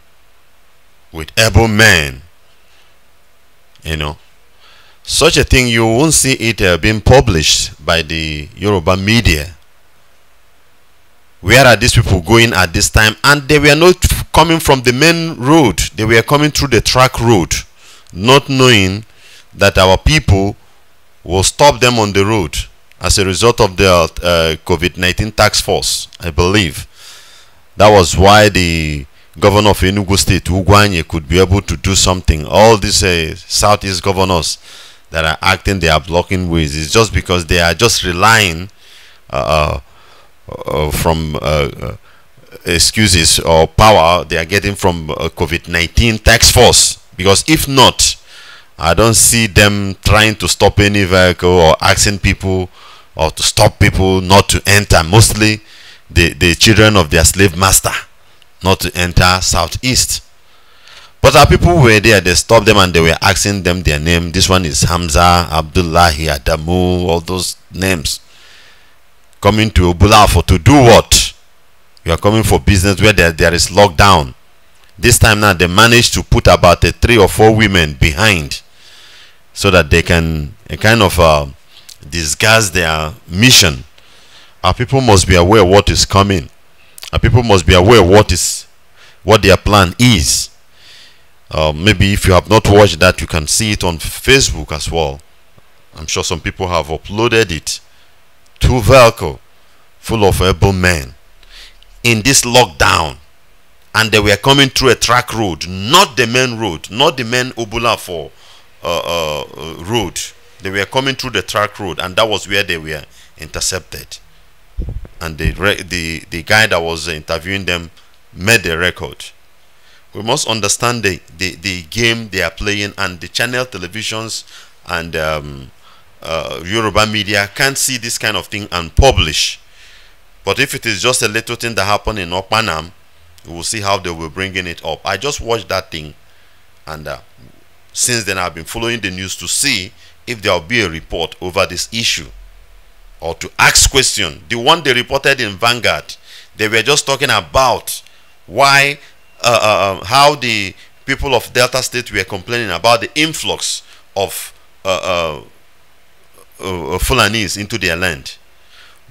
with able men. You know, such a thing you won't see it being published by the Yoruba media. Where are these people going at this time? And they were not coming from the main road. They were coming through the track road, not knowing that our people will stop them on the road as a result of the COVID-19 task force, I believe. That was why the governor of Enugu State, Ugwanye, could be able to do something. All these Southeast governors that are acting, they are blocking ways. It's just because they are just relying from excuses or power they are getting from COVID-19 task force. Because if not, I don't see them trying to stop any vehicle or asking people or to stop people not to enter. Mostly the children of their slave master not to enter Southeast. But our people were there, they stopped them and they were asking them their name. This one is Hamza, Abdullahi, Adamu, all those names. Coming to Obulafo to do what? You are coming for business where there is lockdown. This time now they managed to put about 3 or 4 women behind so that they can kind of disguise their mission. Our people must be aware what is coming. Our people must be aware what their plan is. Maybe if you have not watched that, you can see it on Facebook as well. I'm sure some people have uploaded it. 2 vehicles full of able men in this lockdown, and they were coming through a track road, not the main road, not the main Obulafo road. They were coming through the track road, and that was where they were intercepted. And the guy that was interviewing them made the record. We must understand the game they are playing, and the channel televisions and Yoruba media can't see this kind of thing and publish. But if it is just a little thing that happened in Okpanam, we will see how they will bringing it up. I just watched that thing, and since then I've been following the news to see if there will be a report over this issue or to ask question. The one they reported in Vanguard, they were just talking about why how the people of Delta State were complaining about the influx of Fulanis into their land.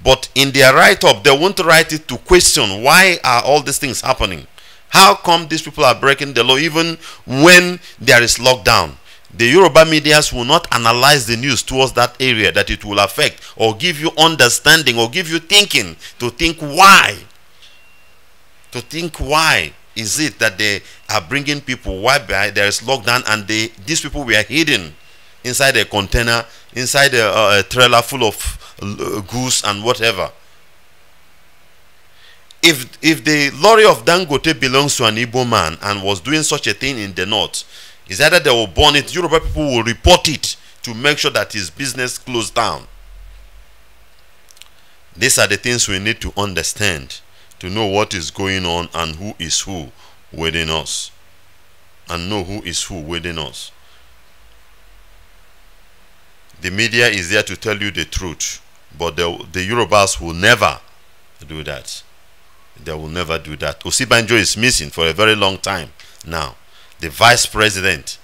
But in their write-up, they won't write it to question why are all these things happening. How come these people are breaking the law even when there is lockdown? The Yoruba medias will not analyze the news towards that area that it will affect, or give you understanding, or give you thinking to think why. To think why is it that they are bringing people, why there is lockdown and these people were hidden inside a container, inside a trailer full of goose and whatever. if the lorry of Dangote belongs to an Igbo man and was doing such a thing in the north, it's either they will burn it, Yoruba people will report it to make sure that his business closed down. These are the things we need to understand to know what is going on and who is who within us. And know who is who within us. The media is there to tell you the truth, but the Yorubas will never do that. They will never do that. Osibanjo is missing for a very long time now. The vice president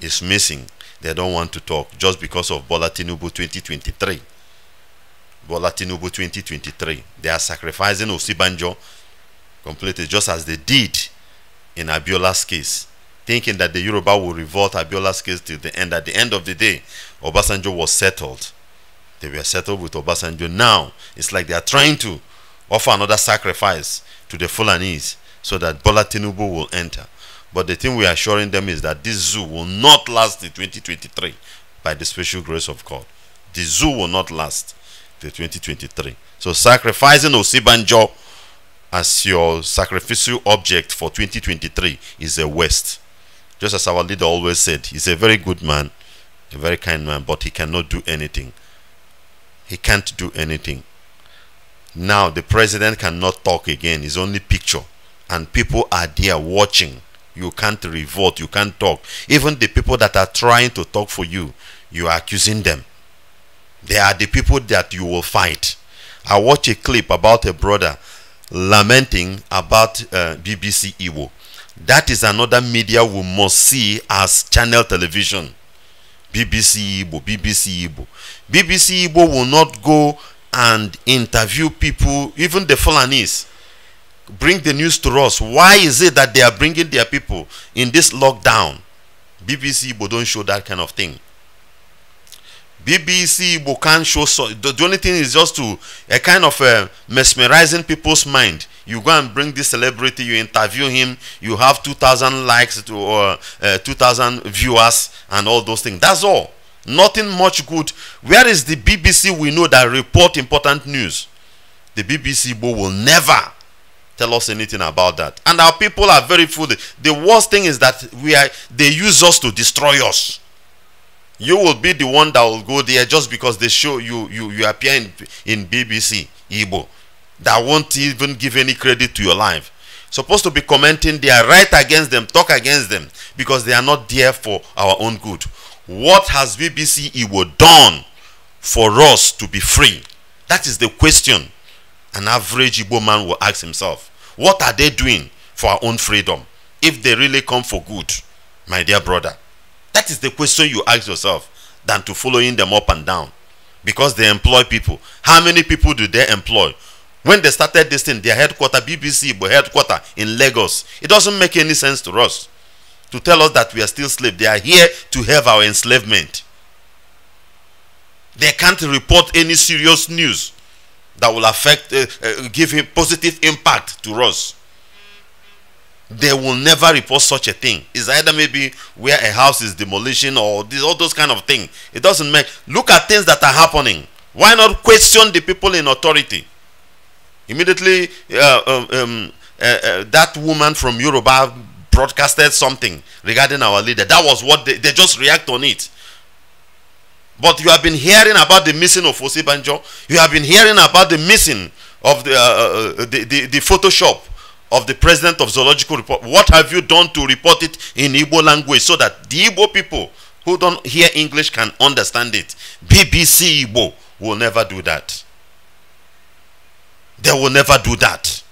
is missing. They don't want to talk just because of Bola Tinubu 2023. Bola Tinubu 2023. They are sacrificing Osibanjo completely, just as they did in Abiola's case, thinking that the Yoruba will revolt Abiola's case till the end. At the end of the day, Obasanjo was settled. They were settled with Obasanjo. Now, it's like they are trying to offer another sacrifice to the Fulanese so that Bola Tinubu will enter. But the thing we are assuring them is that this zoo will not last till 2023 by the special grace of God. The zoo will not last till 2023. So sacrificing Osibanjo as your sacrificial object for 2023 is a waste. Just as our leader always said, he's a very good man, a very kind man, but he cannot do anything. He can't do anything. Now the president cannot talk again. It's only picture. And people are there watching. You can't revolt. You can't talk. Even the people that are trying to talk for you, you are accusing them. They are the people that you will fight. I watched a clip about a brother lamenting about BBC Igbo. That is another media we must see as channel television. BBC Igbo, BBC Igbo. BBC Igbo will not go and interview people, even the Fulanese. Bring the news to us. Why is it that they are bringing their people in this lockdown? BBC Igbo don't show that kind of thing. BBC Igbo can't show. So the only thing is just to a kind of mesmerizing people's mind. You go and bring this celebrity, you interview him, you have 2,000 likes to, or 2,000 viewers and all those things. That's all. Nothing much good. Where is the BBC we know that report important news? The BBC Igbo will never tell us anything about that. And our people are very foolish. The worst thing is that they use us to destroy us. You will be the one that will go there just because they show you appear in BBC Igbo. That won't even give any credit to your life. Supposed to be commenting, they are right against them, talk against them, because they are not there for our own good. What has BBC Igbo done for us to be free? That is the question an average Igbo man will ask himself. What are they doing for our own freedom? If they really come for good, my dear brother. That is the question you ask yourself, than to following them up and down. Because they employ people. How many people do they employ? When they started this thing, their headquarters, BBC Igbo headquarters in Lagos, it doesn't make any sense to us to tell us that we are still slaves. They are here to have our enslavement. They can't report any serious news that will affect, give him positive impact to us. They will never report such a thing. It's either maybe where a house is demolition or all those kind of things. It doesn't make. Look at things that are happening. Why not question the people in authority? Immediately, that woman from Yoruba broadcasted something regarding our leader. That was what they just react on it. But you have been hearing about the missing of Osibanjo. You have been hearing about the missing of the Photoshop of the president of Zoological Report. What have you done to report it in Igbo language so that the Igbo people who don't hear English can understand it? BBC Igbo will never do that. They will never do that.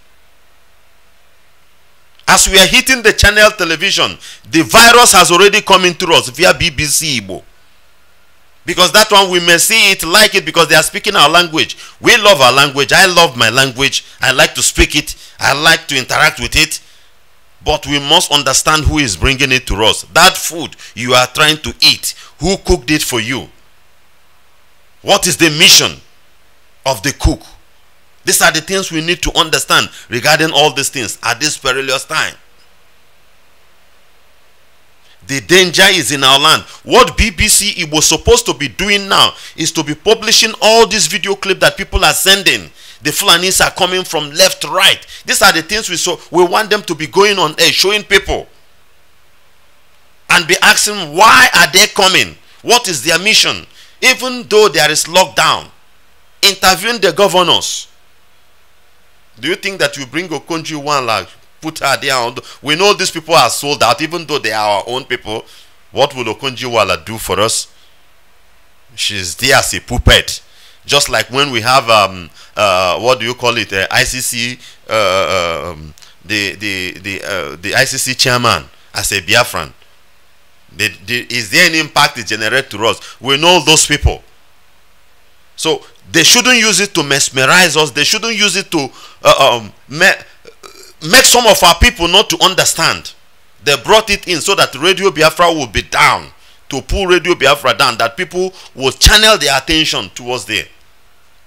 As we are hitting the channel television, the virus has already come into us via BBC Igbo. Because that one we may see it, like it, because they are speaking our language. We love our language. I love my language. I like to speak it. I like to interact with it. But we must understand who is bringing it to us. That food you are trying to eat, who cooked it for you? What is the mission of the cook? These are the things we need to understand regarding all these things at this perilous time. The danger is in our land. What BBC was supposed to be doing now is to be publishing all these video clips that people are sending. The Fulanis are coming from left, right. These are the things we want them to be going on air, showing people. And be asking, why are they coming? What is their mission? Even though there is lockdown, interviewing the governors. Do you think that you bring Okonjo one like put her there? We know these people are sold out, even though they are our own people. What will Okonjo-Iweala do for us? She's there as a puppet. Just like when we have what do you call it? ICC, the ICC chairman as a Biafran. Is there any impact it generates to us? We know those people. So they shouldn't use it to mesmerize us. They shouldn't use it to make some of our people not to understand. They brought it in so that Radio Biafra will be down, to pull Radio Biafra down, that people will channel their attention towards there.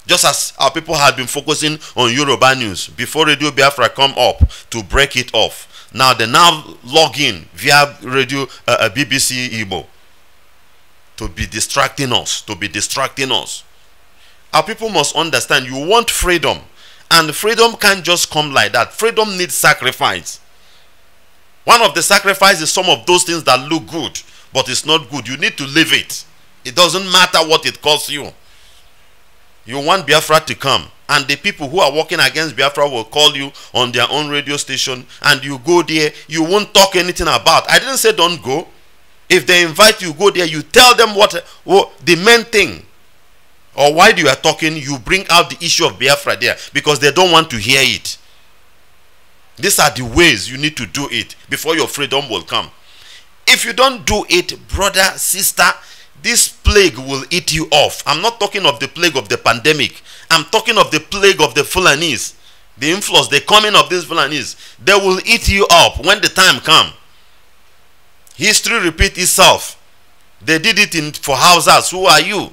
Just as our people had been focusing on Yoruba news before Radio Biafra come up to break it off. Now they now log in via radio BBC Igbo to be distracting us, Our people must understand, you want freedom, and freedom can't just come like that. Freedom needs sacrifice. One of the sacrifices is some of those things that look good, but it's not good. You need to live it. It doesn't matter what it costs you. You want Biafra to come, and the people who are working against Biafra will call you on their own radio station, and you go there, you won't talk anything about. I didn't say don't go. If they invite you, go there, you tell them what the main thing, or why you are talking, you bring out the issue of Biafra there, because they don't want to hear it. These are the ways you need to do it before your freedom will come. If you don't do it, brother, sister, this plague will eat you off. I'm not talking of the plague of the pandemic. I'm talking of the plague of the Fulanis. The influx, the coming of these Fulanis. They will eat you up when the time comes. History repeats itself. They did it for Hausas. Who are you?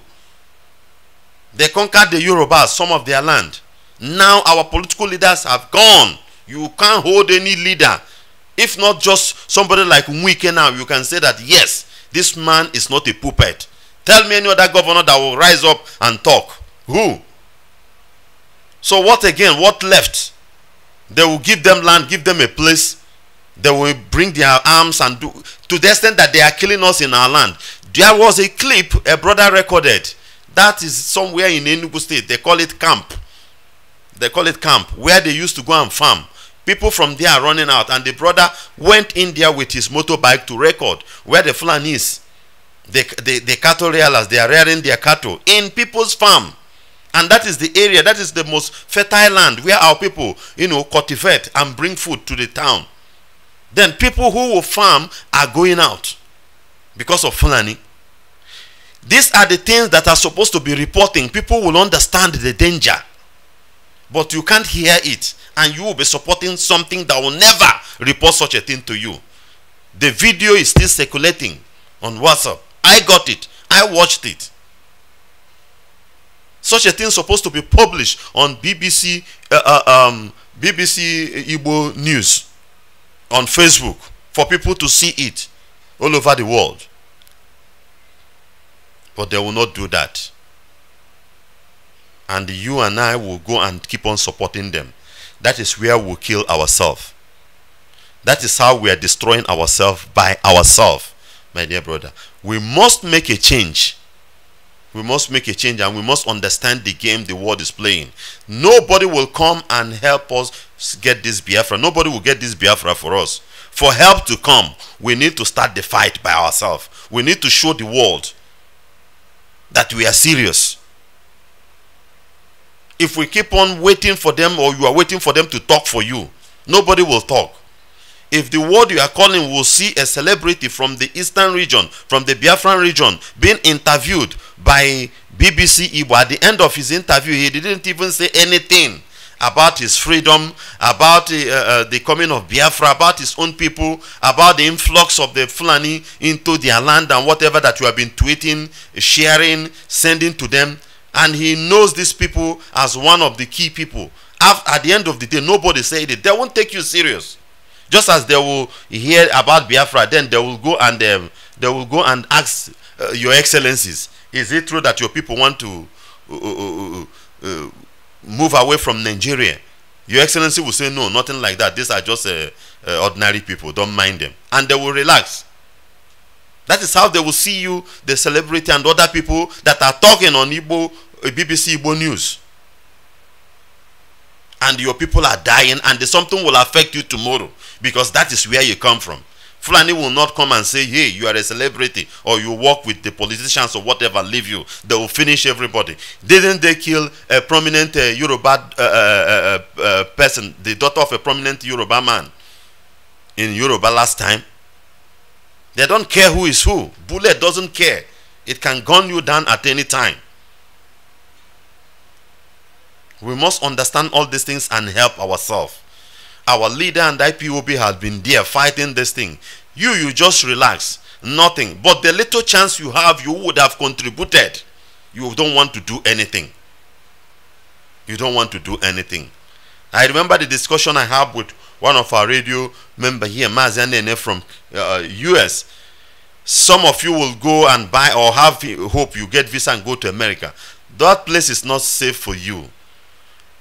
They conquered the Yorubas, some of their land. Now our political leaders have gone. You can't hold any leader. If not just somebody like Nweke now, you can say that yes, this man is not a puppet. Tell me any other governor that will rise up and talk. Who? So what again? What left? They will give them land, give them a place. They will bring their arms and do, to the extent that they are killing us in our land. There was a clip a brother recorded. That is somewhere in Enugu State. They call it camp. They call it camp, where they used to go and farm. People from there are running out, and the brother went in there with his motorbike to record where the Fulanis, the cattle rearers, they are rearing their cattle in people's farm. And that is the area, that is the most fertile land where our people, cultivate and bring food to the town. Then people who will farm are going out because of Fulani. These are the things that are supposed to be reporting. People will understand the danger. But you can't hear it, and you will be supporting something that will never report such a thing to you. The video is still circulating on WhatsApp. I got it. I watched it. Such a thing is supposed to be published on BBC Igbo News on Facebook for people to see it all over the world. But they will not do that. And you and I will go and keep on supporting them. That is where we'll kill ourselves. That is how we are destroying ourselves by ourselves, my dear brother. We must make a change. We must make a change, and we must understand the game the world is playing. Nobody will come and help us get this Biafra. Nobody will get this Biafra for us. For help to come, we need to start the fight by ourselves. We need to show the world that we are serious. If we keep on waiting for them, or you are waiting for them to talk for you, nobody will talk. If the word you are calling will see a celebrity from the eastern region, from the Biafran region, being interviewed by BBC Igbo, at the end of his interview, he didn't even say anything about his freedom, about the coming of Biafra, about his own people, about the influx of the Fulani into their land and whatever that you have been tweeting, sharing, sending to them. And he knows these people as one of the key people. At the end of the day, nobody said it. They won't take you serious. Just as they will hear about Biafra, then they will go and ask Your Excellencies, is it true that your people want to move away from Nigeria. Your Excellency will say, no, nothing like that. These are just ordinary people. Don't mind them. And they will relax. That is how they will see you, the celebrity and other people that are talking on Igbo, BBC Igbo News. And your people are dying, and something will affect you tomorrow, because that is where you come from. Fulani will not come and say, hey, you are a celebrity, or you work with the politicians or whatever, leave you. They will finish everybody. Didn't they kill a prominent Yoruba person, the daughter of a prominent Yoruba man in Yoruba last time? They don't care who is who. Bullet doesn't care. It can gun you down at any time. We must understand all these things and help ourselves. Our leader and IPOB has been there fighting this thing. You just relax. Nothing. But the little chance you have, you would have contributed. You don't want to do anything. You don't want to do anything. I remember the discussion I had with one of our radio member here, Mazianene from US. Some of you will go and buy or have hope you get visa and go to America. That place is not safe for you.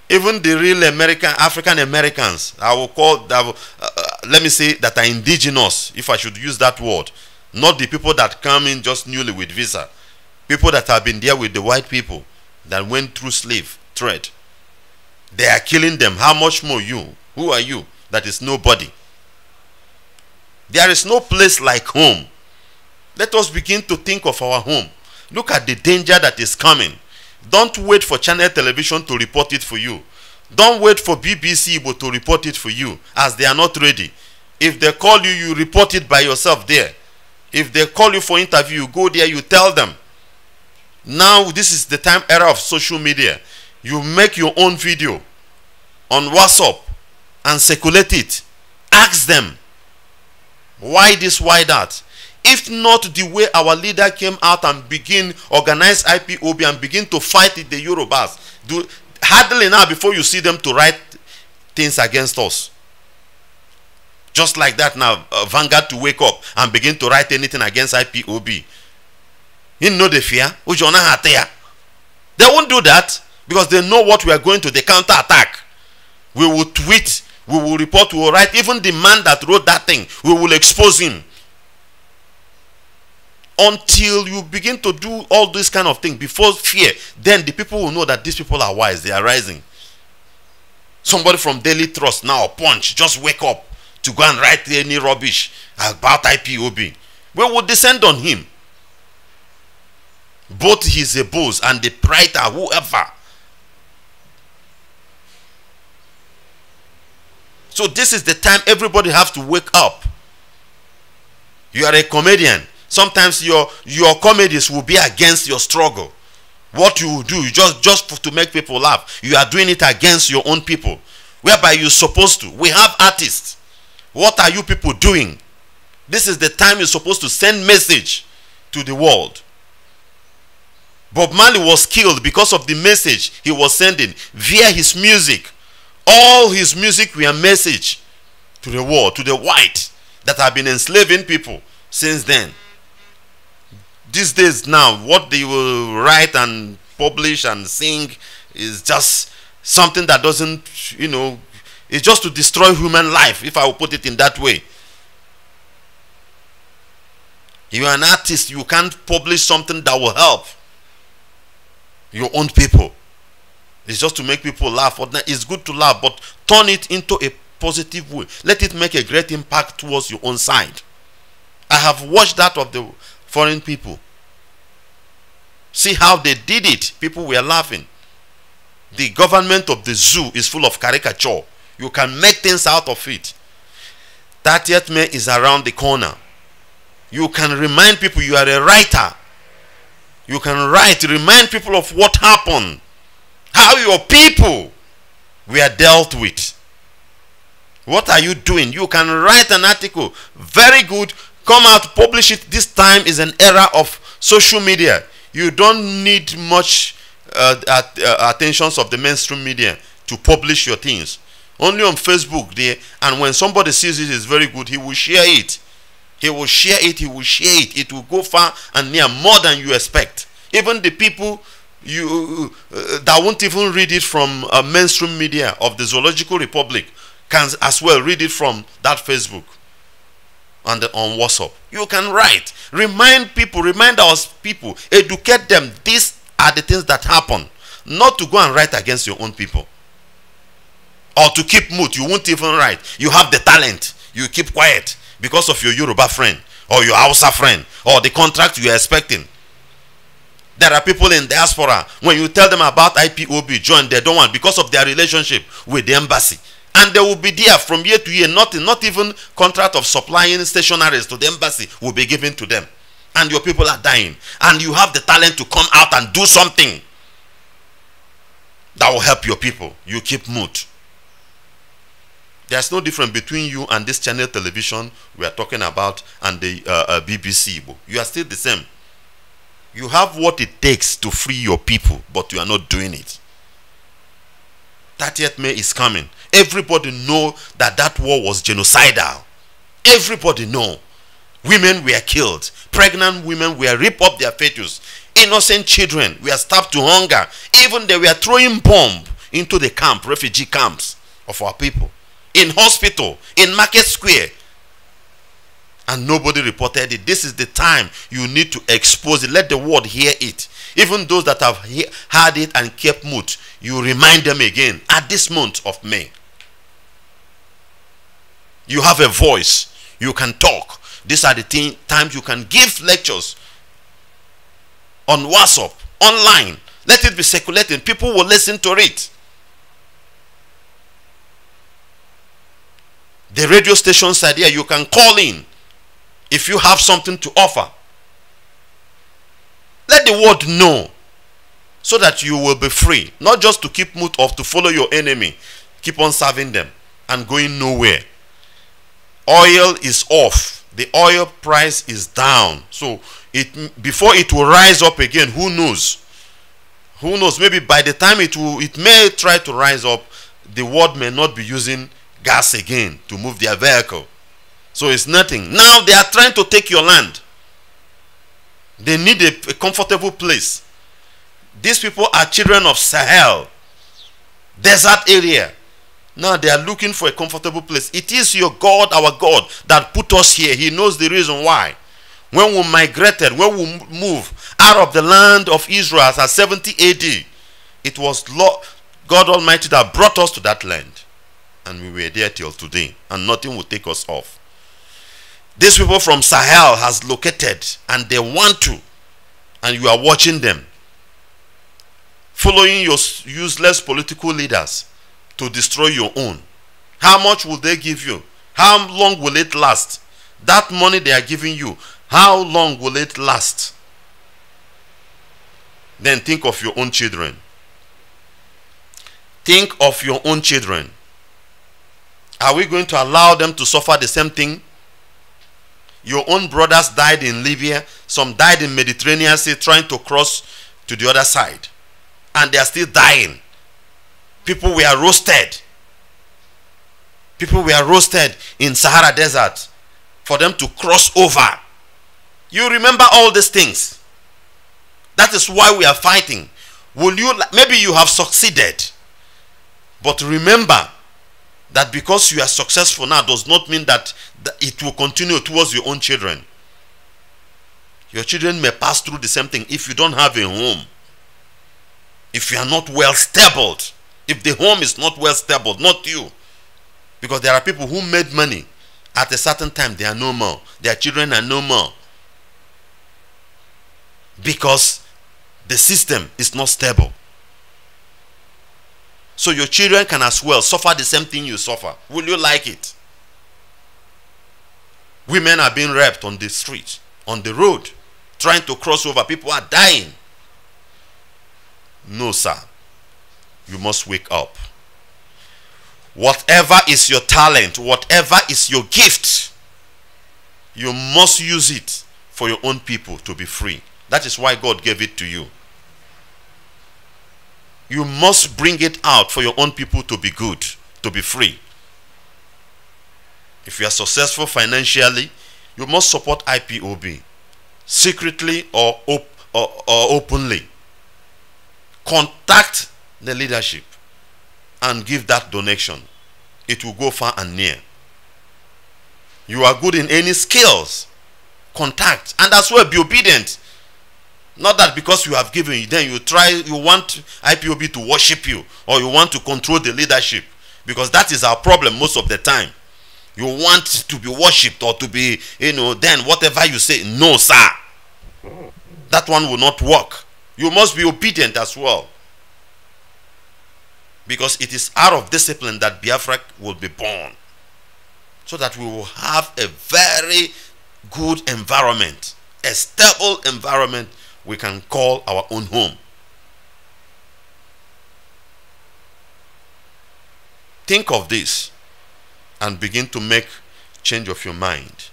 Even the real African Americans, I will call, let me say, that are indigenous, if I should use that word. Not the people that come in just newly with visa. People that have been there with the white people that went through slave trade. They are killing them. How much more you? Who are you? That is nobody. There is no place like home. Let us begin to think of our home. Look at the danger that is coming. Don't wait for channel television to report it for you. Don't wait for BBC Igbo to report it for you, as they are not ready. If they call you, you report it by yourself there. If they call you for interview, you go there, you tell them. Now, this is the era of social media. You make your own video on WhatsApp and circulate it. Ask them, why this, why that? If not the way our leader came out and begin organize IPOB and begin to fight the Yorubas, hardly now before you see them to write things against us. Just like that now, Vanguard to wake up and begin to write anything against IPOB. You know the fear? They won't do that because they know what we are going to, the counter-attack. We will tweet, we will report, we will write. Even the man that wrote that thing, we will expose him. Until you begin to do all this kind of thing before fear, then the people will know that these people are wise, they are rising. Somebody from Daily Trust now, Punch, just wake up to go and write any rubbish about IPOB. We will descend on him. Both his boss and the writer, whoever. So this is the time everybody has to wake up. You are a comedian. Sometimes your comedies will be against your struggle. What you do, just to make people laugh, you are doing it against your own people. Whereby you're supposed to. We have artists. What are you people doing? This is the time you're supposed to send message to the world. Bob Marley was killed because of the message he was sending via his music. All his music were a message to the world, to the white that have been enslaving people since then. These days now, what they will write and publish and sing is just something that doesn't, you know, it's just to destroy human life, if I will put it in that way. You are an artist, you can't publish something that will help your own people. It's just to make people laugh. It's good to laugh, but turn it into a positive way. Let it make a great impact towards your own side. I have watched that of the foreign people. See how they did it. People were laughing. The government of the zoo is full of caricature. You can make things out of it. 30th May is around the corner. You can remind people you are a writer. You can write, remind people of what happened. How your people were dealt with. What are you doing? You can write an article. Very good. Come out, publish it. This time is an era of social media. You don't need much attentions of the mainstream media to publish your things. Only on Facebook there. And when somebody sees it is very good, he will share it. He will share it. He will share it. It will go far and near, more than you expect. Even the people that won't even read it from mainstream media of the Zoological Republic can as well read it from that Facebook and on WhatsApp. You can write, remind our people, educate them. These are the things that happen. Not to go and write against your own people or to keep mute. You won't even write. You have the talent, you keep quiet because of your Yoruba friend or your Hausa friend or the contract you are expecting. There are people in diaspora, when you tell them about IPOB, join, they don't want because of their relationship with the embassy. And they will be there from year to year. Not even contract of supplying stationaries to the embassy will be given to them. And your people are dying. And you have the talent to come out and do something that will help your people. You keep mute. There's no difference between you and this channel television we are talking about and the BBC. You are still the same. You have what it takes to free your people, but you are not doing it. 30th May is coming. Everybody know that war was genocidal. Everybody know. Women were killed. Pregnant women were ripped up their fetus. Innocent children were starved to hunger. Even they were throwing bomb into the camp, refugee camps of our people. In hospital, in Market Square. And nobody reported it. This is the time you need to expose it. Let the world hear it. Even those that have heard it and kept mute, you remind them again at this month of May. You have a voice. You can talk. These are the times you can give lectures on WhatsApp, online. Let it be circulating. People will listen to it. The radio stations are there. You can call in if you have something to offer. Let the world know so that you will be free. Not just to keep mute or to follow your enemy. Keep on serving them and going nowhere. Oil is off. The oil price is down. So before it will rise up again, who knows? Who knows? Maybe by the time it may try to rise up, the world may not be using gas again to move their vehicle. So it's nothing. Now they are trying to take your land. They need a comfortable place. These people are children of Sahel, desert area. Now they are looking for a comfortable place. It is your God, our God, that put us here. He knows the reason why. When we migrated, when we moved out of the land of Israel at 70 AD, it was God Almighty that brought us to that land. And we were there till today. And nothing will take us off. These people from Sahel has located and they want to. And you are watching them. Following your useless political leaders to destroy your own. How much will they give you? How long will it last? That money they are giving you, how long will it last? Then think of your own children. Think of your own children. Are we going to allow them to suffer the same thing? Your own brothers died in Libya. Some died in Mediterranean Sea trying to cross to the other side. And they are still dying. People were roasted. People were roasted in Sahara Desert for them to cross over. You remember all these things. That is why we are fighting. Maybe you have succeeded. But remember that because you are successful now does not mean that it will continue towards your own children. Your children may pass through the same thing if you don't have a home. If you are not well stable. If the home is not well stable, not you. Because there are people who made money. At a certain time, they are no more. Their children are no more. Because the system is not stable. So your children can as well suffer the same thing you suffer. Will you like it? Women are being raped on the street, on the road, trying to cross over. People are dying. No, sir. You must wake up. Whatever is your talent, whatever is your gift, you must use it for your own people to be free. That is why God gave it to you. You must bring it out for your own people to be good, to be free. If you are successful financially, you must support IPOB, secretly or openly. contact the leadership and give that donation. It will go far and near. You are good in any skills, contact, and as well be obedient. Not that because you have given, then you want IPOB to worship you, or you want to control the leadership, because that is our problem most of the time. You want to be worshipped or to be, then whatever you say, no sir. That one will not work. You must be obedient as well. Because it is out of discipline that Biafra will be born. So that we will have a very good environment, a stable environment we can call our own home. Think of this and begin to make change of your mind.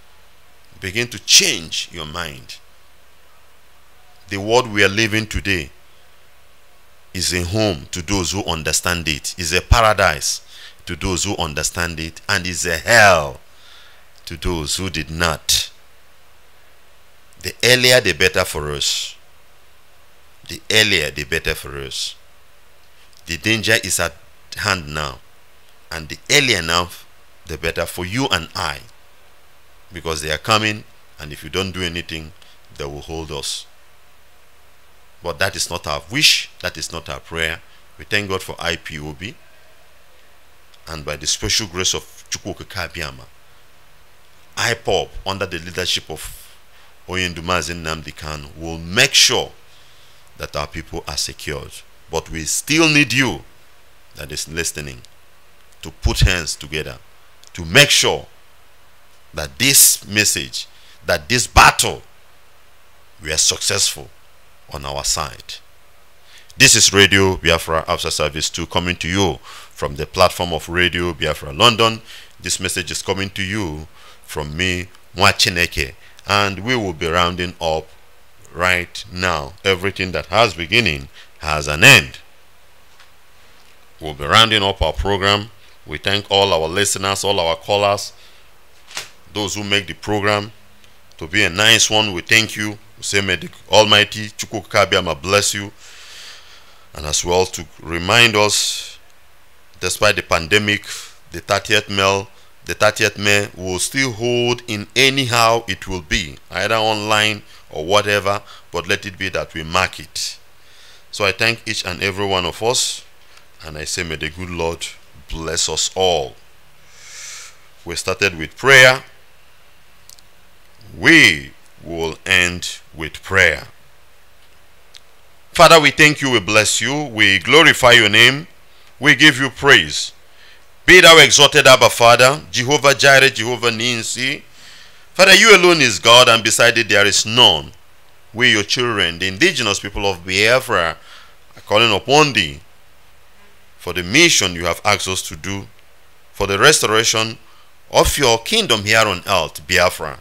Begin to change your mind. The world we are living today is a home to those who understand it, is a paradise to those who understand it, and is a hell to those who did not. The earlier the better for us. The earlier the better for us. The danger is at hand now, and the earlier now the better for you and I, because they are coming, and if you don't do anything, they will hold us. But that is not our wish, that is not our prayer. We thank God for IPOB, and by the special grace of Chukwuka Kabiama, IPOB, under the leadership of Oyendumazin Nnamdi Kanu, will make sure that our people are secured. But we still need you that is listening to put hands together to make sure that this message, that this battle, we are successful on our side. This is Radio Biafra After Service 2 coming to you from the platform of Radio Biafra London. This message is coming to you from me, nwachineke, and we will be rounding up right now. Everything that has beginning has an end. We'll be rounding up our program. We thank all our listeners, all our callers, those who make the program to be a nice one. We thank you. We say may the Almighty Chukwuka Kabiama bless you, and as well to remind us, despite the pandemic, the 30th May will still hold in anyhow it will be, either online or whatever, but let it be that we mark it. So I thank each and every one of us, and I say may the good Lord bless us all. We started with prayer. We will end with prayer. Father, we thank you, we bless you, we glorify your name, we give you praise. Be thou exalted, Abba Father, Jehovah Jireh, Jehovah Ninsi. Father, you alone is God, and beside it there is none. We, your children, the indigenous people of Biafra, are calling upon thee for the mission you have asked us to do, for the restoration of your kingdom here on earth, Biafra.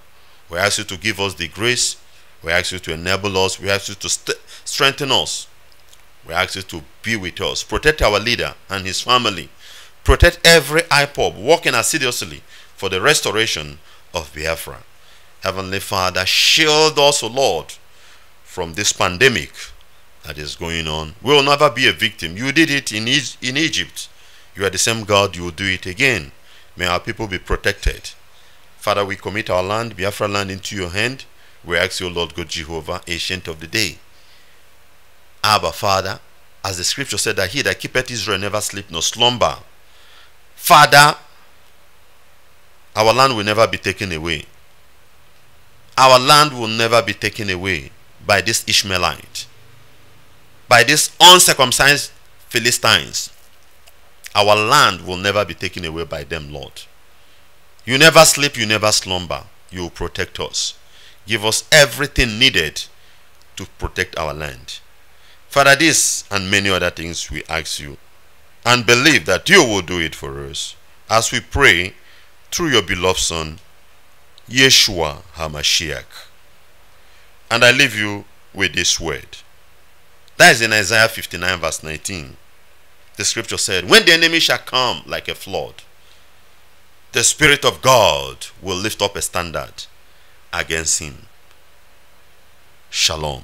We ask you to give us the grace. We ask you to enable us. We ask you to strengthen us. We ask you to be with us. Protect our leader and his family. Protect every IPOB working assiduously for the restoration of Biafra. Heavenly Father, shield us, O Lord, from this pandemic that is going on. We will never be a victim. You did it in Egypt. You are the same God. You will do it again. May our people be protected. Father, we commit our land, Biafra land, into your hand. We ask you, Lord God Jehovah, ancient of the day. Abba, Father, as the scripture said that he that keepeth Israel never sleep nor slumber. Father, our land will never be taken away. Our land will never be taken away by this Ishmaelite, by these uncircumcised Philistines. Our land will never be taken away by them, Lord. You never sleep, you never slumber. You will protect us. Give us everything needed to protect our land. Father, this and many other things we ask you, and believe that you will do it for us, as we pray through your beloved Son, Yeshua HaMashiach. And I leave you with this word. That is in Isaiah 59 verse 19. The scripture said, when the enemy shall come like a flood, the Spirit of God will lift up a standard against him. Shalom.